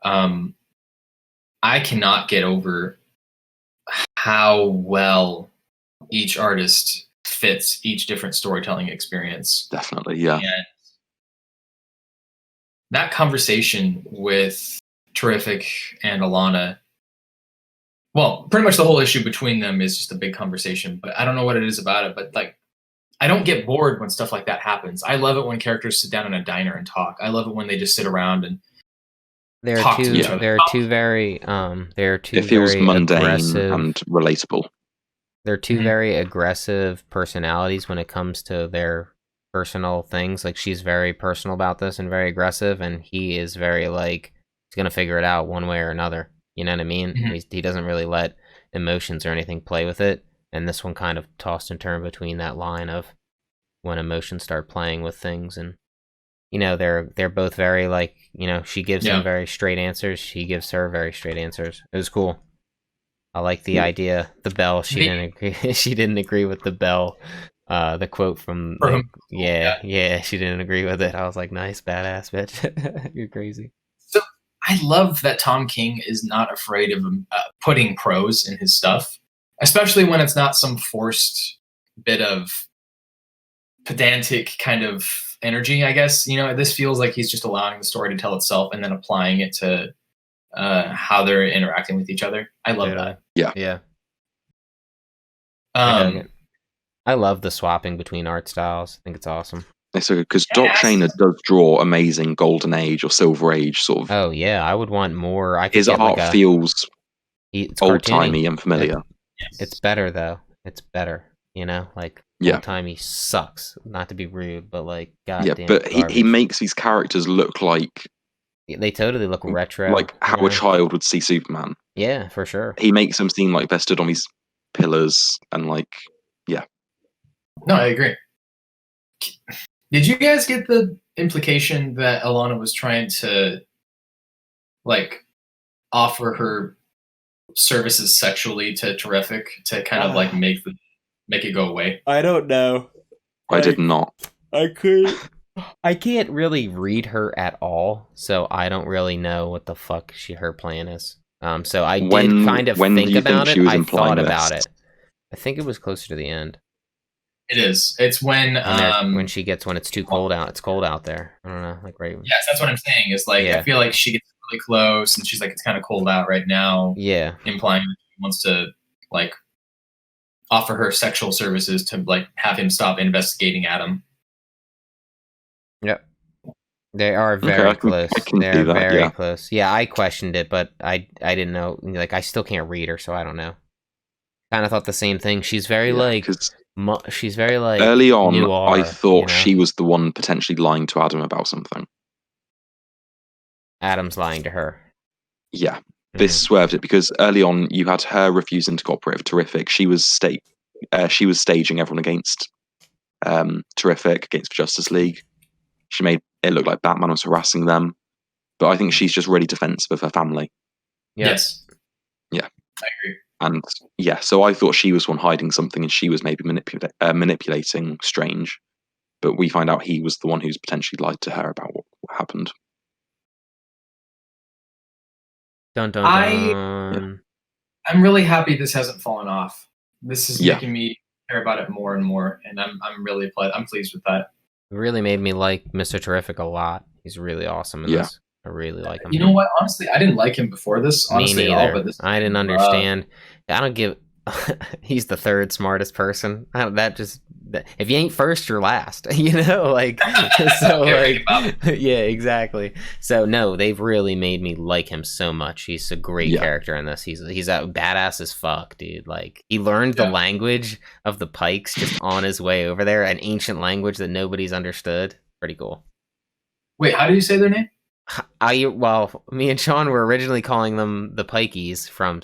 I cannot get over how well each artist fits each different storytelling experience. Definitely, yeah. And that conversation with Terrific and Alana, well, pretty much the whole issue between them is just a big conversation, but I don't know what it is about it, but like, I don't get bored when stuff like that happens. I love it when characters sit down in a diner and talk. I love it when they just sit around and talk to each other. They're two very it feels very mundane aggressive and relatable. They're two very aggressive personalities when it comes to their personal things. Like, she's very personal about this and very aggressive, and he is very like, he's gonna figure it out one way or another. You know what I mean? He doesn't really let emotions or anything play with it. And this one kind of tossed and turned between that line of when emotions start playing with things. And, you know, they're both very like, you know, she gives him very straight answers. He gives her very straight answers. It was cool. I like the idea. The bell, she didn't agree. She didn't agree with the bell. The quote from like, she didn't agree with it. I was like, nice, badass bitch. You're crazy. So I love that Tom King is not afraid of putting prose in his stuff, especially when it's not some forced bit of pedantic kind of energy, I guess. You know, this feels like he's just allowing the story to tell itself and then applying it to how they're interacting with each other. I love that. Yeah. I love the swapping between art styles. I think it's awesome. It's okay, because Doc Shaner does draw amazing Golden Age or Silver Age sort of. Oh yeah, I would want more. His art feels old-timey and familiar. It's better though. It's better. You know, like old-timey sucks. Not to be rude, but like, goddamn. Yeah, but he makes these characters look like they totally look retro, like how a child would see Superman. Yeah, for sure. He makes them seem like they're stood on these pillars and like, yeah. No, I agree. Did you guys get the implication that Alana was trying to, like, offer her services sexually to Terrific to kind of like make it go away? I don't know. I did not. I can't really read her at all, so I don't really know what the fuck her plan is. So I did kind of think about it. I thought about it. I think it was closer to the end. It is. It's when when it's too cold out. It's cold out there. I don't know, like right. Yes, that's what I'm saying. Is like I feel like she gets really close, and she's like, it's kind of cold out right now. Yeah, implying that she wants to like offer her sexual services to like have him stop investigating Adam. Yep. They are very close. They're very close. Yeah, I questioned it, but I didn't know. Like, I still can't read her, so I don't know. Kind of thought the same thing. She's very she's very like early on. noir, I thought she was the one potentially lying to Adam about something. Adam's lying to her. Yeah, this swerved it because early on you had her refusing to cooperate with Terrific. She was staging everyone against Terrific, against Justice League. She made it look like Batman was harassing them, but I think she's just really defensive of her family. Yes. Yeah. I agree. And yeah, so I thought she was one hiding something, and she was maybe manipulating Strange. but we find out he was the one who's potentially lied to her about what happened. Dun dun dun. I'm really happy this hasn't fallen off. This is making me care about it more and more, and I'm pleased with that. It really made me like Mr. Terrific a lot. He's really awesome in this. I really like him. You know what? Honestly, I didn't like him before this. Honestly, me neither. But I didn't understand. I don't give. He's the third smartest person. If you ain't first, you're last. You know, like so. Yeah, exactly. So no, they've really made me like him so much. He's a great character in this. He's a badass as fuck, dude. Like he learned the language of the Pikes just on his way over there, an ancient language that nobody's understood. Pretty cool. Wait, how do you say their name? Me and Sean were originally calling them the Pikeys from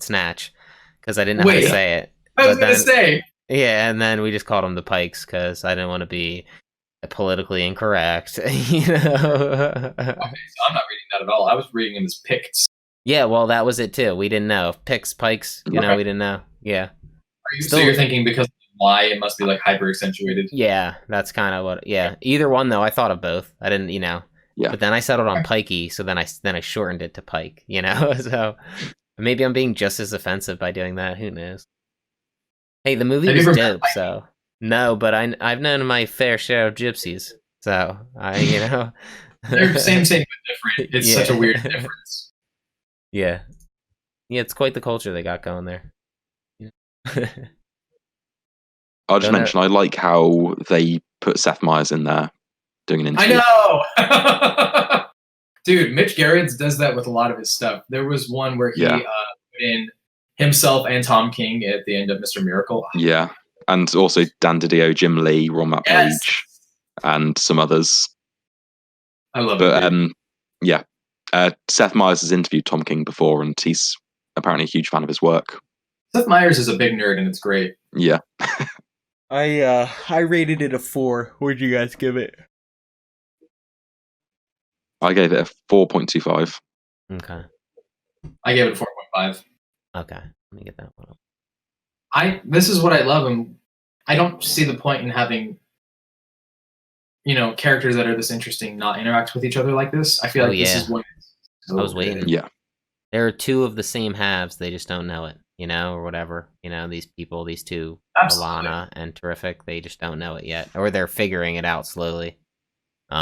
Snatch, because I didn't know how to say it. I was going to say. Yeah, and then we just called them the Pikes because I didn't want to be politically incorrect. You know. Okay, so I'm not reading that at all. I was reading them as Picts. Yeah, well, that was it too. We didn't know Pikes. You know, we didn't know. Yeah. So you're thinking because of why it must be like hyper accentuated? Yeah, that's kind of what. Yeah, either one though. I thought of both. I didn't, you know. Yeah. But then I settled on Pikey, so then I shortened it to Pike. You know, so maybe I'm being just as offensive by doing that. Who knows? Hey, the movie was dope. So no, but I've known my fair share of gypsies. So you know, they're same but different. It's such a weird difference. Yeah, it's quite the culture they got going there. I'll just mention I like how they put Seth Meyers in there doing an interview. I know, dude. Mitch Gerrits does that with a lot of his stuff. There was one where he put in himself and Tom King at the end of Mr. Miracle. Yeah, and also Dan DiDio, Jim Lee, Ron Matt Page, and some others. I love it. But Seth Meyers has interviewed Tom King before, and he's apparently a huge fan of his work. Seth Meyers is a big nerd, and it's great. Yeah. I rated it a 4. What'd you guys give it? I gave it a 4.25. Okay. I gave it a 4.5. Okay, let me get that one up. This is what I love, and I don't see the point in having, characters that are this interesting not interact with each other like this. I feel like this is what I was waiting. Yeah. There are two of the same halves, they just don't know it, or whatever. These people, these two, Alana and Terrific, they just don't know it yet. Or they're figuring it out slowly.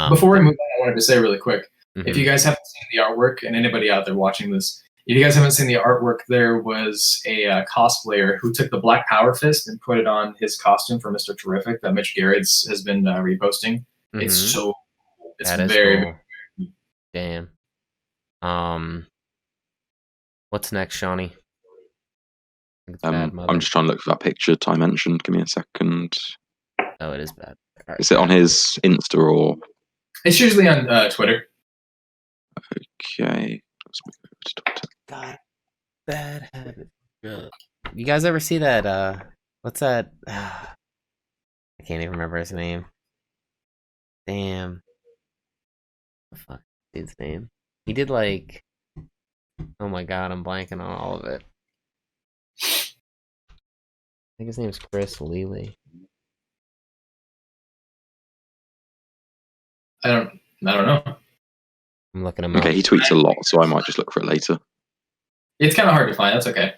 Before we move on, I wanted to say really quick, if you guys haven't seen the artwork, and anybody out there watching this, if you guys haven't seen the artwork, there was a cosplayer who took the Black Power Fist and put it on his costume for Mr. Terrific that Mitch Gerrits has been reposting. It's very cool. Damn. What's next, Shawnee? I'm just trying to look for that picture Ty mentioned. Give me a second. Oh, it is bad. Right. Is it on his Insta or? It's usually on Twitter. Okay. God, bad habit. You guys ever see that? What's that? I can't even remember his name. Damn. What the fuck, dude's name? He did like. Oh my god, I'm blanking on all of it. I think his name's Chris Lely. I don't know. I'm looking him up. Okay, he tweets a lot, so I might just look for it later. It's kind of hard to find. That's okay.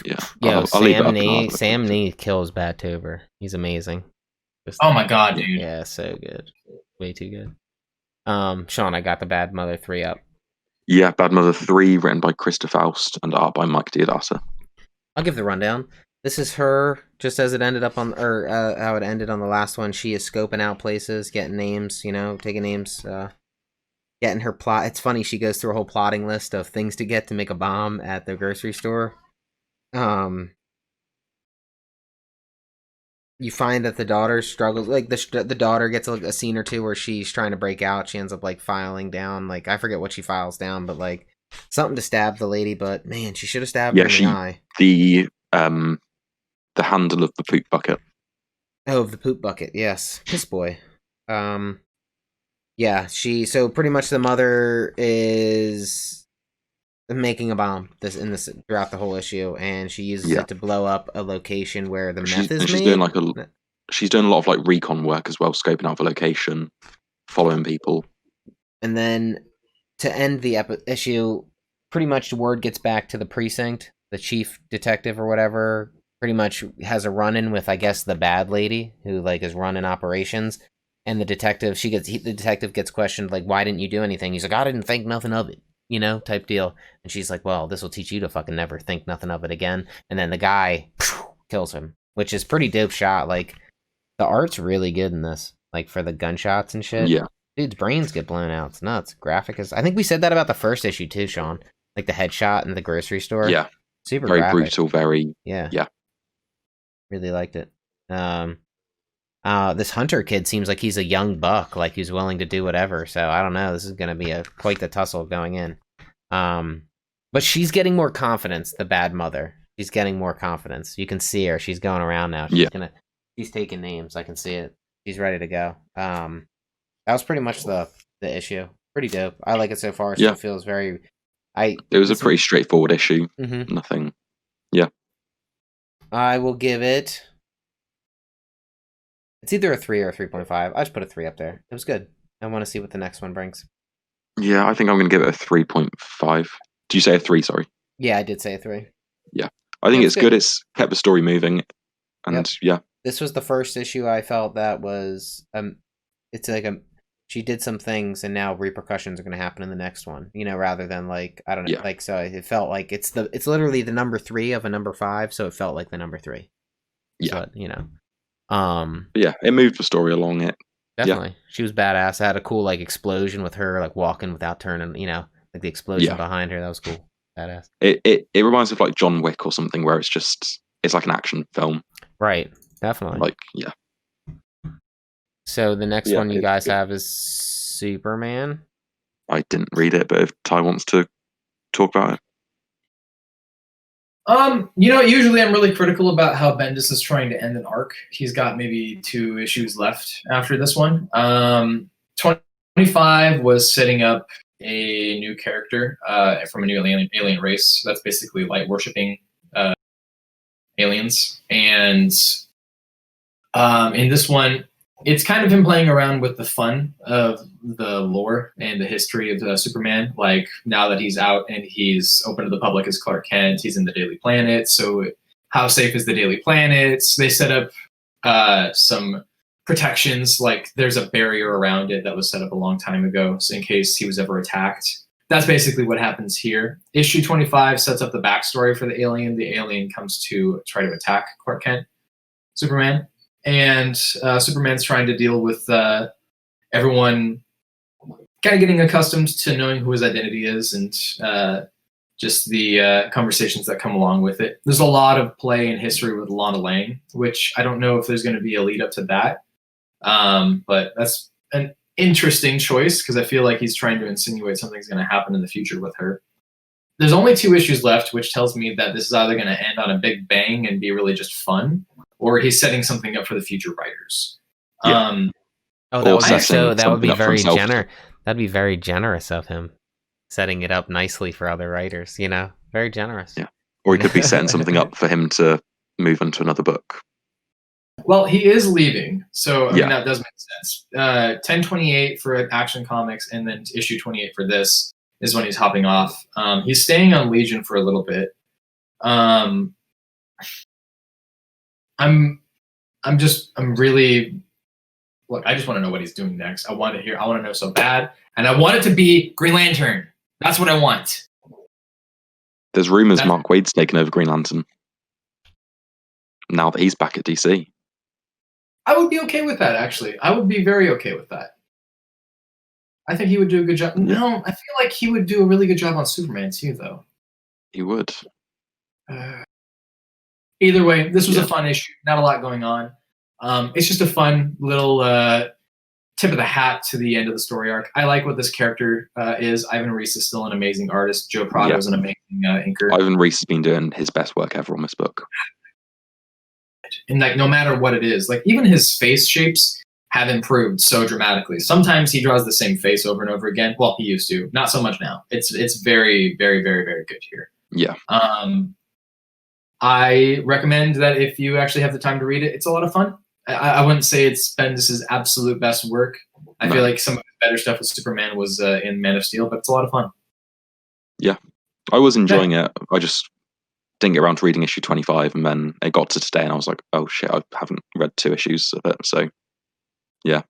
Yeah. Yo, Sam Nee kills Battober. He's amazing. Oh my god, dude. Yeah, so good. Way too good. Sean, I got the Bad Mother 3 up. Yeah, Bad Mother 3, written by Krista Faust and art by Mike Deodato. I'll give the rundown. This is her, just as it ended up on, or how it ended on the last one. She is scoping out places, getting names, taking names, getting her plot. It's funny, she goes through a whole plotting list of things to get to make a bomb at the grocery store. You find that the daughter struggles, like the daughter gets a scene or two where she's trying to break out. She ends up like filing down, like I forget what she files down, but like something to stab the lady. But man, she should have stabbed her in the eye. The handle of the poop bucket. Oh, of the poop bucket, yes, piss boy. Yeah, so pretty much the mother is making a bomb throughout the whole issue, and she uses it to blow up a location where the meth is made. She's doing like she's doing a lot of like recon work as well, scoping out the location, following people. And then to end the issue, pretty much the word gets back to the precinct. The chief detective or whatever pretty much has a run-in with, I guess, the bad lady who like is running operations. And the detective, the detective gets questioned like, "Why didn't you do anything?" He's like, "I didn't think nothing of it," type deal. And she's like, "Well, this will teach you to fucking never think nothing of it again." And then the guy kills him, which is pretty dope shot. Like, the art's really good in this, like for the gunshots and shit. Yeah, dude's brains get blown out. It's nuts. Graphic is. I think we said that about the first issue too, Sean. Like the headshot in the grocery store. yeah, super very graphic. brutal. Very Yeah. Really liked it. This Hunter kid seems like he's a young buck, like he's willing to do whatever. So I don't know. This is gonna be quite the tussle going in. But she's getting more confidence. The bad mother. She's getting more confidence. You can see her. She's going around now. She's taking names. I can see it. She's ready to go. That was pretty much the issue. Pretty dope. I like it so far. It still feels very. It was a pretty straightforward issue. Mm-hmm. Nothing. Yeah. I will give it. It's either a 3 or a 3.5. I just put a 3 up there. It was good. I want to see what the next one brings. Yeah, I think I'm going to give it a 3.5. Did you say a 3? Sorry. Yeah, I did say a 3. Yeah, I think it's good. It's kept the story moving, and yeah. This was the first issue I felt that was it's like she did some things and now repercussions are going to happen in the next one. Rather than like I don't know, like so it felt like it's literally the number 3 of a number 5, so it felt like the number 3. Yeah, so, but yeah, it moved the story along. It definitely. She was badass. I had a cool like explosion with her like walking without turning. Like the explosion behind her. That was cool. Badass. It reminds me of like John Wick or something, where it's like an action film. Right. Definitely. Like yeah. So the next one you guys have is Superman. I didn't read it, but if Ty wants to talk about it. Usually I'm really critical about how Bendis is trying to end an arc. He's got maybe 2 issues left after this one. 25 was setting up a new character from a new alien race. That's basically light worshipping aliens. And in this one, it's kind of him playing around with the fun of the lore and the history of Superman. Like, now that he's out and he's open to the public as Clark Kent, he's in the Daily Planet. So how safe is the Daily Planet? They set up some protections. Like, there's a barrier around it that was set up a long time ago, so in case he was ever attacked. That's basically what happens here. Issue 25 sets up the backstory for the alien. The alien comes to try to attack Clark Kent, Superman. And Superman's trying to deal with everyone kind of getting accustomed to knowing who his identity is and just the conversations that come along with it. There's a lot of play and history with Lana Lang, which I don't know if there's going to be a lead up to that. But that's an interesting choice because I feel like he's trying to insinuate something's going to happen in the future with her. There's only 2 issues left, which tells me that this is either going to end on a big bang and be really just fun, or he's setting something up for the future writers. Yeah. That would be very generous. That'd be very generous of him, setting it up nicely for other writers. Very generous. Yeah, or he could be setting something up for him to move on to another book. Well, he is leaving, so I mean that does make sense. 1028 for Action Comics, and then issue 28 for this is when he's hopping off. He's staying on Legion for a little bit. I'm really, look, I just want to know what he's doing next. I want to know so bad. And I want it to be Green Lantern. That's what I want. There's rumors Mark Waid's taken over Green Lantern. Now that he's back at DC. I would be okay with that, actually. I would be very okay with that. I think he would do a good job. No, I feel like he would do a really good job on Superman too, though. He would. Either way, this was a fun issue. Not a lot going on. It's just a fun little tip of the hat to the end of the story arc. I like what this character is. Ivan Reis is still an amazing artist. Joe Prado is an amazing inker. Ivan Reis has been doing his best work ever on this book. And like, no matter what it is, like even his face shapes have improved so dramatically. Sometimes he draws the same face over and over again. Well, he used to. Not so much now. It's very, very, very, very good here. Yeah. I recommend that if you actually have the time to read it, it's a lot of fun. I wouldn't say it's Bendis' absolute best work. I feel like some of the better stuff with Superman was in Man of Steel, but it's a lot of fun. Yeah, I was enjoying it. I just didn't get around to reading issue 25, and then it got to today, and I was like, oh shit, I haven't read 2 issues of it. So, yeah.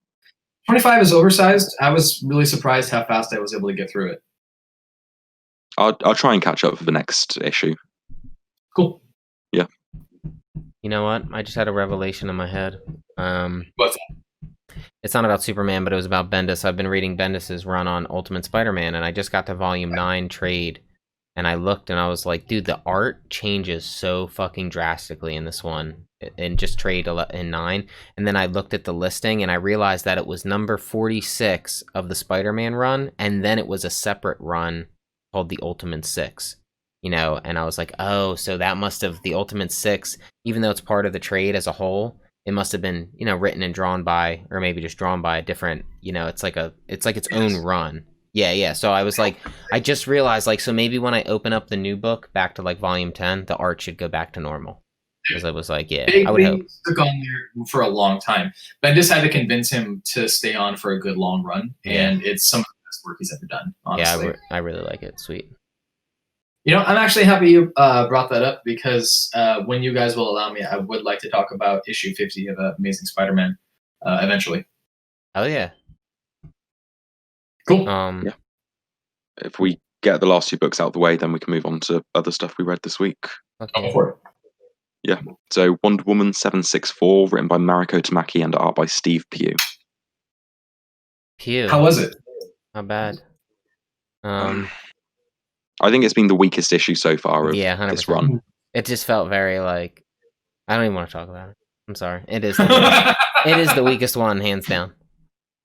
25 is oversized. I was really surprised how fast I was able to get through it. I'll try and catch up for the next issue. Cool. Yeah. You know what? I just had a revelation in my head. What's that? It's not about Superman, but it was about Bendis. I've been reading Bendis's run on Ultimate Spider-Man, and I just got to Volume 9 trade, and I looked, and I was like, dude, the art changes so fucking drastically in this one, in just trade in 9. And then I looked at the listing, and I realized that it was number 46 of the Spider-Man run, and then it was a separate run called the Ultimate 6. You know, and I was like, oh, so that must have, the Ultimate 6, even though it's part of the trade as a whole, it must have been, you know, written and drawn by, or maybe just drawn by a different, you know, it's like its own run. Yeah. So I was like, I just realized, like, so maybe when I open up the new book back to like volume 10, the art should go back to normal. Because I was like, yeah, I would hope. Stuck on there for a long time. Bendis had to convince him to stay on for a good long run, and it's some of the best work he's ever done, honestly. Yeah, I really like it. Sweet. You know, I'm actually happy you brought that up, because when you guys will allow me, I would like to talk about issue 50 of Amazing Spider-Man eventually. Oh, yeah. Cool. Yeah. If we get the last 2 books out of the way, then we can move on to other stuff we read this week. Go for it. Yeah. So Wonder Woman 764, written by Mariko Tamaki and art by Steve Pugh. How was it? Not bad. I think it's been the weakest issue so far of 100%. this run. It just felt very like, I don't even want to talk about it. I'm sorry. It is the weakest one, hands down.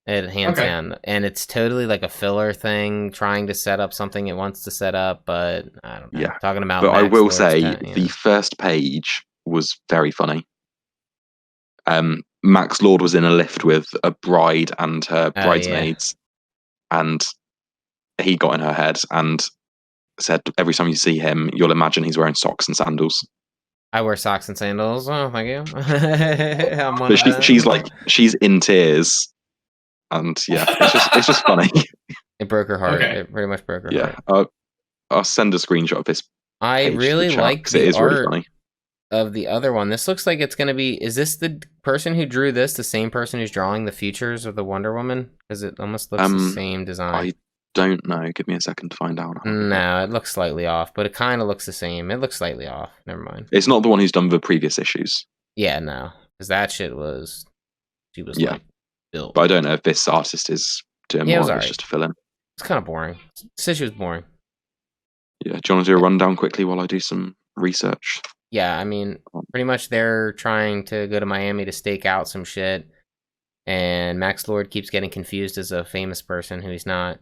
Hands down. And it's totally like a filler thing, trying to set up something it wants to set up, but I don't know. Yeah. Talking about But Max I will Lord's say, the first page was very funny. Max Lord was in a lift with a bride and her bridesmaids, and he got in her head and said, every time you see him, you'll imagine he's wearing socks and sandals. I wear socks and sandals. Oh, thank you. But she's in tears, and yeah, it's just funny. It broke her heart. Okay. It pretty much broke her heart. I'll send a screenshot of this. I really like the it is art really funny. Of the other one. This looks like it's going to be... Is this the person who drew this the same person who's drawing the features of the Wonder Woman? Because it almost looks the same design. I don't know. Give me a second to find out. No, it looks slightly off, but it kind of looks the same. It looks slightly off. Never mind. It's not the one who's done the previous issues. Yeah, no. Because that shit was... She was like built. But I don't know if this artist is doing more. It's just to fill in. It's kind of boring. This issue was boring. Yeah. Do you want to do a rundown quickly while I do some research? Yeah, I mean, pretty much they're trying to go to Miami to stake out some shit, and Max Lord keeps getting confused as a famous person who he's not.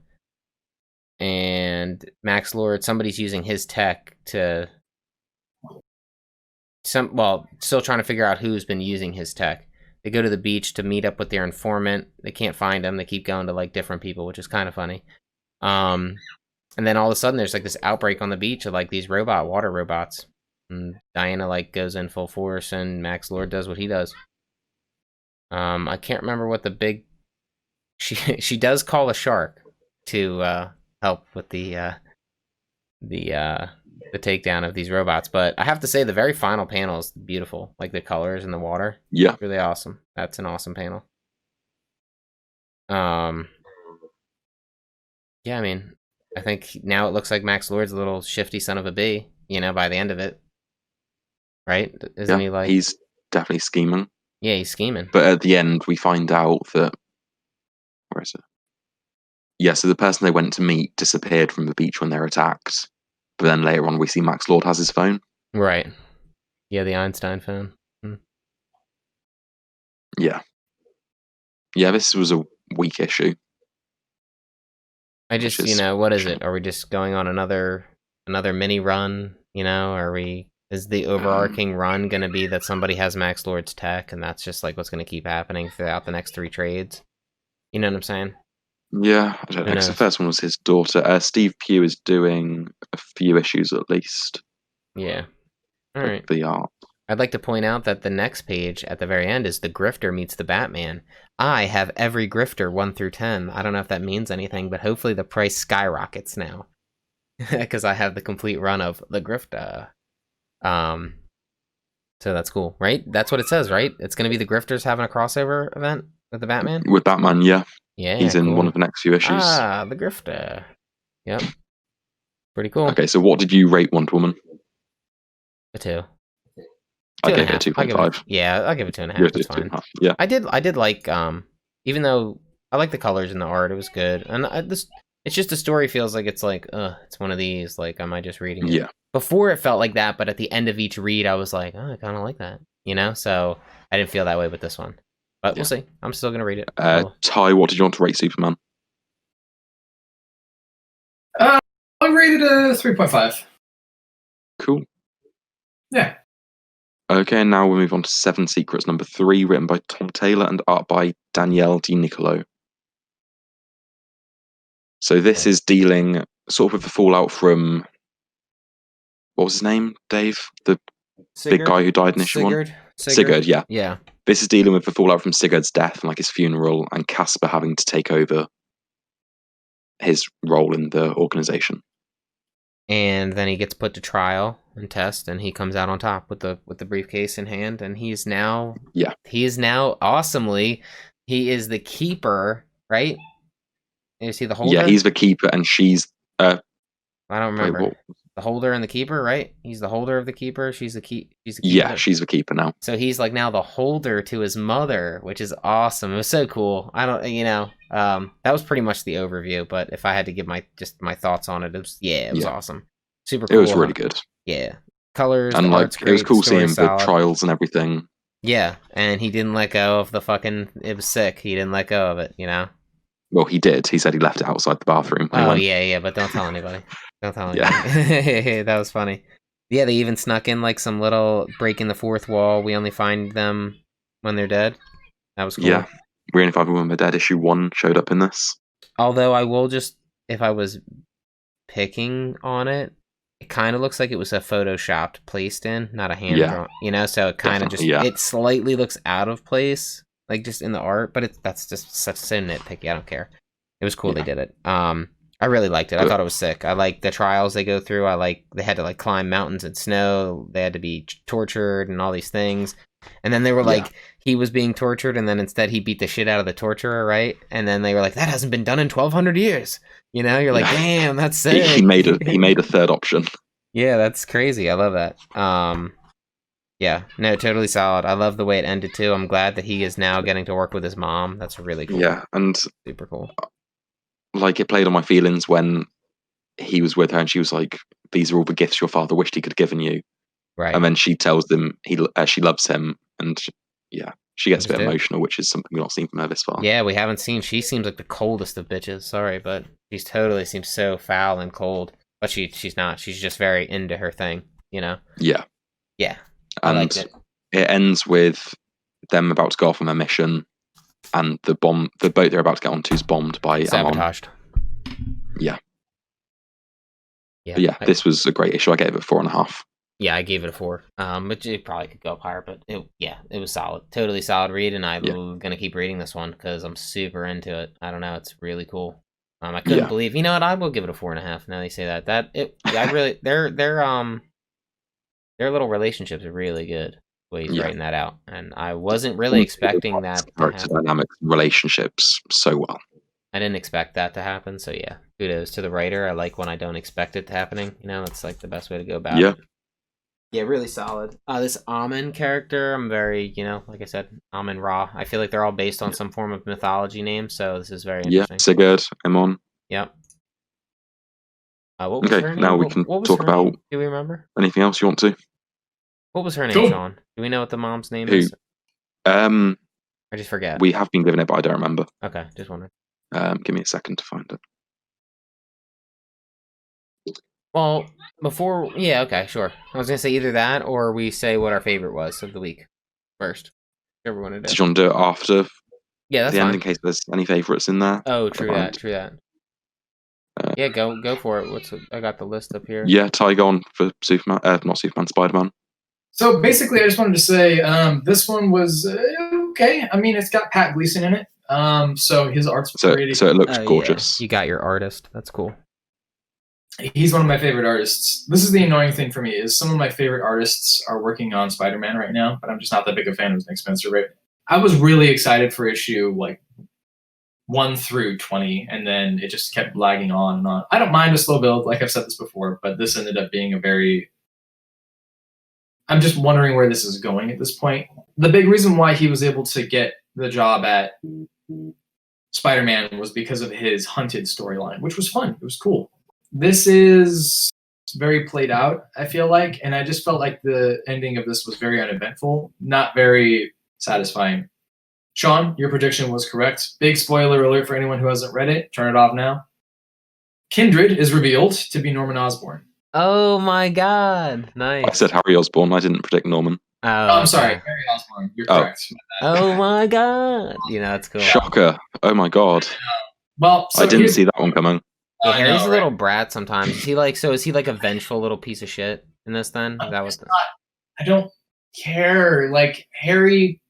And Max Lord, somebody's using his tech to... still trying to figure out who's been using his tech. They go to the beach to meet up with their informant. They can't find him. They keep going to, like, different people, which is kind of funny. And then all of a sudden, there's, like, this outbreak on the beach of, like, these water robots. And Diana, like, goes in full force, and Max Lord does what he does. I can't remember what the big... She does call a shark to help with the takedown of these robots, but I have to say the very final panel is beautiful. Like, the colors in the water. Yeah. Really awesome. That's an awesome panel. Yeah, I mean, I think now it looks like Max Lord's a little shifty son of a bee, you know, by the end of it. Right? Isn't he like... He's definitely scheming. Yeah, he's scheming. But at the end, we find out that... Where is it? Yeah, so the person they went to meet disappeared from the beach when they're attacked. But then later on, we see Max Lord has his phone. Right. Yeah, the Einstein phone. Yeah. Yeah, this was a weak issue. I just, you know, what is it? Are we just going on another mini run? You know, is the overarching run going to be that somebody has Max Lord's tech, and that's just like what's going to keep happening throughout the next 3 trades? You know what I'm saying? Yeah, I don't know. The first one was his daughter. Steve Pugh is doing a few issues at least. Yeah. All right. The art. I'd like to point out that the next page at the very end is the Grifter meets the Batman. I have every Grifter 1 through 10. I don't know if that means anything, but hopefully the price skyrockets now. Because I have the complete run of the Grifter. So that's cool, right? That's what it says, right? It's going to be the Grifters having a crossover event with the Batman? With Batman, yeah. Yeah, he's in one of the next few issues. Ah, the Grifter. Yep. Pretty cool. Okay, so what did you rate Wonder Woman? A 2. I gave it a 2.5. Yeah, I'll give it 2.5. That's fine. Yeah. I did like, even though I like the colors and the art, it was good. And it's just the story feels like it's one of these, like, am I just reading it? Yeah. Before it felt like that, but at the end of each read, I was like, oh, I kind of like that, you know? So I didn't feel that way with this one. But we'll see. I'm still going to read it. Ty, what did you want to rate Superman? I rated a 3.5. Cool. Yeah. Okay, now we'll move on to 7 Secrets, number 3, written by Tom Taylor and art by Danielle Di Niccolo. So this is dealing sort of with the fallout from, what was his name, Dave? The big guy who died in issue 1? Sigurd, yeah. Yeah. This is dealing with the fallout from Sigurd's death and like his funeral and Casper having to take over his role in the organization. And then he gets put to trial and test, and he comes out on top with the briefcase in hand, and he is now awesomely, he is the keeper, right? Is he the holder? Yeah, he's the keeper, and she's I don't remember. The holder and the keeper, right? He's the holder of the keeper. She's the keeper. Yeah, she's the keeper now. So he's like now the holder to his mother, which is awesome. It was so cool. I don't, that was pretty much the overview. But if I had to give my thoughts on it, it was awesome. Super cool. It was really good. Yeah, colors and like great, it was cool seeing solid. The trials and everything. Yeah, and he didn't let go of the fucking. It was sick. He didn't let go of it. Well, he did. He said he left it outside the bathroom. Oh, yeah, but don't tell anybody. Don't tell anybody. That was funny. Yeah, they even snuck in like some little breaking the fourth wall. We only find them when they're dead. That was cool. Yeah, we only find them when they're dead. Issue 1 showed up in this. Although I will just, if I was picking on it, it kind of looks like it was a photoshopped placed in, not a hand drawn. So it kind of just, it slightly looks out of place. Like just in the art, but that's just so nitpicky. I don't care. It was cool they did it. I really liked it. I thought it was sick. I like the trials they go through. I like they had to like climb mountains in snow. They had to be tortured and all these things. And then they were like, he was being tortured, and then instead he beat the shit out of the torturer, right? And then they were like, that hasn't been done in 1,200 years. You're like, damn, that's sick. He made a third option. Yeah, that's crazy. I love that. Yeah, no, totally solid. I love the way it ended too. I'm glad that he is now getting to work with his mom. That's really cool. Yeah, and super cool. Like it played on my feelings when he was with her and she was like, these are all the gifts your father wished he could have given you. Right. And then she tells them she loves him, and she gets a bit emotional, which is something we've not seen from her this far. Yeah, we haven't seen. She seems like the coldest of bitches. Sorry, but she totally seems so foul and cold. But she's not. She's just very into her thing, Yeah. Yeah. And it ends with them about to go off on their mission, and the boat they're about to get onto is bombed by sabotaged. Yeah. This was a great issue. I gave it 4.5. Yeah, I gave it a 4. Which it probably could go up higher, but it was solid. Totally solid read, and I'm gonna keep reading this one because I'm super into it. I don't know, it's really cool. I couldn't believe. You know what? I will give it a 4.5. Now they say that. I really their little relationships are really good. The way he's writing that out, and I wasn't really expecting that. Character dynamics, relationships, so well. I didn't expect that to happen. So kudos to the writer. I like when I don't expect it to happening. That's like the best way to go about it. Yeah, really solid. This Amun character, I'm very, like I said, Amun Ra. I feel like they're all based on some form of mythology name, so this is very interesting. Yeah, Sigurd, Amun. Yep. What was her name? Now we can talk about. Name? Do we remember anything else you want to? What was her name, Sean? Do we know what the mom's name is? I just forget. We have been given it, but I don't remember. Okay, just wondering. Give me a second to find it. Well, before, okay, sure. I was gonna say either that or we say what our favorite was of the week first. Whichever one it is. Did you want to do it after? Yeah, that's the fine. end in case there's any favorites in there. Oh, true that. Yeah, go for it. I got the list up here. Yeah, Ty, go on for Superman. Not Superman, Spider-Man. So basically, I just wanted to say this one was okay. I mean, it's got Pat Gleason in it, so his art's pretty. So it looks gorgeous. Yeah. You got your artist. That's cool. He's one of my favorite artists. This is the annoying thing for me is some of my favorite artists are working on Spider-Man right now, but I'm just not that big a fan of Nick Spencer. Right? I was really excited for issue like 1 through 20, and then it just kept lagging on and on. I don't mind a slow build, like I've said this before, but this ended up being a very. I'm just wondering where this is going at this point. The big reason why he was able to get the job at Spider-Man was because of his Hunted storyline, which was fun. It was cool. This is very played out, I feel like, and I just felt like the ending of this was very uneventful, not very satisfying. Sean, your prediction was correct. Big spoiler alert for anyone who hasn't read it. Turn it off now. Kindred is revealed to be Norman Osborn. Oh my god. Nice. I said Harry Osborn. I didn't predict Norman. Oh, I'm sorry. Harry Osborn. You're correct. Oh my god. It's cool. Shocker. Oh my god. Well, so I didn't see that one coming. Yeah, Harry's a little brat sometimes. Is he like a vengeful little piece of shit in this then? That was I don't care. Like Harry,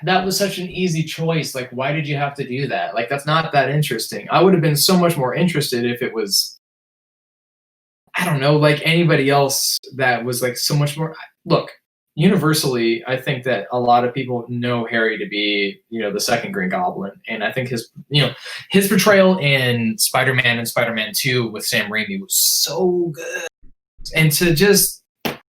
that was such an easy choice. Like, why did you have to do that? Like, that's not that interesting. I would have been so much more interested if it was, I don't know, like anybody else that was like so much more. Look, universally, I think that a lot of people know Harry to be, the second Green Goblin, and I think his portrayal in Spider-Man and Spider-Man 2 with Sam Raimi was so good, and to just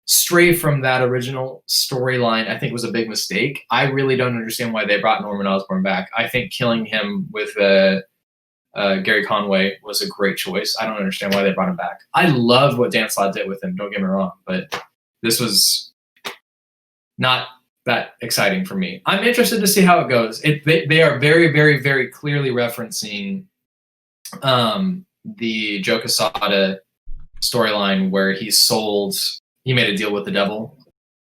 stray from that original storyline, I think was a big mistake. I really don't understand why they brought Norman Osborn back. I think killing him with Gary Conway was a great choice. I don't understand why they brought him back. I love what Dan Slott did with him, don't get me wrong, but this was not that exciting for me. I'm interested to see how it goes. They are very, very, very clearly referencing the Joe Quesada storyline where he made a deal with the devil.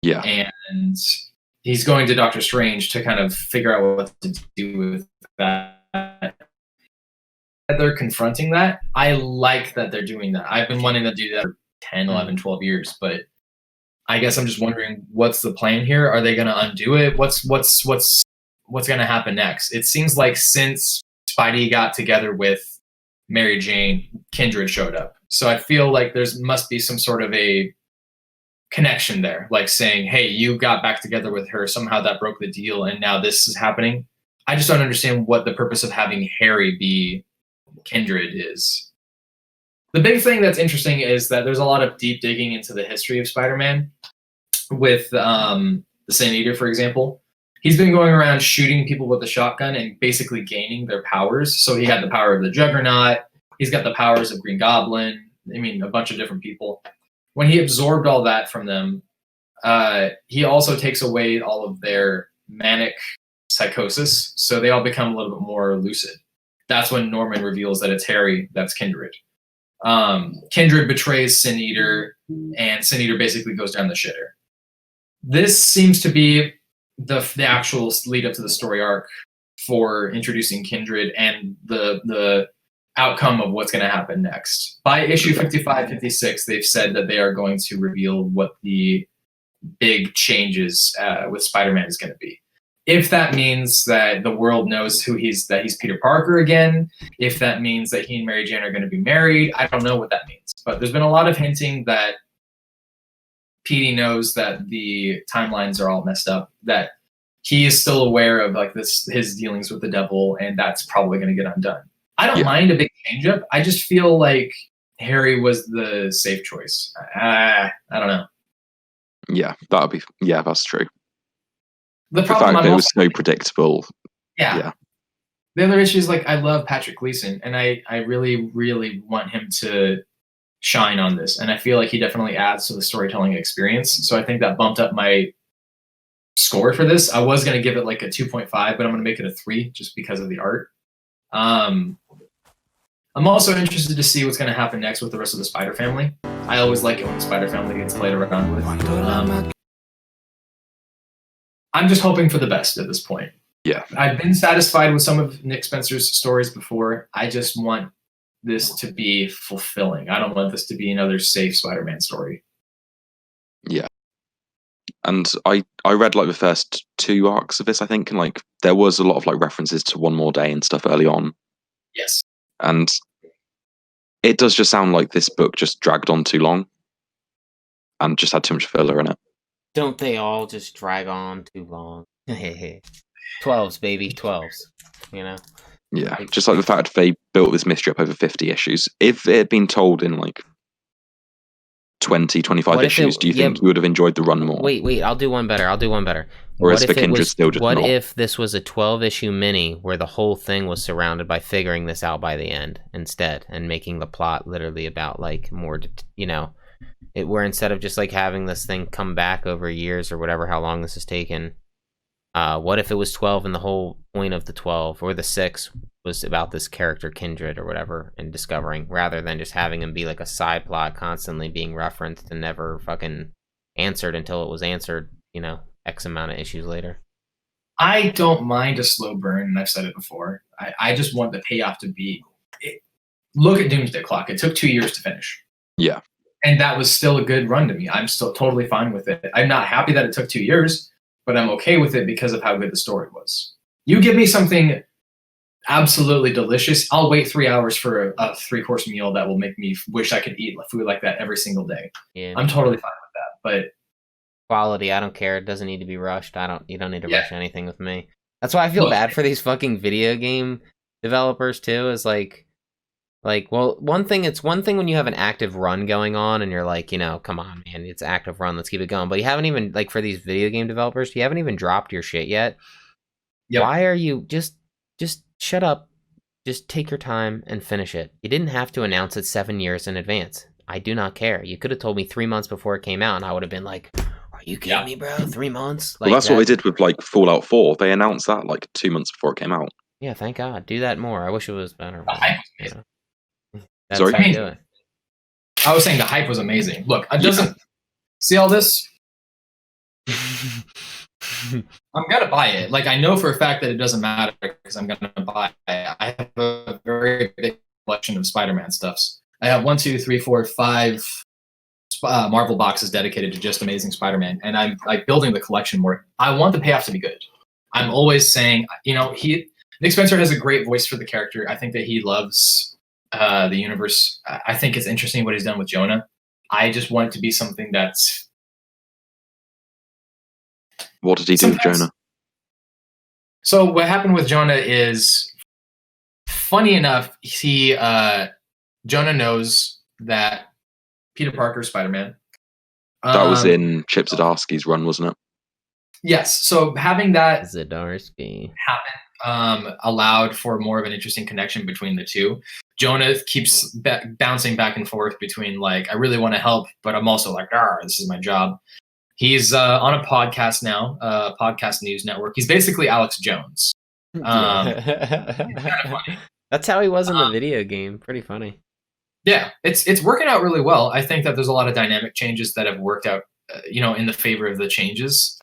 Yeah. And he's going to Doctor Strange to kind of figure out what to do with that. They're confronting that. I like that they're doing that. I've been wanting to do that for 10, 11, 12 years, but I guess I'm just wondering what's the plan here? Are they going to undo it? What's going to happen next? It seems like since Spidey got together with Mary Jane, Kindred showed up. So I feel like must be some sort of a connection there, like saying, hey, you got back together with her. Somehow that broke the deal, and now this is happening. I just don't understand what the purpose of having Harry be Kindred is. The big thing that's interesting is that there's a lot of deep digging into the history of Spider-Man with the Sin Eater, for example. He's been going around shooting people with a shotgun and basically gaining their powers. So he had the power of the Juggernaut. He's got the powers of Green Goblin. I mean, a bunch of different people. When he absorbed all that from them, he also takes away all of their manic psychosis. So they all become a little bit more lucid. That's when Norman reveals that it's Harry that's Kindred. Kindred betrays Sin Eater, and Sin Eater basically goes down the shitter. This seems to be the actual lead up to the story arc for introducing Kindred and the outcome of what's going to happen next. By issue 55, 56, they've said that they are going to reveal what the big changes with Spider-Man is going to be. If that means that the world knows that he's Peter Parker again, if that means that he and Mary Jane are going to be married, I don't know what that means. But there's been a lot of hinting that Petey knows that the timelines are all messed up, that he is still aware of like his dealings with the devil, and that's probably going to get undone. I don't mind a big change up. I just feel like Harry was the safe choice. I don't know. Yeah, that's true. The fact that it was so predictable. Yeah. The other issue is like I love Patrick Gleason, and I really, really want him to shine on this. And I feel like he definitely adds to the storytelling experience. So I think that bumped up my score for this. I was going to give it like a 2.5, but I'm going to make it a 3 just because of the art. I'm also interested to see what's going to happen next with the rest of the Spider family. I always like it when the Spider family gets played around with. I'm just hoping for the best at this point. Yeah. I've been satisfied with some of Nick Spencer's stories before. I just want this to be fulfilling. I don't want this to be another safe Spider-Man story. Yeah. And I read like the first 2 arcs of this, I think, and like there was a lot of like references to One More Day and stuff early on. Yes. And it does just sound like this book just dragged on too long and just had too much filler in it. Don't they all just drag on too long? 12s, baby, 12s. You know? Yeah, just like the fact they built this mystery up over 50 issues. If it had been told in like 20, 25 issues, do you think you would have enjoyed the run more? Wait, I'll do one better. Or is the Kindred still just What not? if this was a 12-issue mini where the whole thing was surrounded by figuring this out by the end instead, and making the plot literally about like more, you know, where instead of just like having this thing come back over years or whatever, how long this has taken, what if it was 12 and the whole point of the 12 or the 6 was about this character Kindred or whatever and discovering, rather than just having him be like a side plot constantly being referenced and never fucking answered until it was answered, you know, X amount of issues later. I don't mind a slow burn, and I've said it before. I just want the payoff to be... Look at Doomsday Clock. It took 2 years to finish. Yeah. And that was still a good run to me. I'm still totally fine with it. I'm not happy that it took 2 years, but I'm okay with it because of how good the story was. You give me something absolutely delicious, I'll wait 3 hours for a 3-course meal that will make me wish I could eat food like that every single day. Yeah. I'm totally fine with that. But quality, I don't care. It doesn't need to be rushed. You don't need to rush anything with me. That's why I feel bad for these fucking video game developers too, is like, well, it's one thing when you have an active run going on and you're like, you know, come on, man, it's active run, let's keep it going. But you haven't even, like, for these video game developers, you haven't even dropped your shit yet. Yep. Why are you just shut up, just take your time and finish it. You didn't have to announce it 7 years in advance. I do not care. You could have told me 3 months before it came out and I would have been like, are you kidding me, bro? 3 months? Like, well, that's what they did with like Fallout 4. They announced that like 2 months before it came out. Yeah, thank God. Do that more. I wish it was better. You know. That's Sorry? how you do it. I was saying the hype was amazing. Look, it doesn't... See all this? I'm gonna buy it. Like, I know for a fact that it doesn't matter because I'm gonna buy it. I have a very big collection of Spider-Man stuffs. I have 1, 2, 3, 4, 5 Marvel boxes dedicated to just Amazing Spider-Man, and I'm like building the collection more. I want the payoff to be good. I'm always saying, you know, Nick Spencer has a great voice for the character. I think that he loves the universe. I think it's interesting what he's done with Jonah. I just want it to be something that's... What did he do with Jonah? So what happened with Jonah is, funny enough, Jonah knows that Peter Parker's Spider-Man. That was in Chip Zdarsky's run, wasn't it? Yes. So having that Zdarsky happen allowed for more of an interesting connection between the two. Jonah keeps bouncing back and forth between, like, I really want to help, but I'm also like, this is my job. He's on a podcast now, Podcast News Network. He's basically Alex Jones. That's how he was in the video game. Pretty funny. Yeah, it's working out really well. I think that there's a lot of dynamic changes that have worked out, in the favor of the changes.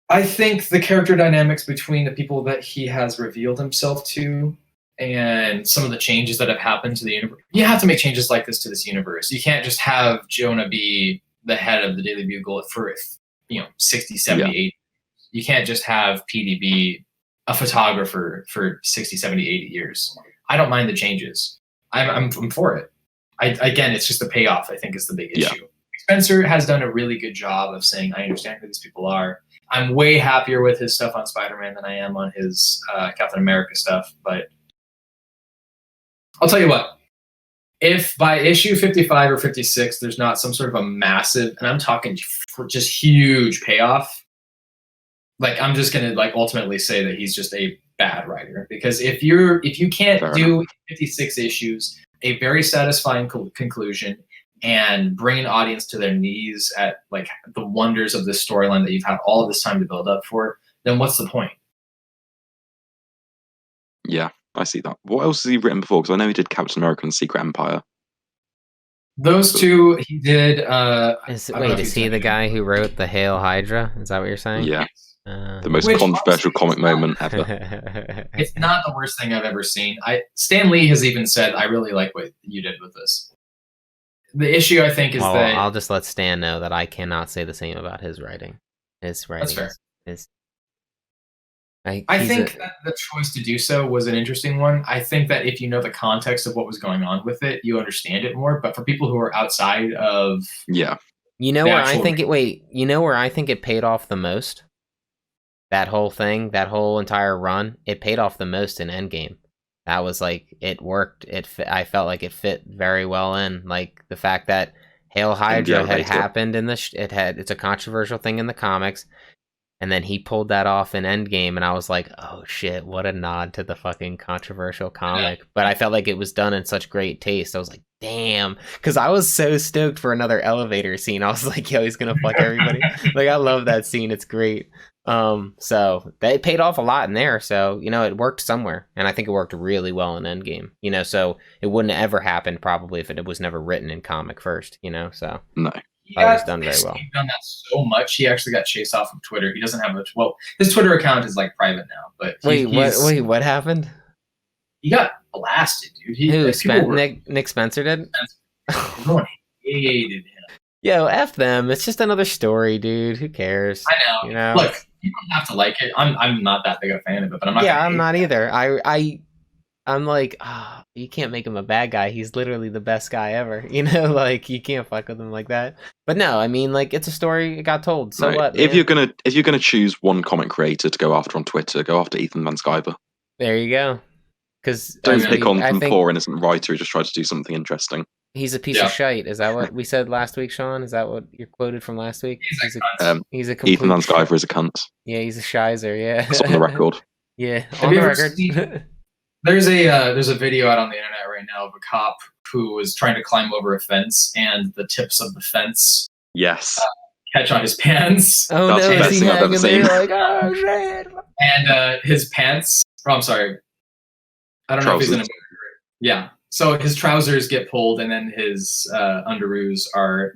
I think the character dynamics between the people that he has revealed himself to and some of the changes that have happened to the universe. You have to make changes like this to this universe. You can't just have Jonah be the head of the Daily Bugle for 60, 70, 80. You can't just have PD be a photographer for 60, 70, 80 years. I don't mind the changes. I'm for it. Again, it's just the payoff, I think, is the big issue. Spencer has done a really good job of saying, I understand who these people are. I'm way happier with his stuff on Spider-Man than I am on his Captain America stuff, but I'll tell you what, if by issue 55 or 56, there's not some sort of a massive, and I'm talking just huge payoff, like, I'm just going to like ultimately say that he's just a bad writer. Because if you can't do 56 issues, a very satisfying conclusion, and bring an audience to their knees at like the wonders of this storyline that you've had all of this time to build up for, then what's the point? Yeah, I see that. What else has he written before? Because I know he did Captain America and Secret Empire. Those two he did. Is he the guy who wrote the Hail Hydra? Is that what you're saying? Yeah. The most controversial comic moment ever. It's not the worst thing I've ever seen. Stan Lee has even said, I really like what you did with this. the issue I think is that I'll just let Stan know that I cannot say the same about his writing. His writing is I think that the choice to do so was an interesting one. I think that if you know the context of what was going on with it, you understand it more. But for people who are outside of you know where I think you know where I think it paid off the most? That whole thing, that whole entire run, it paid off the most in Endgame. That was like, it worked. I felt like it fit very well in. Like the fact that Hail Hydra had happened in it's a controversial thing in the comics. And then he pulled that off in Endgame, and I was like, oh shit, what a nod to the fucking controversial comic. But I felt like it was done in such great taste. I was like, damn. Because I was so stoked for another elevator scene. I was like, yo, he's going to fuck everybody. Like, I love that scene. It's great. So they paid off a lot in there. So, it worked somewhere. And I think it worked really well in Endgame. So it wouldn't have ever happened probably if it was never written in comic first, so. No. That was done very well. He's done that so much. He actually got chased off of Twitter. He doesn't have his Twitter account is like private now. But what happened? He got blasted, dude. Nick Spencer did? Everyone hated him. Yo, F them. It's just another story, dude. Who cares? I know. Look, you don't have to like it. I'm not that big a fan of it, but I'm not. Yeah, I'm not either. I'm like, you can't make him a bad guy. He's literally the best guy ever. Like you can't fuck with him like that. But no, I mean, like it's a story. It got told. So what? If you're gonna choose one comic creator to go after on Twitter, go after Ethan Van Sciver. There you go. Because don't pick on some poor innocent writer who just tried to do something interesting. He's a piece of shite. Is that what we said last week, Sean? Is that what you're quoted from last week? He's a Ethan Van Sciver is a cunt. Yeah, he's a shizer. Yeah, it's on the record. Yeah, on the record. There's a video out on the internet right now of a cop who was trying to climb over a fence, and the tips of the fence catch on his pants. Oh, that's the best thing I've ever seen. Like, oh shit! And his pants. Oh, I'm sorry. I don't know if he's in a movie. Yeah. So his trousers get pulled, and then his underoos are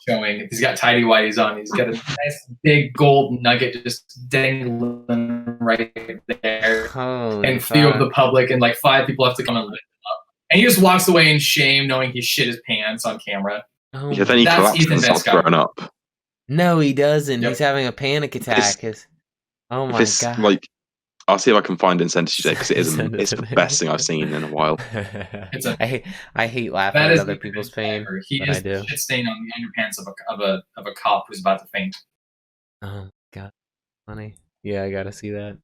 showing. He's got tidy whities on. He's got a nice big gold nugget just dangling right there. Holy and few of the public, and like 5 people have to come and lift him up. And he just walks away in shame, knowing he shit his pants on camera. Oh, yeah, then he collapses and starts throwing up. No, he doesn't. Yep. He's having a panic attack. Oh my god! Like, I'll see if I can find incentive today because it's the best thing I've seen in a while. I hate laughing at other people's pain. He just shit stain on the underpants of a cop who's about to faint. Oh god, funny. Yeah, I gotta see that.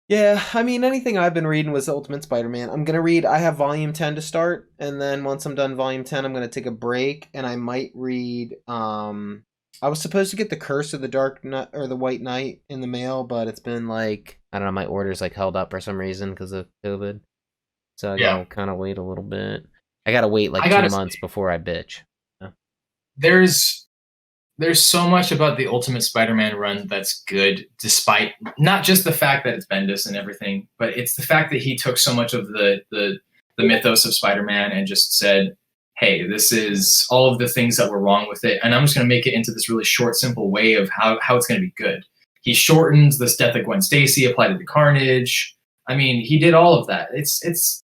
Yeah, I mean, anything I've been reading was Ultimate Spider-Man. I have Volume 10 to start, and then once I'm done Volume 10, I'm gonna take a break, and I might read. I was supposed to get the Curse of the Dark Knight or the White Knight in the mail, but it's been like, I don't know, my order's like held up for some reason because of COVID. So I gotta kind of wait a little bit. I gotta wait like 2 months before I bitch. Yeah. There's so much about the Ultimate Spider-Man run that's good, despite not just the fact that it's Bendis and everything, but it's the fact that he took so much of the mythos of Spider-Man and just said, hey, this is all of the things that were wrong with it, and I'm just going to make it into this really short, simple way of how it's going to be good. He shortened the death of Gwen Stacy, applied it to Carnage. I mean, he did all of that. It's.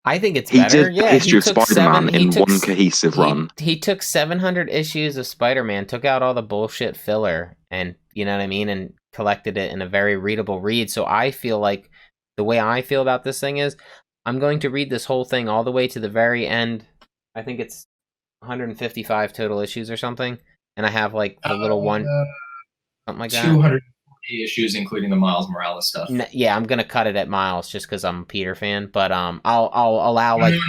I think it's better. He did history of Spider-Man in one cohesive run. He took 700 issues of Spider-Man, took out all the bullshit filler, and you know what I mean, and collected it in a very readable read. So I feel like the way I feel about this thing is, I'm going to read this whole thing all the way to the very end. I think it's 155 total issues or something, and I have like the little one, something like that. 240 issues, including the Miles Morales stuff. Yeah, I'm gonna cut it at Miles just because I'm a Peter fan, but I'll allow like.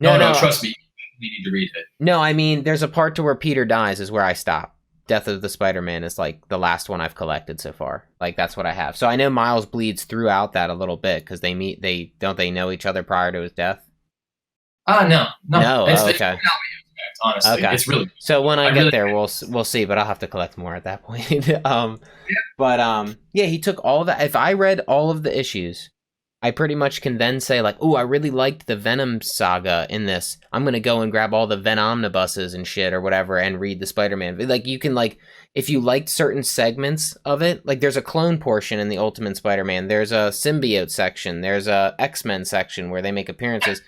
No, trust me, you need to read it. No, I mean, there's a part to where Peter dies is where I stop. Death of the Spider-Man is like the last one I've collected so far. Like that's what I have. So I know Miles bleeds throughout that a little bit because they know each other prior to his death. No. Okay. Honestly, okay. It's really. So when I get there, we'll see. But I'll have to collect more at that point. Yeah, he took all that. If I read all of the issues, I pretty much can then say like, oh, I really liked the Venom saga in this. I'm gonna go and grab all the Venomnibuses and shit or whatever and read the Spider-Man. Like you can like, if you liked certain segments of it, like there's a clone portion in the Ultimate Spider-Man. There's a symbiote section. There's a X-Men section where they make appearances.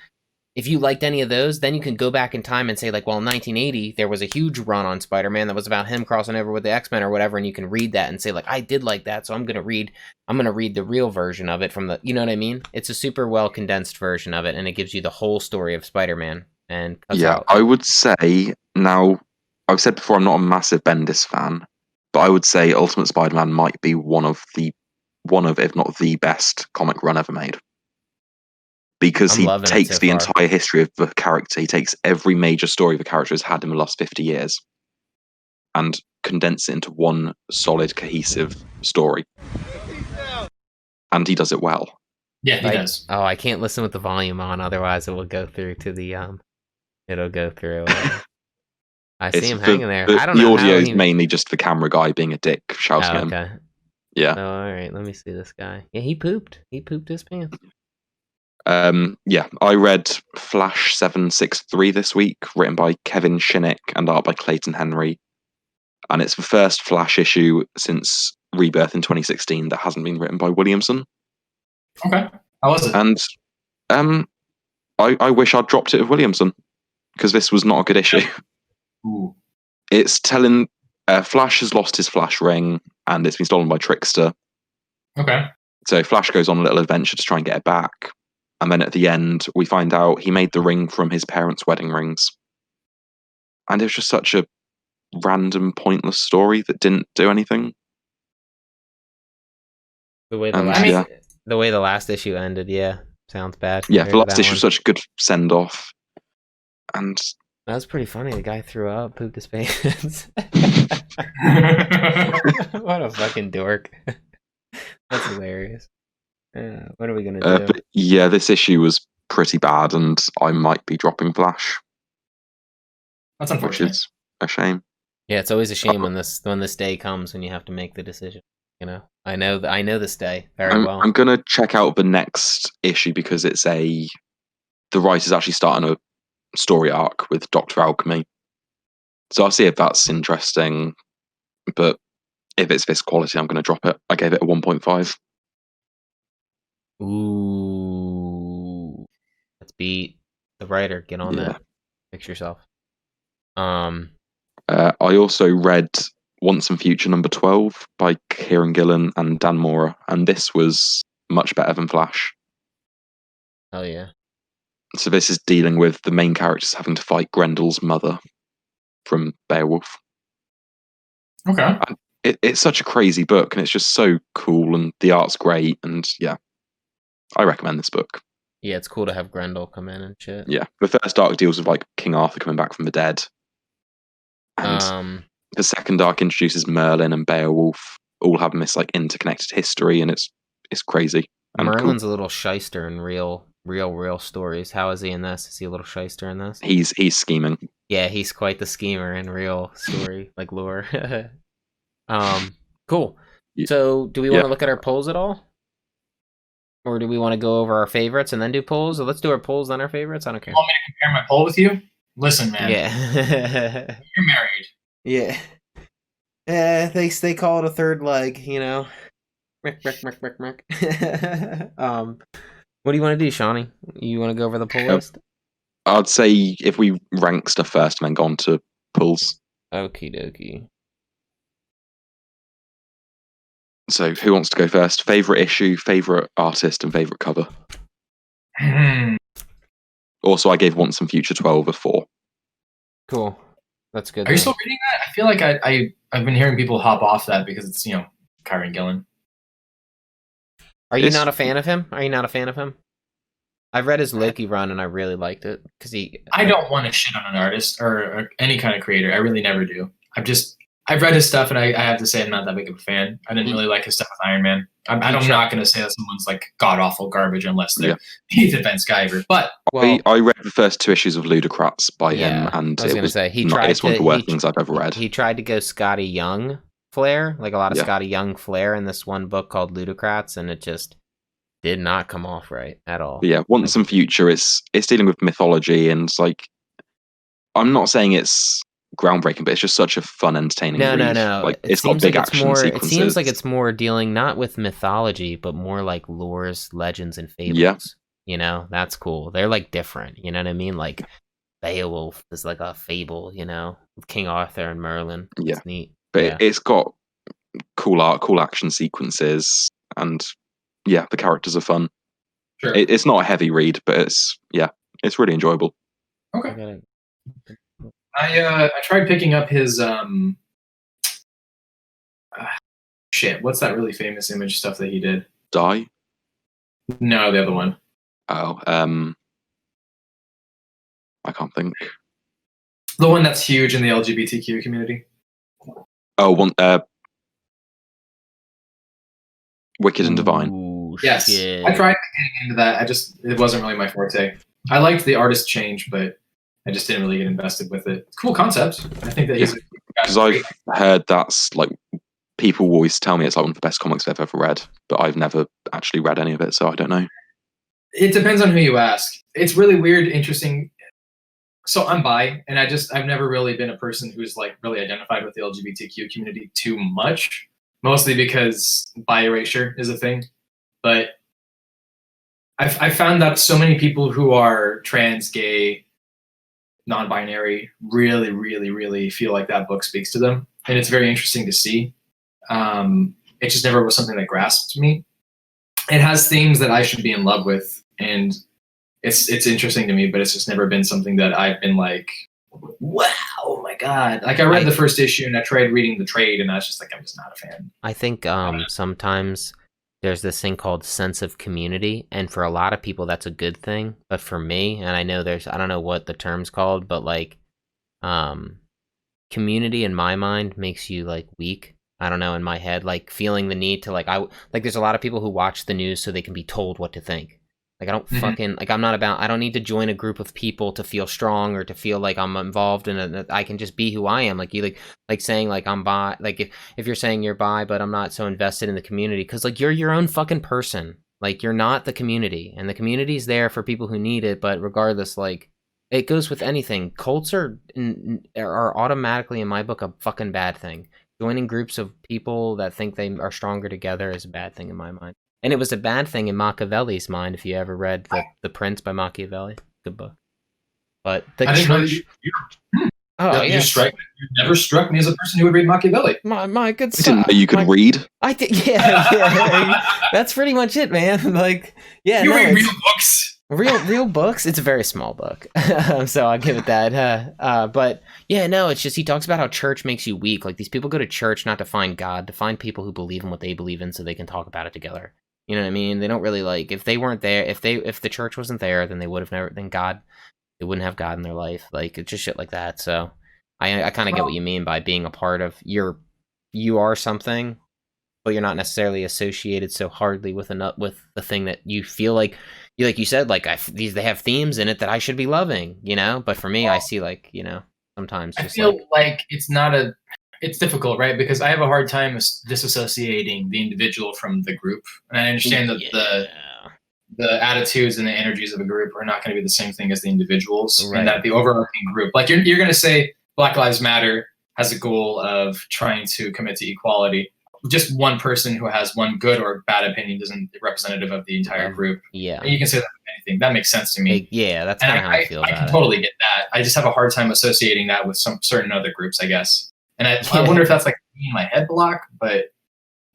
if you liked any of those, then you can go back in time and say like, well, in 1980 there was a huge run on Spider-Man that was about him crossing over with the X-Men or whatever, and you can read that and say like, I did like that, so I'm gonna read the real version of it from the, you know what I mean? It's a super well condensed version of it, and it gives you the whole story of Spider-Man and cuts out. I would say now. I've said before I'm not a massive Bendis fan, but I would say Ultimate Spider-Man might be one of if not the best comic run ever made. Because he takes the entire history of the character, he takes every major story the character has had in the last 50 years and condenses it into one solid, cohesive story. And he does it well. Yeah, he does. Oh, I can't listen with the volume on, otherwise it will go through to the it'll go through. I see him hanging there. I don't know. The audio is mainly just the camera guy being a dick, shouting at him. Okay. Yeah. Oh, all right. Let me see this guy. Yeah, he pooped. He pooped his pants. Yeah, I read Flash 763 this week, written by Kevin Shinnick and art by Clayton Henry. And it's the first Flash issue since Rebirth in 2016 that hasn't been written by Williamson. Okay. How was it? And I wish I'd dropped it with Williamson, because this was not a good issue. Ooh. It's telling Flash has lost his Flash ring and it's been stolen by Trickster. Okay. So Flash goes on a little adventure to try and get it back. And then at the end, we find out he made the ring from his parents' wedding rings. And it was just such a random, pointless story that didn't do anything. The way the last issue ended, yeah, sounds bad. Yeah, the last issue was such a good send-off. And that was pretty funny. The guy threw up, pooped his pants. What a fucking dork. That's hilarious. What are we going to do? But yeah, this issue was pretty bad, and I might be dropping Flash. That's unfortunate. Which is a shame. Yeah, it's always a shame when this day comes when you have to make the decision. You know, I know this day very well. I'm going to check out the next issue because the writer's actually starting a story arc with Dr. Alchemy. So I'll see if that's interesting. But if it's this quality, I'm going to drop it. I gave it a 1.5. Ooh, let's beat the writer. Get on that. Fix yourself. I also read Once and Future number 12 by Kieran Gillen and Dan Mora, and this was much better than Flash. Oh yeah. So this is dealing with the main characters having to fight Grendel's mother from Beowulf. Okay. And it's such a crazy book, and it's just so cool, and the art's great, and yeah, I recommend this book. Yeah, it's cool to have Grendel come in and shit. Yeah, the first arc deals with like King Arthur coming back from the dead, and the second arc introduces Merlin and Beowulf, all having this like interconnected history, and it's crazy. And Merlin's a little shyster in real stories. How is he in this? Is he a little shyster in this? He's scheming. Yeah, he's quite the schemer in real story, like lore. Cool. So, do we want to look at our polls at all? Or do we want to go over our favorites and then do polls? Or let's do our polls, then our favorites? I don't care. You want me to compare my poll with you? Listen, man. Yeah. You're married. Yeah. They call it a third leg, you know. What do you want to do, Shawnee? You want to go over the poll list? I'd say if we rank stuff first and then go on to pulls. Okie dokie. So who wants to go first? Favorite issue, favorite artist, and favorite cover. Also, I gave Once and Future 12 a 4. Cool. That's good. Are you still reading that? I feel like I've been hearing people hop off that because it's, Kieran Gillen. Are you not a fan of him? I've read his Loki run and I really liked it because I don't want to shit on an artist or any kind of creator. I really never do. I've read his stuff and I have to say I'm not that big of a fan. I didn't really like his stuff with Iron Man. I'm not going to say that someone's like god awful garbage unless they're he's a Ben Skyver. But I read the first 2 issues of Ludocrats by him, and I was going to say it's one of the worst things I've ever read. He tried to go Scotty Young flair, like a lot of Scotty Young flair in this one book called Ludocrats, and it just did not come off right at all. But yeah, Once and Future, it's dealing with mythology, and it's like, I'm not saying it's groundbreaking, but it's just such a fun, entertaining read. No. Like, it's got big action sequences. It seems like it's more dealing not with mythology, but more like lores, legends, and fables. Yeah. You know, that's cool. They're like different. You know what I mean? Like Beowulf is like a fable. You know, with King Arthur and Merlin. Yeah, it's neat. but it's got cool art, cool action sequences, and yeah, the characters are fun. Sure. It's not a heavy read, but it's really enjoyable. Okay. I tried picking up his shit. What's that really famous image stuff that he did? Die? No, the other one. Oh, I can't think. The one that's huge in the LGBTQ community. Oh, Wicked and Divine. Ooh, yes, shit. I tried getting into that. It wasn't really my forte. I liked the artist change, but I just didn't really get invested with it. Cool concept. I think that because I've heard that's like people always tell me it's like one of the best comics they've ever read, but I've never actually read any of it, so I don't know. It depends on who you ask. It's really weird, interesting. So I'm bi, and I've never really been a person who's like really identified with the LGBTQ community too much, mostly because bi erasure is a thing. But I found that so many people who are trans, gay, non-binary really, really, really feel like that book speaks to them, and it's very interesting to see. It just never was something that grasped me. It has themes that I should be in love with, and it's interesting to me, but it's just never been something that I've been like, wow, oh my god. Like I read the first issue and I tried reading the trade, and I was just like, I'm just not a fan. I think sometimes there's this thing called sense of community, and for a lot of people that's a good thing, but for me, and I know I don't know what the term's called, but like community in my mind makes you like weak. I don't know, in my head, like feeling the need to like there's a lot of people who watch the news so they can be told what to think. Like I don't fucking like I don't need to join a group of people to feel strong or to feel like I'm involved in it. I can just be who I am. Like you like saying like I'm bi, like if you're saying you're bi but I'm not so invested in the community, because like you're your own fucking person. Like you're not the community, and the community's there for people who need it, but regardless, like it goes with anything. Cults are automatically in my book a fucking bad thing. Joining groups of people that think they are stronger together is a bad thing in my mind. And it was a bad thing in Machiavelli's mind, if you ever read The Prince by Machiavelli. Good book. But the church... You never struck me as a person who would read Machiavelli. My good son. I didn't know you could read. I think, yeah. That's pretty much it, man. Like, yeah. You read real books. Real books. It's a very small book, so I'll give it that. But yeah, no, it's just he talks about how church makes you weak. Like these people go to church not to find God, to find people who believe in what they believe in, so they can talk about it together. You know what I mean? They don't really like if they weren't there. If the church wasn't there, then they would have never. Then God, they wouldn't have God in their life. Like it's just shit like that. So I kind of get what you mean by being a part of you are something, but you're not necessarily associated so hardly with the thing that you feel like. Like you said, like they have themes in it that I should be loving, you know. But for me, I see like sometimes just I feel like it's difficult, right? Because I have a hard time disassociating the individual from the group, and I understand that the attitudes and the energies of a group are not going to be the same thing as the individuals, and that the overarching group, like you're going to say Black Lives Matter has a goal of trying to commit to equality. Just one person who has one good or bad opinion isn't representative of the entire group. Yeah. And you can say that with anything. That makes sense to me. Yeah, that's kind of how I feel about it. I can totally get that. I just have a hard time associating that with some certain other groups, I guess. And I wonder if that's like in my head block, but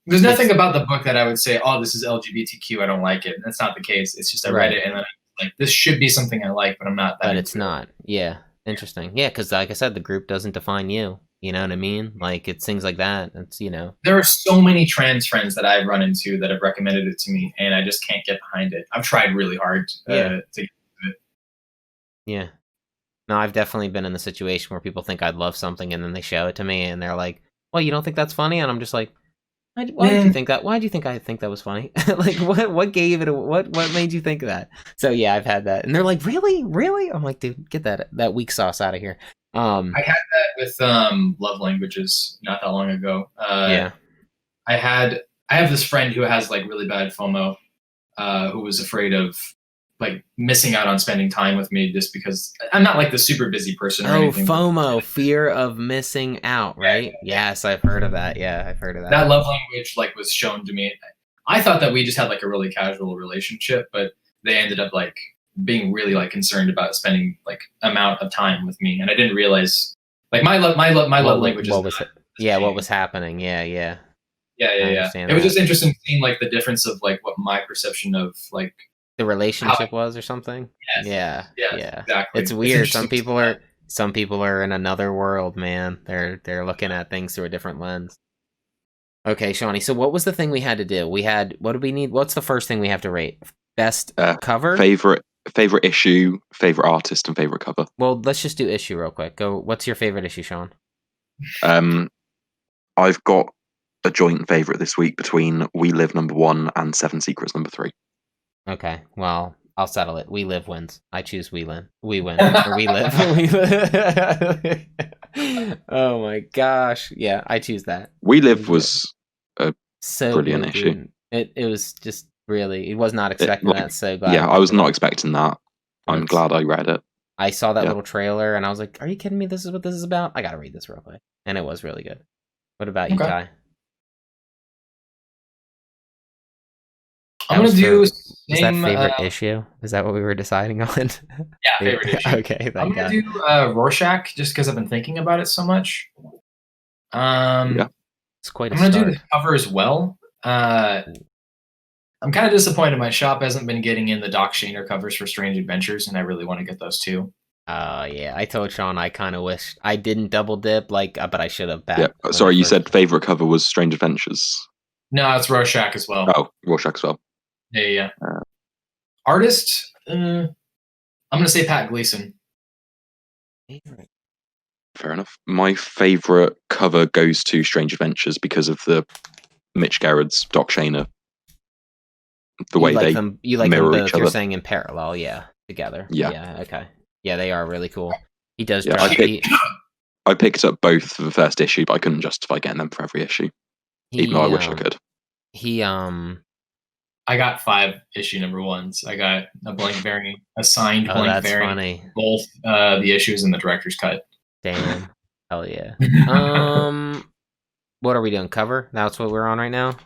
there's nothing about the book that I would say, oh, this is LGBTQ, I don't like it. That's not the case. It's just I read it and then I'm like, this should be something I like, but I'm not that. But it's not. Yeah. Interesting. Yeah, because like I said, the group doesn't define you. You know what I mean? Like it's things like that. It's There are so many trans friends that I've run into that have recommended it to me, and I just can't get behind it. I've tried really hard to get into it. Yeah. No, I've definitely been in the situation where people think I'd love something, and then they show it to me, and they're like, "Well, you don't think that's funny?" And I'm just like, "Why did you think that? Why do you think I think that was funny? Like, what gave it? What made you think of that?" So yeah, I've had that, and they're like, "Really? I'm like, "Dude, get that weak sauce out of here." I had that with love languages not that long ago. I have this friend who has like really bad FOMO, who was afraid of like missing out on spending time with me just because I'm not like the super busy person or anything. FOMO, fear of missing out, right? Yeah. Yes, I've heard of that. Yeah, I've heard of that. That love language like was shown to me. I thought that we just had like a really casual relationship, but they ended up like being really like concerned about spending like amount of time with me, and I didn't realize like my love language is what was it? Yeah, what was happening? Yeah. It was just interesting seeing like the difference of like what my perception of like the relationship was or something. Yes. Yeah. Exactly. It's weird. Some people are in another world, man. They're looking at things through a different lens. Okay, Shawnee. So what was the thing we had to do? What do we need? What's the first thing we have to rate? Best cover? Favorite issue, favorite artist, and favorite cover. Well, let's just do issue real quick. Go. What's your favorite issue, Sean? I've got a joint favorite this week between We Live #1 and Seven Secrets #3. Okay, well, I'll settle it. We Live wins. I choose We Live. We win. Or We Live. We live. Oh my gosh. Yeah, I choose that. We Live was a so brilliant good, issue. It was just really, he was not expecting that, so glad. Yeah, I was not expecting that. I'm glad I read it. I saw that little trailer and I was like, are you kidding me? This is what this is about? I gotta read this real quick. And it was really good. What about you, Ty? I'm gonna do. Is that favorite issue? Is that what we were deciding on? Yeah, favorite issue. Okay, I'm gonna do Rorschach just because I've been thinking about it so much. It's quite. I'm gonna do the cover as well. I'm kind of disappointed my shop hasn't been getting in the Doc Shaner covers for Strange Adventures, and I really want to get those too. Yeah, I told Sean I kind of wished I didn't double dip, but I should have. Yeah, sorry, you said favorite cover was Strange Adventures. No, it's Rorschach as well. Oh, Rorschach as well. Yeah. Artist, I'm gonna say Pat Gleason. Fair enough. My favorite cover goes to Strange Adventures because of the Mitch Gerrard's Doc Shaner. The way they mirror each other. You're saying in parallel, together. Yeah. Okay. Yeah, they are really cool. He does. Yeah, I picked up both for the first issue, but I couldn't justify getting them for every issue, even though I wish I could. I got 5 issue #1s. I got a blank variant, a signed blank variant. Funny. Both the issues and the director's cut. Damn. Hell yeah. What are we doing? Cover? That's what we're on right now?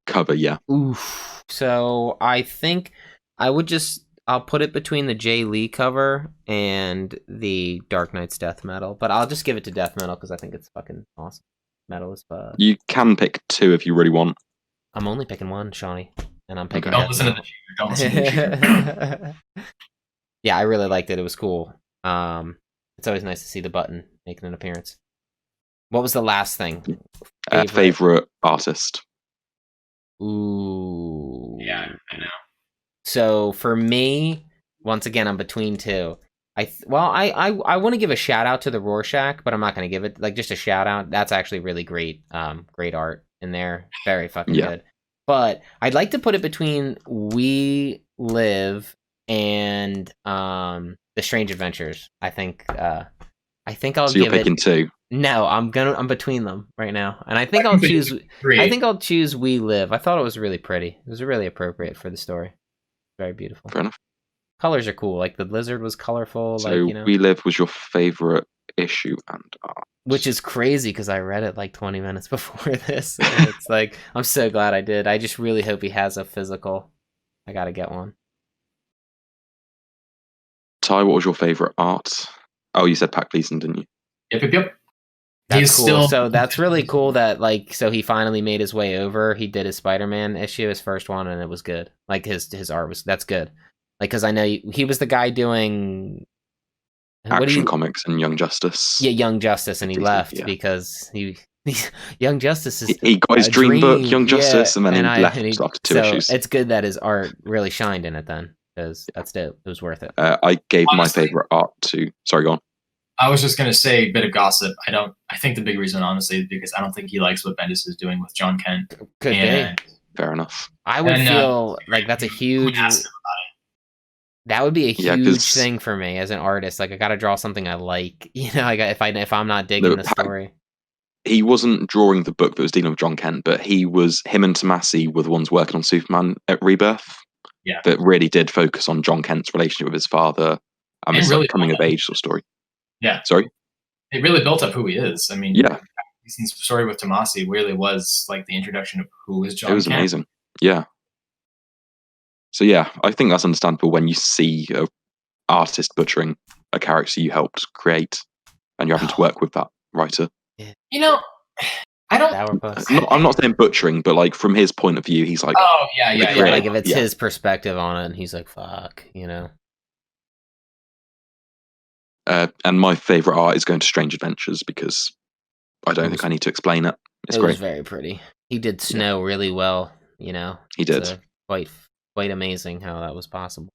Cover, yeah. Oof. So I think I'll put it between the Jay Lee cover and the Dark Knight's Death Metal, but I'll just give it to Death Metal because I think it's fucking awesome. Metal is fun. You can pick 2 if you really want. I'm only picking one, Shawnee, and I'm picking. Don't listen to the cheater. Don't listen to the cheater. Yeah, I really liked it. It was cool. It's always nice to see the button making an appearance. What was the last thing? Favorite artist. Ooh. Yeah, I know. So for me, once again, I'm between 2. I want to give a shout out to the Rorschach, but I'm not going to give it just a shout out. That's actually really great. Great art in there. Very fucking good. But I'd like to put it between We Live and The Strange Adventures. I think I'll so you're picking 2. No, I'm between them right now, and I think I'll choose. 3. I think I'll choose We Live. I thought it was really pretty. It was really appropriate for the story. Very beautiful. Fair enough. Colors are cool. Like the lizard was colorful. So We Live was your favorite issue and art. Which is crazy because I read it 20 minutes before this. And it's I'm so glad I did. I just really hope he has a physical. I gotta get one. Ty, what was your favorite art? Oh, you said Pat Gleason, didn't you? Yep. That's cool. So that's really cool that so he finally made his way over. He did his Spider-Man issue, his first one, and it was good. His art that's good. Because I know he was the guy doing Action Comics and Young Justice. Yeah, Young Justice, and he left because Young Justice is he got his dream book, Young Justice, and then he left after 2 issues. It's good that his art really shined in it then, because that's dope. It was worth it. I gave my favorite art to. Sorry, go on. I was just gonna say a bit of gossip. I think the big reason, honestly, is because I don't think he likes what Bendis is doing with John Kent. Could be. Fair enough. I would feel like that's a huge. That would be a huge thing for me as an artist. I got to draw something I like. If I'm not digging the story. He wasn't drawing the book that was dealing with John Kent, but him and Tomasi were the ones working on Superman at Rebirth. Yeah. That really did focus on John Kent's relationship with his father and his coming of age sort of story. Yeah. Sorry? It really built up who he is. I mean, yeah. His story with Tomasi really was the introduction of who is John Kent. It was amazing. Yeah. So yeah, I think that's understandable when you see an artist butchering a character you helped create, and you're having to work with that writer. You know, I don't. I'm not saying butchering, but like from his point of view, he's like, oh yeah. Like if it's his perspective on it, and he's like, "Fuck," you know. And my favorite art is going to Strange Adventures because I don't think I need to explain it. It's great. It was very pretty. He did snow really well, you know. He did. So quite amazing how that was possible.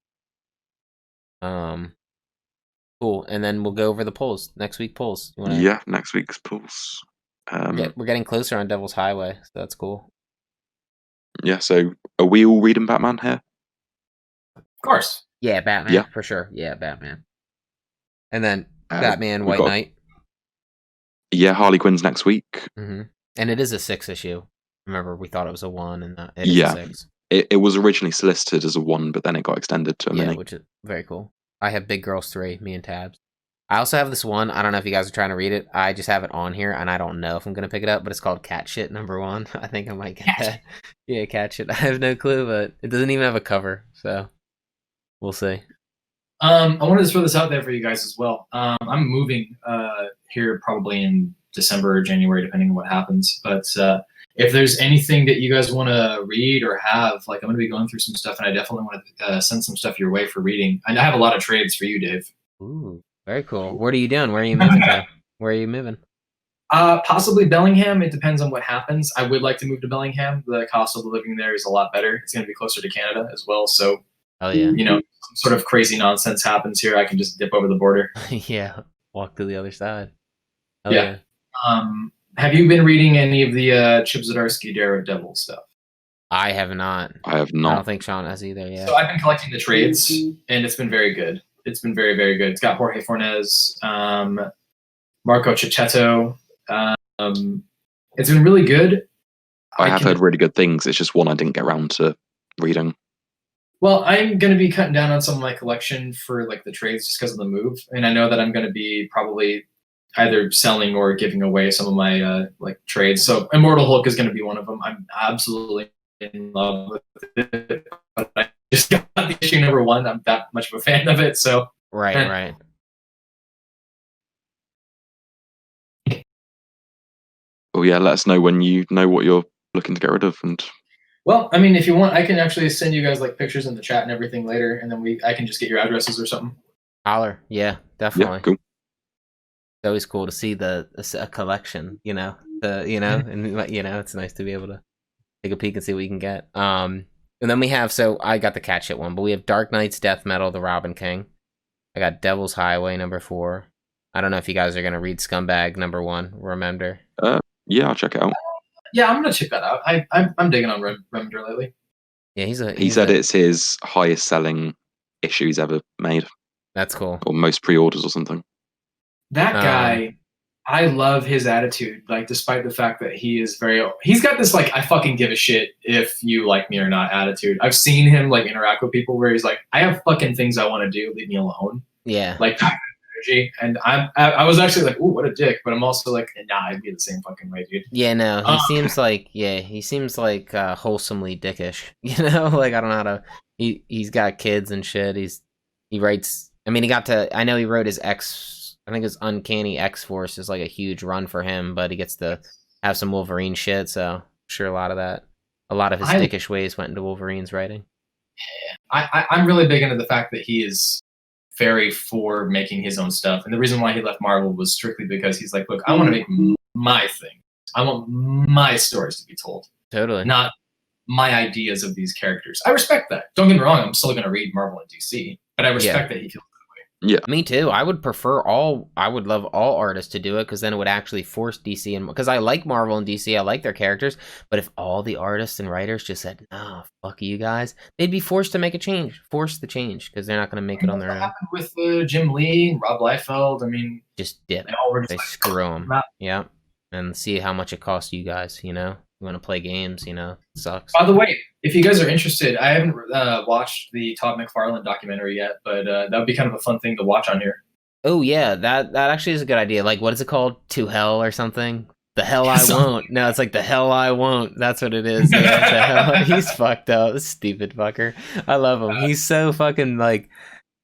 Cool. And then we'll go over the polls next week. Polls. Yeah, next week's polls. We're getting closer on Devil's Highway, so that's cool. Yeah. So are we all reading Batman here? Of course. Yeah, Batman. Yeah, for sure. Yeah, Batman. And then Batman, White Knight. Yeah, Harley Quinn's next week. Mm-hmm. And it is a 6 issue. Remember, we thought it was a 1, and it is a 6. It was originally solicited as a 1, but then it got extended to a mini. Which is very cool. I have Big Girls 3, me and Tabs. I also have this one. I don't know if you guys are trying to read it. I just have it on here, and I don't know if I'm going to pick it up, but it's called Cat Shit #1. I think I might get that. Yeah, Cat Shit. I have no clue, but it doesn't even have a cover, so we'll see. I wanted to throw this out there for you guys as well. I'm moving here probably in December or January, depending on what happens. But if there's anything that you guys want to read or have, like, I'm going to be going through some stuff, and I definitely want to send some stuff your way for reading. And I have a lot of trades for you, Dave. Ooh, very cool. What are you doing? Where are you moving to? Where are you moving? Possibly Bellingham. It depends on what happens. I would like to move to Bellingham. The cost of living there is a lot better. It's going to be closer to Canada as well. So, you know, some sort of crazy nonsense happens here, I can just dip over the border. Yeah, walk to the other side. Yeah. Have you been reading any of the Chip Zdarsky Daredevil stuff? I have not. I have not. I don't think Sean has either. Yeah. So I've been collecting the trades, and it's been very good. It's been very, very good. It's got Jorge Fornes, Marco Cicchetto. It's been really good. I have heard really good things. It's just one I didn't get around to reading. Well, I'm going to be cutting down on some of my collection for like the trades just because of the move, and I know that I'm going to be probably either selling or giving away some of my like trades. So Immortal Hulk is going to be one of them. I'm absolutely in love with it, but I just got the issue #1. I'm that much of a fan of it. So right. Well, yeah, let us know when you know what you're looking to get rid of. And well, I mean, if you want, I can actually send you guys like pictures in the chat and everything later, and then I can just get your addresses or something. Holler, yeah, definitely. Yeah, cool. It's always cool to see a collection, you know, and you know, it's nice to be able to take a peek and see what you can get. And then we have, so I got the Cat Shit one, but we have Dark Knight's Death Metal, the Robin King. I got Devil's Highway #4. I don't know if you guys are gonna read Scumbag #1. Remender. Yeah, I'll check it out. Yeah, I'm gonna check that out. I'm digging on Remender lately. Yeah, he said it's his highest selling issue he's ever made. That's cool. Or most pre-orders or something. That guy, I love his attitude. Like, despite the fact that he's got this like I fucking give a shit if you like me or not attitude. I've seen him like interact with people where he's like, I have fucking things I want to do. Leave me alone. Yeah. Like that energy. And I was actually like, ooh, what a dick. But I'm also like, nah, I'd be the same fucking way, dude. Yeah, no, he seems like wholesomely dickish. You know, like I don't know how to. He's got kids and shit. He writes. I mean, I know he wrote his I think his Uncanny X-Force is like a huge run for him, but he gets to have some Wolverine shit, so I'm sure a lot of his dickish ways went into Wolverine's writing. Yeah. I'm really big into the fact that he is very for making his own stuff. And the reason why he left Marvel was strictly because he's like, look, I want to make my thing. I want my stories to be told. Totally. Not my ideas of these characters. I respect that. Don't get me wrong, I'm still going to read Marvel and DC, but I respect that he feels that way. Yeah. Me too. I would love all artists to do it, because then it would actually force DC, and because I like Marvel and DC, I like their characters, but if all the artists and writers just said, no, fuck you guys, they'd be forced to make a change. Force the change, because they're not going to make it on their own. Happened with Jim Lee and Rob Liefeld. I mean, just dip. They like, screw them. Yeah. And see how much it costs you guys, you know? You want to play games, you know? It sucks. By the way, if you guys are interested, I haven't watched the Todd McFarlane documentary yet, but that would be kind of a fun thing to watch on here. Oh, yeah. That actually is a good idea. Like, what is it called? To Hell or something? The hell I won't. No, it's like the hell I won't. That's what it is. Yeah, the hell, he's fucked up. This stupid fucker. I love him. He's so fucking like.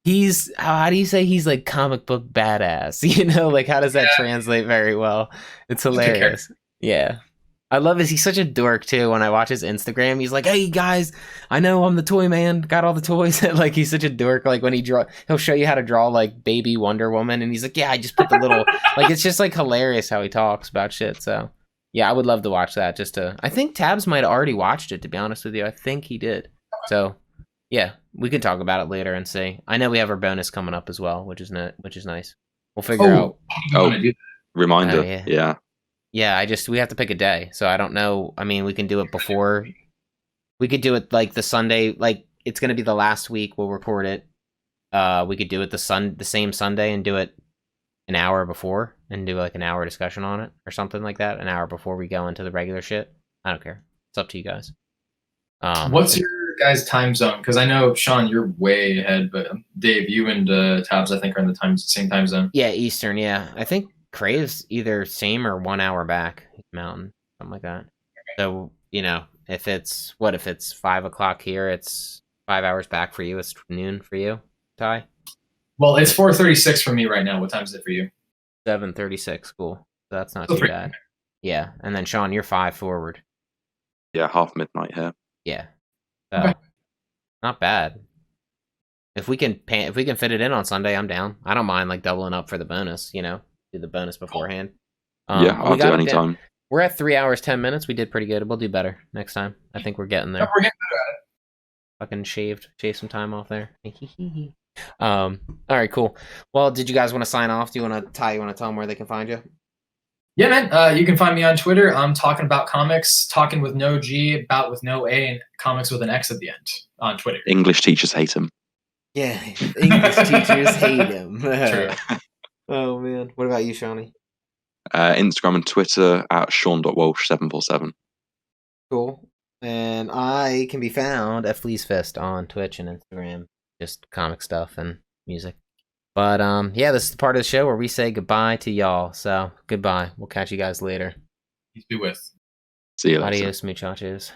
He's how do you say he's like comic book badass? You know, like how does that translate very well? It's hilarious. Yeah. I love this. He's such a dork too. When I watch his Instagram, he's like, "Hey guys, I know I'm the toy man. Got all the toys." Like he's such a dork. Like when he'll show you how to draw like baby Wonder Woman, and he's like, "Yeah, I just put the little." Like it's just like hilarious how he talks about shit. So yeah, I would love to watch that. I think Tabs might have already watched it. To be honest with you, I think he did. So yeah, we can talk about it later and see. I know we have our bonus coming up as well, which is nice. We'll figure out. Reminder. Yeah. Yeah, we have to pick a day, so I don't know. I mean, we can do it before. We could do it like the Sunday, like it's gonna be the last week. We'll record it. We could do it the same Sunday and do it an hour before and do like an hour discussion on it or something like that. An hour before we go into the regular shit. I don't care. It's up to you guys. What's your guys' time zone? Because I know Sean, you're way ahead, but Dave, you and Tabs, I think, are in the same time zone. Yeah, Eastern. Yeah, I think Crave's either same or 1 hour back mountain, something like that. So if it's 5 o'clock here, it's 5 hours back for you. It's noon for you, Ty. Well, it's 4:36 for me right now. What time is it for you? 7:36. Cool. So that's not too bad. Yeah, and then Sean, you're 5 forward. Yeah, half midnight here. Yeah. So not bad. If we can fit it in on Sunday, I'm down. I don't mind like doubling up for the bonus. Do the bonus beforehand. Yeah, I'll do anytime. We're at 3 hours 10 minutes. We did pretty good. We'll do better next time. I think we're getting there. We're getting better at it. Fucking shave some time off there. All right, cool. Well, did you guys want to sign off? Do you want to tell them where they can find you? Yeah, man. You can find me on Twitter. I'm talking about comics, talking with no G, about with no A, and comics with an X at the end on Twitter. English teachers hate him. Yeah, English teachers hate him. True. Oh man, what about you, Shawnee? Instagram and Twitter at Sean.Walsh747. Cool. And I can be found at Fleecefest on Twitch and Instagram. Just comic stuff and music. But yeah, this is the part of the show where we say goodbye to y'all. So goodbye. We'll catch you guys later. Peace be with. See you later. Adios, muchachos.